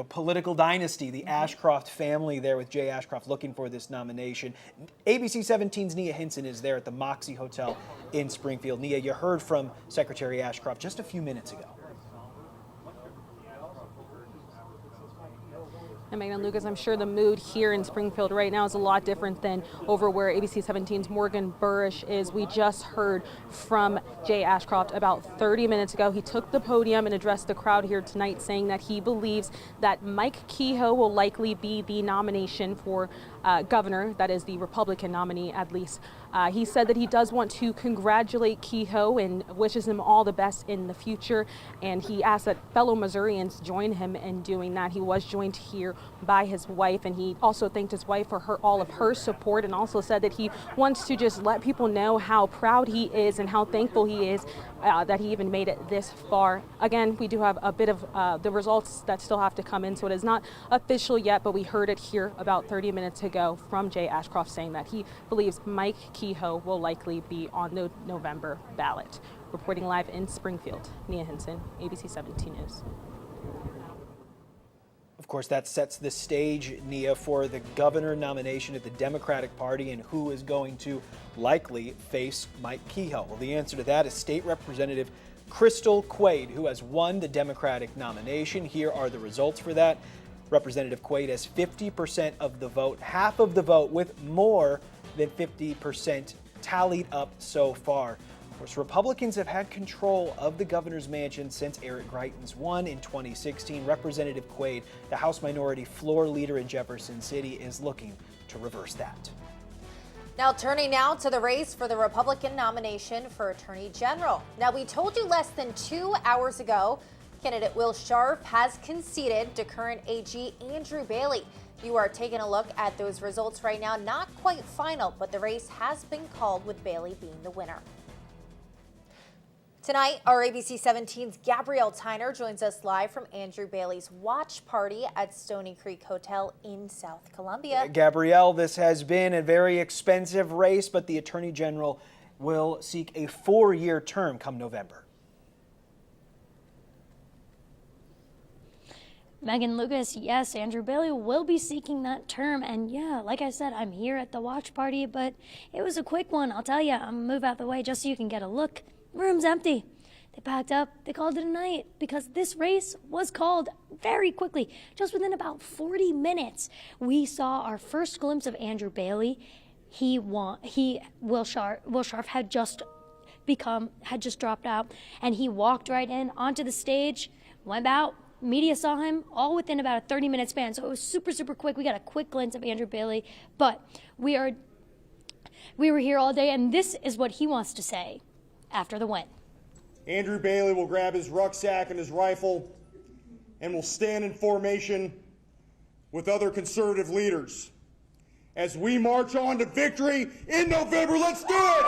political dynasty, the Ashcroft family there with Jay Ashcroft looking for this nomination. ABC 17's Nia Hinson is there at the Moxie Hotel in Springfield. Nia, you heard from Secretary Ashcroft just a few minutes ago. And Megan, Lucas, I'm sure the mood here in Springfield right now is a lot different than over where ABC 17's Morgan Burrish is. We just heard from Jay Ashcroft about 30 minutes ago. He took the podium and addressed the crowd here tonight, saying that he believes that Mike Kehoe will likely be the nomination for governor, that is the Republican nominee at least. He said that he does want to congratulate Kehoe and wishes him all the best in the future. And he asked that fellow Missourians join him in doing that. He was joined here by his wife, and he also thanked his wife for all of her support, and also said that he wants to just let people know how proud he is and how thankful he is that he even made it this far. Again, we do have a bit of the results that still have to come in, so it is not official yet, but we heard it here about 30 minutes ago from Jay Ashcroft saying that he believes Mike Kehoe will likely be on the November ballot. Reporting live in Springfield, Nia Hinson, ABC 17 News. Of course, that sets the stage, Nia, for the governor nomination at the Democratic Party and who is going to likely face Mike Kehoe. Well, the answer to that is State Representative Crystal Quaid, who has won the Democratic nomination. Here are the results for that. Representative Quaid has 50% of the vote, half of the vote, with more than 50% tallied up so far. Of course, Republicans have had control of the governor's mansion since Eric Greitens won in 2016. Representative Quaid, the House Minority Floor Leader in Jefferson City, is looking to reverse that. Now turning now to the race for the Republican nomination for Attorney General. Now, we told you less than 2 hours ago, candidate Will Scharf has conceded to current AG Andrew Bailey. You are taking a look at those results right now. Not quite final, but the race has been called with Bailey being the winner. Tonight, our ABC 17's Gabrielle Tyner joins us live from Andrew Bailey's watch party at Stony Creek Hotel in South Columbia. Gabrielle, this has been a very expensive race, but the Attorney General will seek a 4-year term come November. Megan, Lucas, yes, Andrew Bailey will be seeking that term. And yeah, like I said, I'm here at the watch party, but it was a quick one. I'll tell you, I'm gonna move out the way just so you can get a look. Room's empty. They packed up, they called it a night because this race was called very quickly. Just within about 40 minutes, we saw our first glimpse of Andrew Bailey. Will Scharf had just dropped out, and he walked right in onto the stage, went out. Media saw him all within about a 30-minute span, so it was super, super quick. We got a quick glimpse of Andrew Bailey, but we were here all day, and this is what he wants to say after the win. Andrew Bailey will grab his rucksack and his rifle and will stand in formation with other conservative leaders as we march on to victory in November. Let's do it!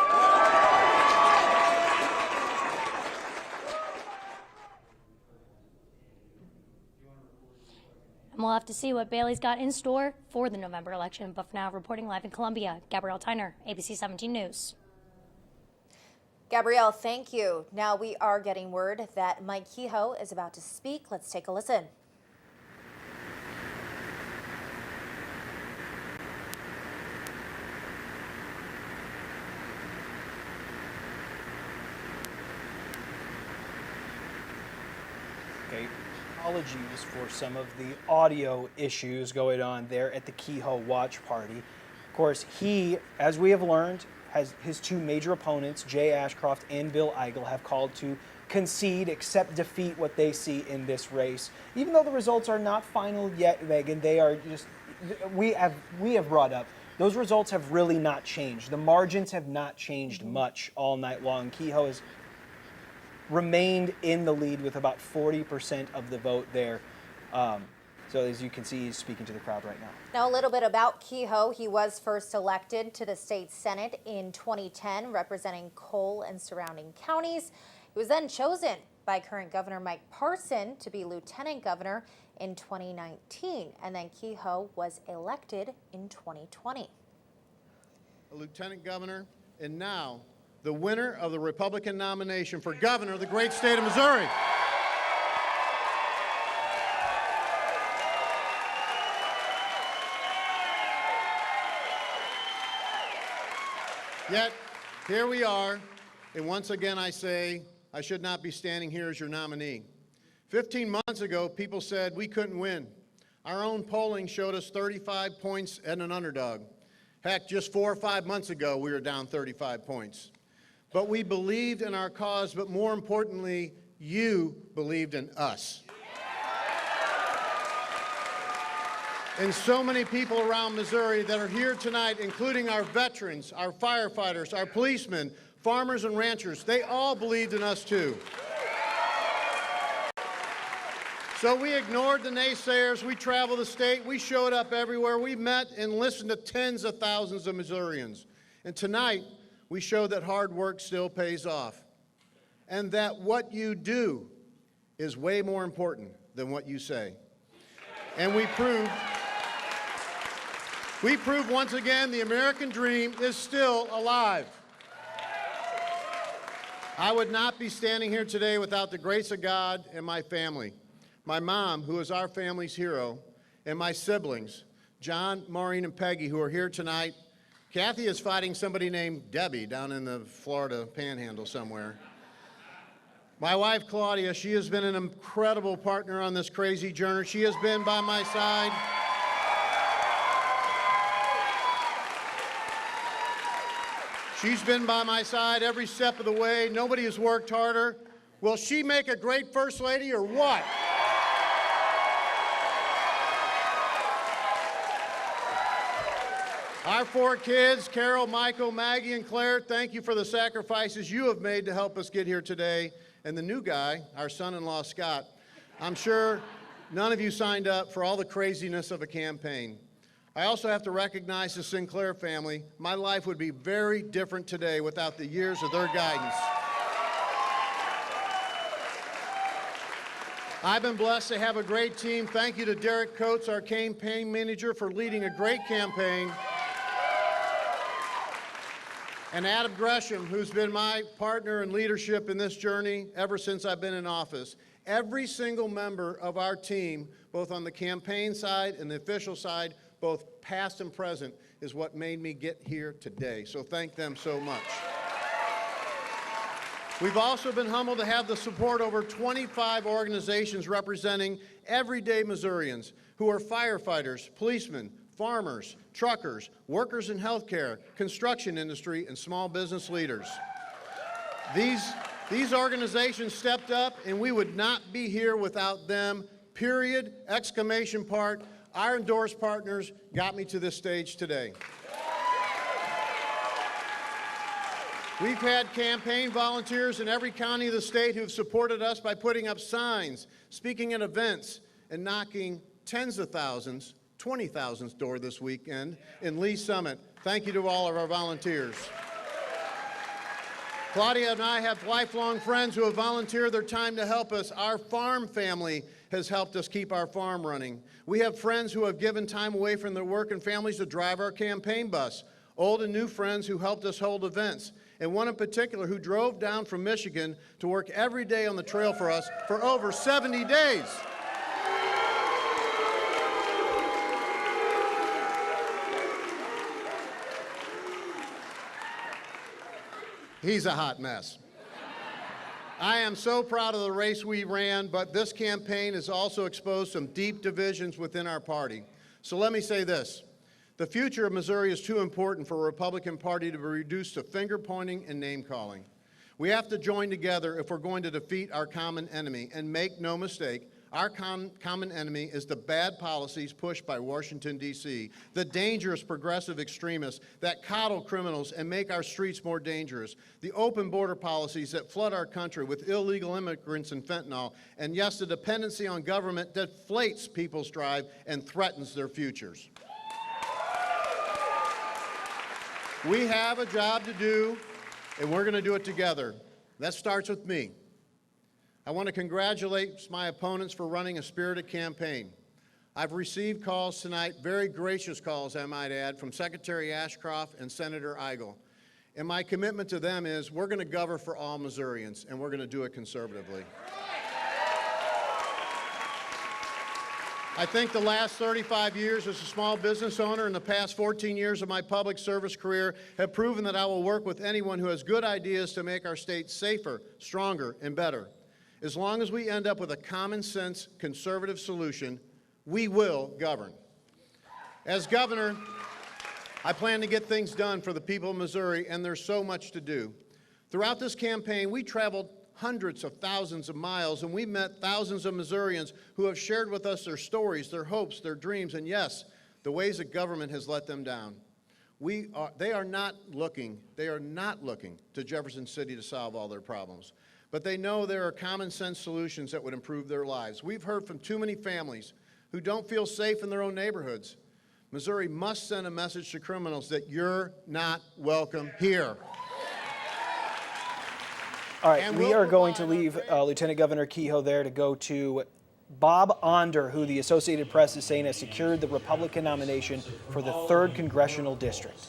And we'll have to see what Bailey's got in store for the November election. But for now, reporting live in Columbia, Gabrielle Tyner, ABC 17 News. Gabrielle, thank you. Now we are getting word that Mike Kehoe is about to speak. Let's take a listen. Okay, apologies for some of the audio issues going on there at the Kehoe watch party. Of course, he, as we have learned, has his two major opponents, Jay Ashcroft and Bill Eigel, have called to concede, accept defeat, what they see in this race. Even though the results are not final yet, Megan, they are just, we have brought up, those results have really not changed. The margins have not changed much all night long. Kehoe has remained in the lead with about 40% of the vote there. So as you can see, he's speaking to the crowd right now. Now a little bit about Kehoe. He was first elected to the state Senate in 2010, representing Cole and surrounding counties. He was then chosen by current Governor Mike Parson to be Lieutenant Governor in 2019, and then Kehoe was elected in 2020. A Lieutenant Governor, and now the winner of the Republican nomination for Governor of the great state of Missouri. Yet, here we are, and once again I say, I should not be standing here as your nominee. 15 months ago, people said we couldn't win. Our own polling showed us 35 points and an underdog. Heck, just 4 or 5 months ago, we were down 35 points. But we believed in our cause, but more importantly, you believed in us. and so many people around Missouri that are here tonight, including our veterans, our firefighters, our policemen, farmers and ranchers. They all believed in us too. So we ignored the naysayers. We traveled the state. We showed up everywhere. We met and listened to tens of thousands of Missourians. And tonight, we showed that hard work still pays off, and that what you do is way more important than what you say. And we proved once again the American dream is still alive. I would not be standing here today without the grace of God and my family. My mom, who is our family's hero, and my siblings, John, Maureen, and Peggy, who are here tonight. Kathy is fighting somebody named Debbie down in the Florida Panhandle somewhere. My wife, Claudia, she has been an incredible partner on this crazy journey. She has been by my side. She's been by my side every step of the way. Nobody has worked harder. Will she make a great First Lady or what? Our 4 kids, Carol, Michael, Maggie, and Claire, thank you for the sacrifices you have made to help us get here today. And the new guy, our son-in-law, Scott, I'm sure none of you signed up for all the craziness of a campaign. I also have to recognize the Sinclair family. My life would be very different today without the years of their guidance. I've been blessed to have a great team. Thank you to Derek Coates, our campaign manager, for leading a great campaign. And Adam Gresham, who's been my partner in leadership in this journey ever since I've been in office. Every single member of our team, both on the campaign side and the official side, both past and present, is what made me get here today. So thank them so much. We've also been humbled to have the support of over 25 organizations representing everyday Missourians who are firefighters, policemen, farmers, truckers, workers in healthcare, construction industry, and small business leaders. These organizations stepped up, and we would not be here without them, period, exclamation part. Our endorsed partners got me to this stage today. We've had campaign volunteers in every county of the state who've supported us by putting up signs, speaking at events, and knocking tens of thousands, 20,000's door this weekend in Lee Summit. Thank you to all of our volunteers. Claudia and I have lifelong friends who have volunteered their time to help us. Our farm family has helped us keep our farm running. We have friends who have given time away from their work and families to drive our campaign bus. Old and new friends who helped us hold events. And one in particular who drove down from Michigan to work every day on the trail for us for over 70 days. He's a hot mess. I am so proud of the race we ran, but this campaign has also exposed some deep divisions within our party. So let me say this. The future of Missouri is too important for a Republican Party to be reduced to finger-pointing and name-calling. We have to join together if we're going to defeat our common enemy. And make no mistake, our common enemy is the bad policies pushed by Washington, D.C., the dangerous progressive extremists that coddle criminals and make our streets more dangerous, the open border policies that flood our country with illegal immigrants and fentanyl, and yes, the dependency on government that deflates people's drive and threatens their futures. We have a job to do, and we're going to do it together. That starts with me. I want to congratulate my opponents for running a spirited campaign. I've received calls tonight, very gracious calls, I might add, from Secretary Ashcroft and Senator Eigel. And my commitment to them is we're going to govern for all Missourians, and we're going to do it conservatively. I think the last 35 years as a small business owner and the past 14 years of my public service career have proven that I will work with anyone who has good ideas to make our state safer, stronger, and better. As long as we end up with a common-sense, conservative solution, we will govern. As governor, I plan to get things done for the people of Missouri, and there's so much to do. Throughout this campaign, we traveled hundreds of thousands of miles, and we met thousands of Missourians who have shared with us their stories, their hopes, their dreams, and yes, the ways that government has let them down. They are not looking to Jefferson City to solve all their problems, but they know there are common sense solutions that would improve their lives. We've heard from too many families who don't feel safe in their own neighborhoods. Missouri must send a message to criminals that you're not welcome here. All right, we are going to leave Lieutenant Governor Kehoe there to go to Bob Onder, who the Associated Press is saying has secured the Republican nomination for the 3rd Congressional District.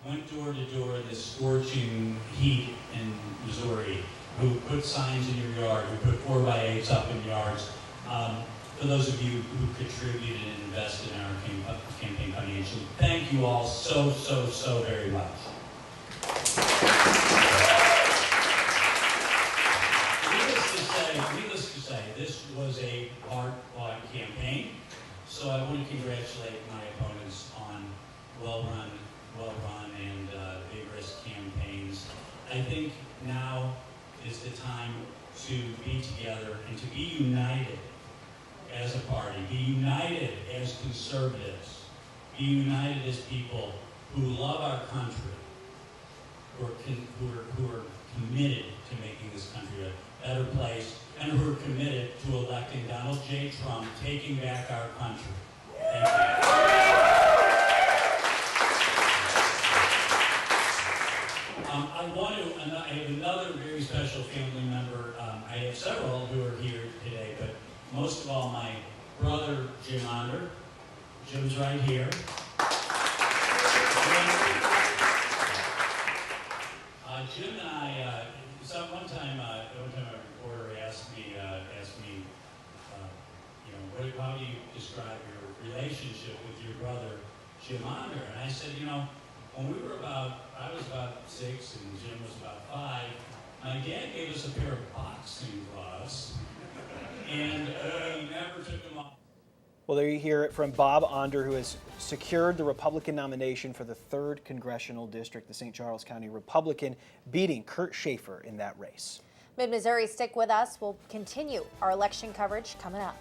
Went door to door in this scorching heat in Missouri, who put signs in your yard, who put 4x8s up in yards. For those of you who contributed and invested in our campaign financially, thank you all so very much. Needless to say, this was a hard-fought campaign, so I want to congratulate my opponents on well-run and vigorous campaigns. I think now is the time to be together and to be united as a party, be united as conservatives, be united as people who love our country, who are committed to making this country a better place, and who are committed to electing Donald J. Trump, taking back our country. Thank you. I have another very special family member. I have several who are here today, but most of all, my brother, Jim Onder. Jim's right here. Jim and I, one time a reporter asked me, how do you describe your relationship with your brother, Jim Onder? And I said, when I was about 6 and Jim was about 5, my dad gave us a pair of boxing gloves, and he never took them off. Well, there you hear it from Bob Onder, who has secured the Republican nomination for the 3rd Congressional District, the St. Charles County Republican, beating Kurt Schaefer in that race. Mid-Missouri, stick with us. We'll continue our election coverage coming up.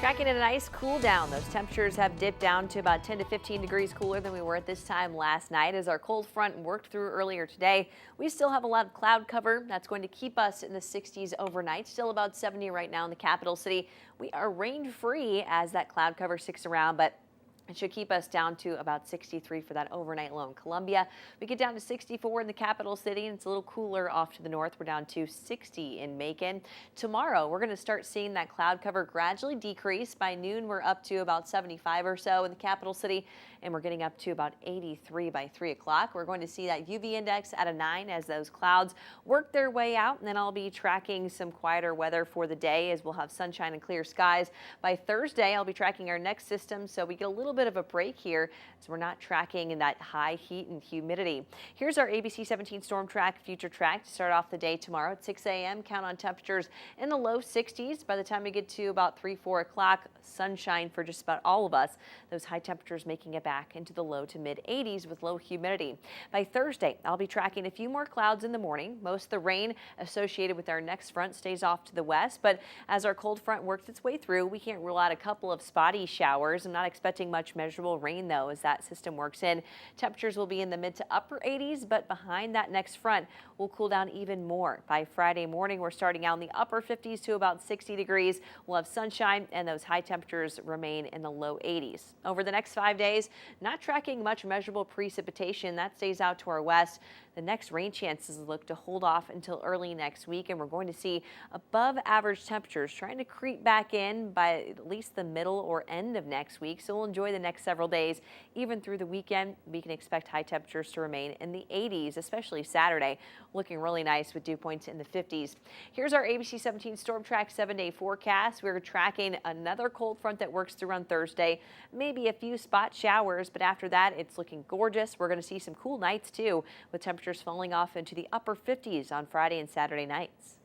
Tracking a nice cool down. Those temperatures have dipped down to about 10 to 15 degrees cooler than we were at this time last night. As our cold front worked through earlier today, we still have a lot of cloud cover. That's going to keep us in the 60s overnight. Still about 70 right now in the capital city. We are rain free as that cloud cover sticks around, but it should keep us down to about 63 for that overnight low in Columbia. We get down to 64 in the capital city, and it's a little cooler off to the north. We're down to 60 in Macon. Tomorrow, we're going to start seeing that cloud cover gradually decrease. By noon, we're up to about 75 or so in the capital city, and we're getting up to about 83 by 3 o'clock. We're going to see that UV index at a 9 as those clouds work their way out, and then I'll be tracking some quieter weather for the day as we'll have sunshine and clear skies. By Thursday, I'll be tracking our next system, so we get a little bit of a break here as we're not tracking in that high heat and humidity. Here's our ABC 17 Storm Track Future Track to start off the day tomorrow at 6 a.m. Count on temperatures in the low 60s. By the time we get to about 3-4 o'clock, sunshine for just about all of us. Those high temperatures making it back into the low to mid 80s with low humidity. By Thursday, I'll be tracking a few more clouds in the morning. Most of the rain associated with our next front stays off to the west, but as our cold front works its way through, we can't rule out a couple of spotty showers. I'm not expecting much measurable rain though as that system works in. Temperatures will be in the mid to upper 80s, but behind that next front will cool down even more. By Friday morning, we're starting out in the upper 50s to about 60 degrees. We'll have sunshine and those high temperatures remain in the low 80s. Over the next 5 days, not tracking much measurable precipitation. That stays out to our west. The next rain chances look to hold off until early next week, and we're going to see above average temperatures trying to creep back in by at least the middle or end of next week. So we'll enjoy the next several days. Even through the weekend, we can expect high temperatures to remain in the 80s, especially Saturday, looking really nice with dew points in the 50s. Here's our ABC 17 Storm Track 7-day forecast. We're tracking another cold front that works through on Thursday, maybe a few spot showers, but after that, it's looking gorgeous. We're going to see some cool nights too, with temperatures falling off into the upper 50s on Friday and Saturday nights.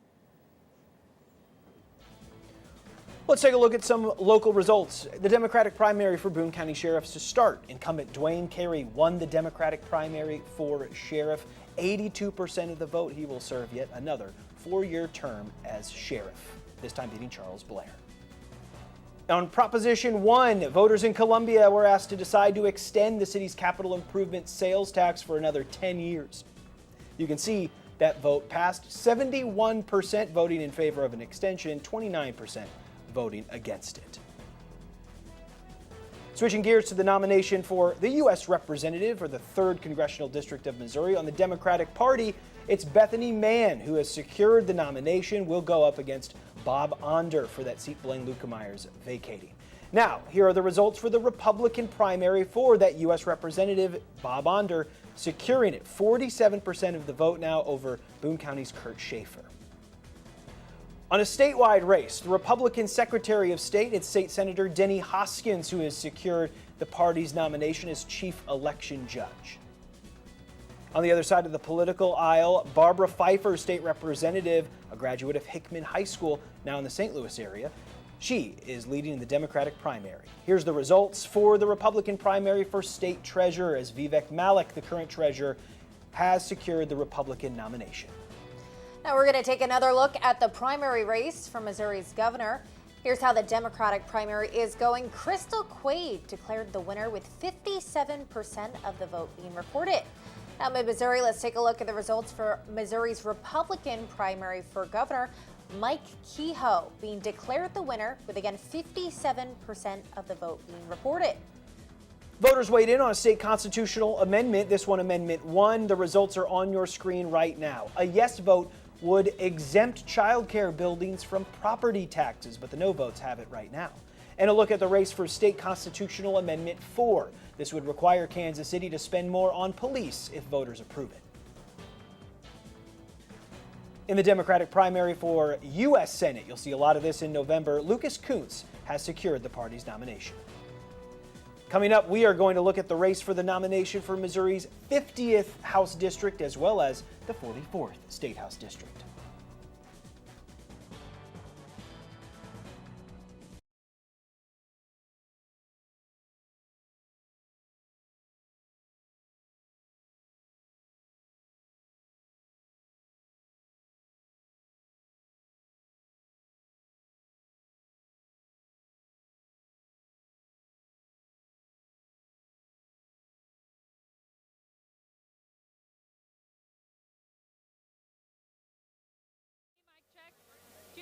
Let's take a look at some local results. The Democratic primary for Boone County Sheriff's to start. Incumbent Dwayne Carey won the Democratic primary for sheriff. 82% of the vote. He will serve yet another 4-year term as sheriff, this time beating Charles Blair. On Proposition 1, voters in Columbia were asked to decide to extend the city's capital improvement sales tax for another 10 years. You can see that vote passed, 71% voting in favor of an extension, 29% voting against it. Switching gears to the nomination for the U.S. Representative for the 3rd Congressional District of Missouri on the Democratic Party, it's Bethany Mann who has secured the nomination. Will go up against Bob Onder for that seat Blaine Luetkemeyer vacating. Now, here are the results for the Republican primary for that U.S. Representative, Bob Onder, securing it. 47% of the vote now over Boone County's Kurt Schaefer. On a statewide race, the Republican Secretary of State, it's State Senator Denny Hoskins, who has secured the party's nomination as Chief Election Judge. On the other side of the political aisle, Barbara Pfeiffer, State Representative, a graduate of Hickman High School, now in the St. Louis area. She is leading the Democratic primary. Here's the results for the Republican primary for State Treasurer, as Vivek Malik, the current treasurer, has secured the Republican nomination. Now we're going to take another look at the primary race for Missouri's governor. Here's how the Democratic primary is going. Crystal Quaid declared the winner with 57% of the vote being reported. Now, mid-Missouri, let's take a look at the results for Missouri's Republican primary for governor. Mike Kehoe being declared the winner with, again, 57% of the vote being reported. Voters weighed in on a state constitutional amendment. This one, Amendment 1. The results are on your screen right now. A yes vote would exempt child care buildings from property taxes, but the no votes have it right now. And a look at the race for State Constitutional Amendment 4. This would require Kansas City to spend more on police if voters approve it. In the Democratic primary for U.S. Senate, you'll see a lot of this in November. Lucas Kuntz has secured the party's nomination. Coming up, we are going to look at the race for the nomination for Missouri's 50th House District as well as the 44th State House District.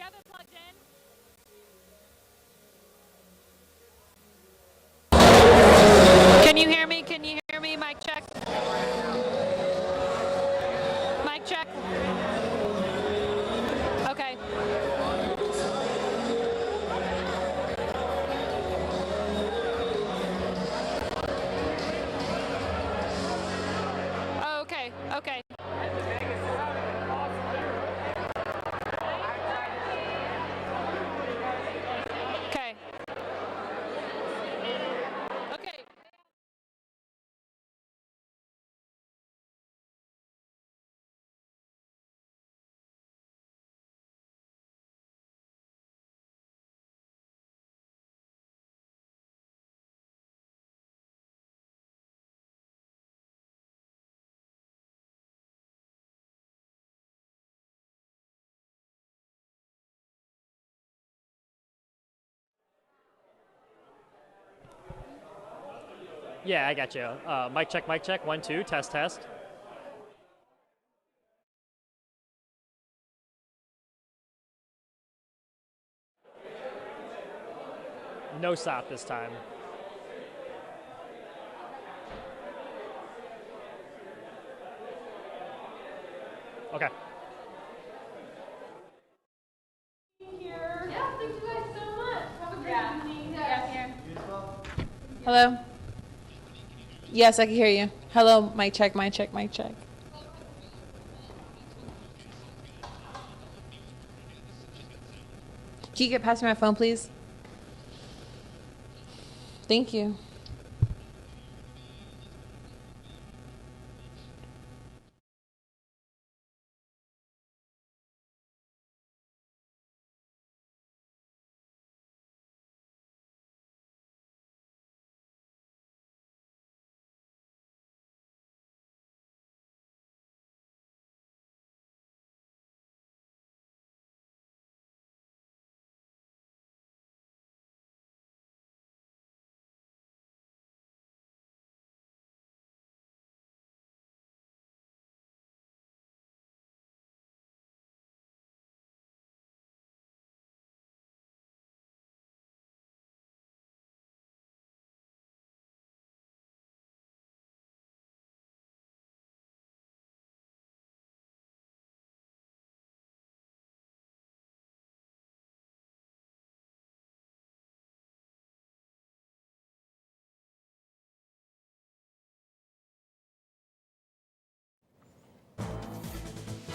have it plugged in? Can you hear me? Can you hear me? Mic check. Mic check. Okay. Okay. Okay. Okay. Okay. Yeah, I got you. Mic check, 1, 2, test, test. No stop this time. Okay. Hello? Yes, I can hear you. Hello, mic check, mic check, mic check. Can you get past me my phone, please? Thank you.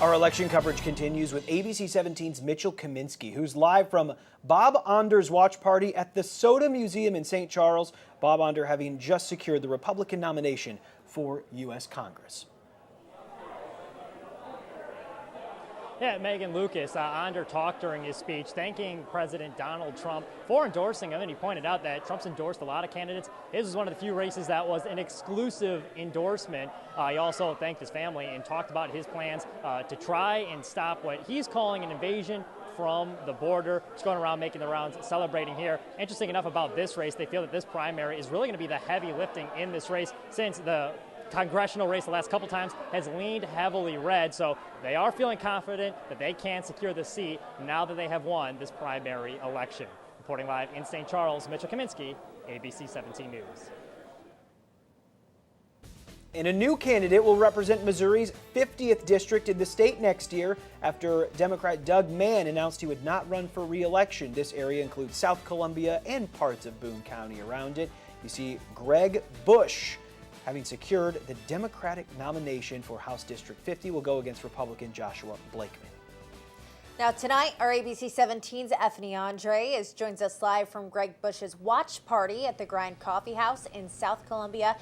Our election coverage continues with ABC 17's Mitchell Kaminsky, who's live from Bob Onder's watch party at the Soda Museum in St. Charles. Bob Onder having just secured the Republican nomination for U.S. Congress. Yeah, Megan Lucas, Onder talked during his speech thanking President Donald Trump for endorsing him, and he pointed out that Trump's endorsed a lot of candidates. His was one of the few races that was an exclusive endorsement. He also thanked his family and talked about his plans to try and stop what he's calling an invasion from the border. He's going around making the rounds, celebrating here. Interesting enough about this race, they feel that this primary is really going to be the heavy lifting in this race, since the congressional race the last couple times has leaned heavily red, so they are feeling confident that they can secure the seat now that they have won this primary election. Reporting live in St. Charles, Mitchell Kaminsky, ABC 17 News. And a new candidate will represent Missouri's 50th district in the state next year after Democrat Doug Mann announced he would not run for re-election. This area includes South Columbia and parts of Boone County around it. You see Greg Bush, having secured the Democratic nomination for House District 50, will go against Republican Joshua Blakeman. Now tonight, our ABC 17's Effany Andre joins us live from Greg Bush's watch party at the Grind Coffee House in South Columbia.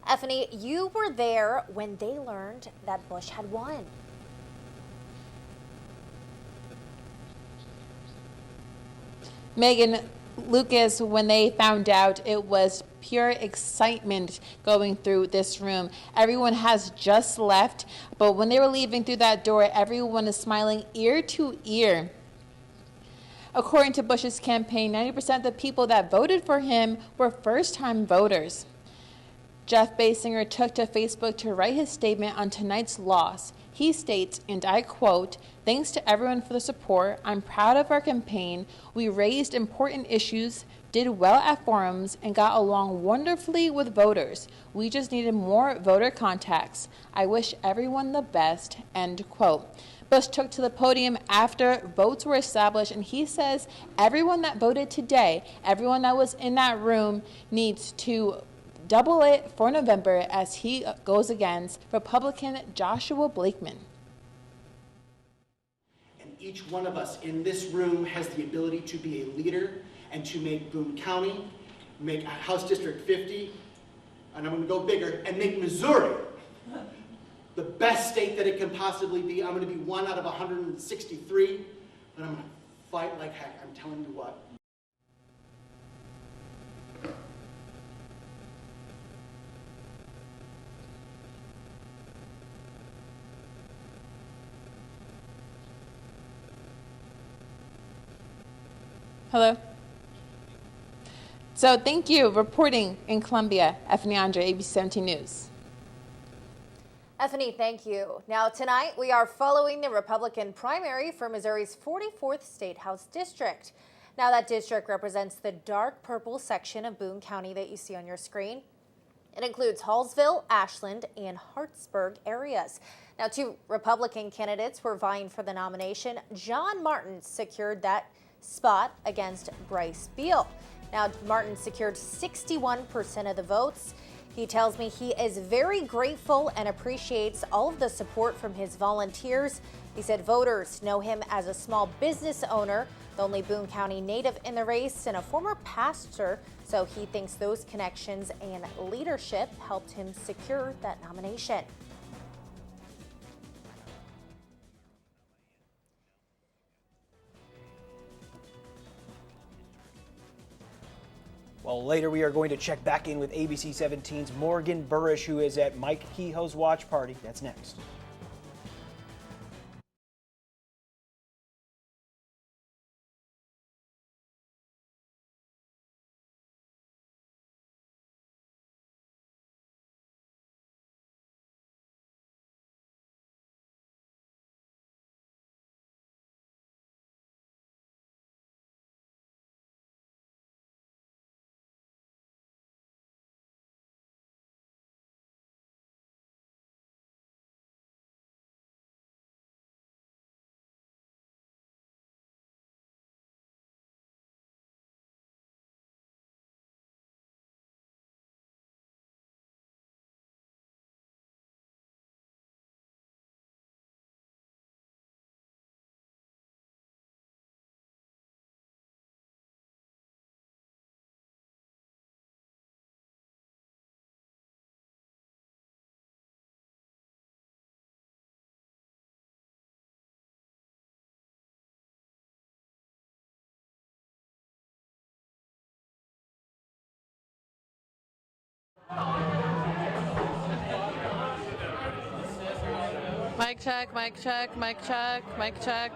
Effany, you were there when they learned that Bush had won. Megan, Lucas, when they found out, it was pure excitement going through this room. Everyone has just left, but when they were leaving through that door, everyone is smiling ear to ear. According to Bush's campaign, 90% of the people that voted for him were first-time voters. Jeff Basinger took to Facebook to write his statement on tonight's loss. He states, and I quote, "Thanks to everyone for the support. I'm proud of our campaign. We raised important issues, did well at forums, and got along wonderfully with voters. We just needed more voter contacts. I wish everyone the best," end quote. Bush took to the podium after votes were established, and he says everyone that voted today, everyone that was in that room, needs to double it for November as he goes against Republican Joshua Blakeman. And each one of us in this room has the ability to be a leader and to make Boone County, make House District 50, and I'm going to go bigger, and make Missouri the best state that it can possibly be. I'm going to be 1 out of 163, but I'm going to fight like heck. I'm telling you what. Hello? So thank you. Reporting in Columbia, Effany Andre, ABC 17 News. Effany, thank you. Now tonight we are following the Republican primary for Missouri's 44th State House District. Now that district represents the dark purple section of Boone County that you see on your screen. It includes Hallsville, Ashland, and Hartsburg areas. Now 2 Republican candidates were vying for the nomination. John Martin secured that spot against Bryce Beal. Now Martin secured 61% of the votes. He tells me he is very grateful and appreciates all of the support from his volunteers. He said voters know him as a small business owner, the only Boone County native in the race, and a former pastor, so he thinks those connections and leadership helped him secure that nomination. Well, later we are going to check back in with ABC 17's Morgan Burrish, who is at Mike Kehoe's watch party. That's next. Mic check, mic check, mic check, mic check.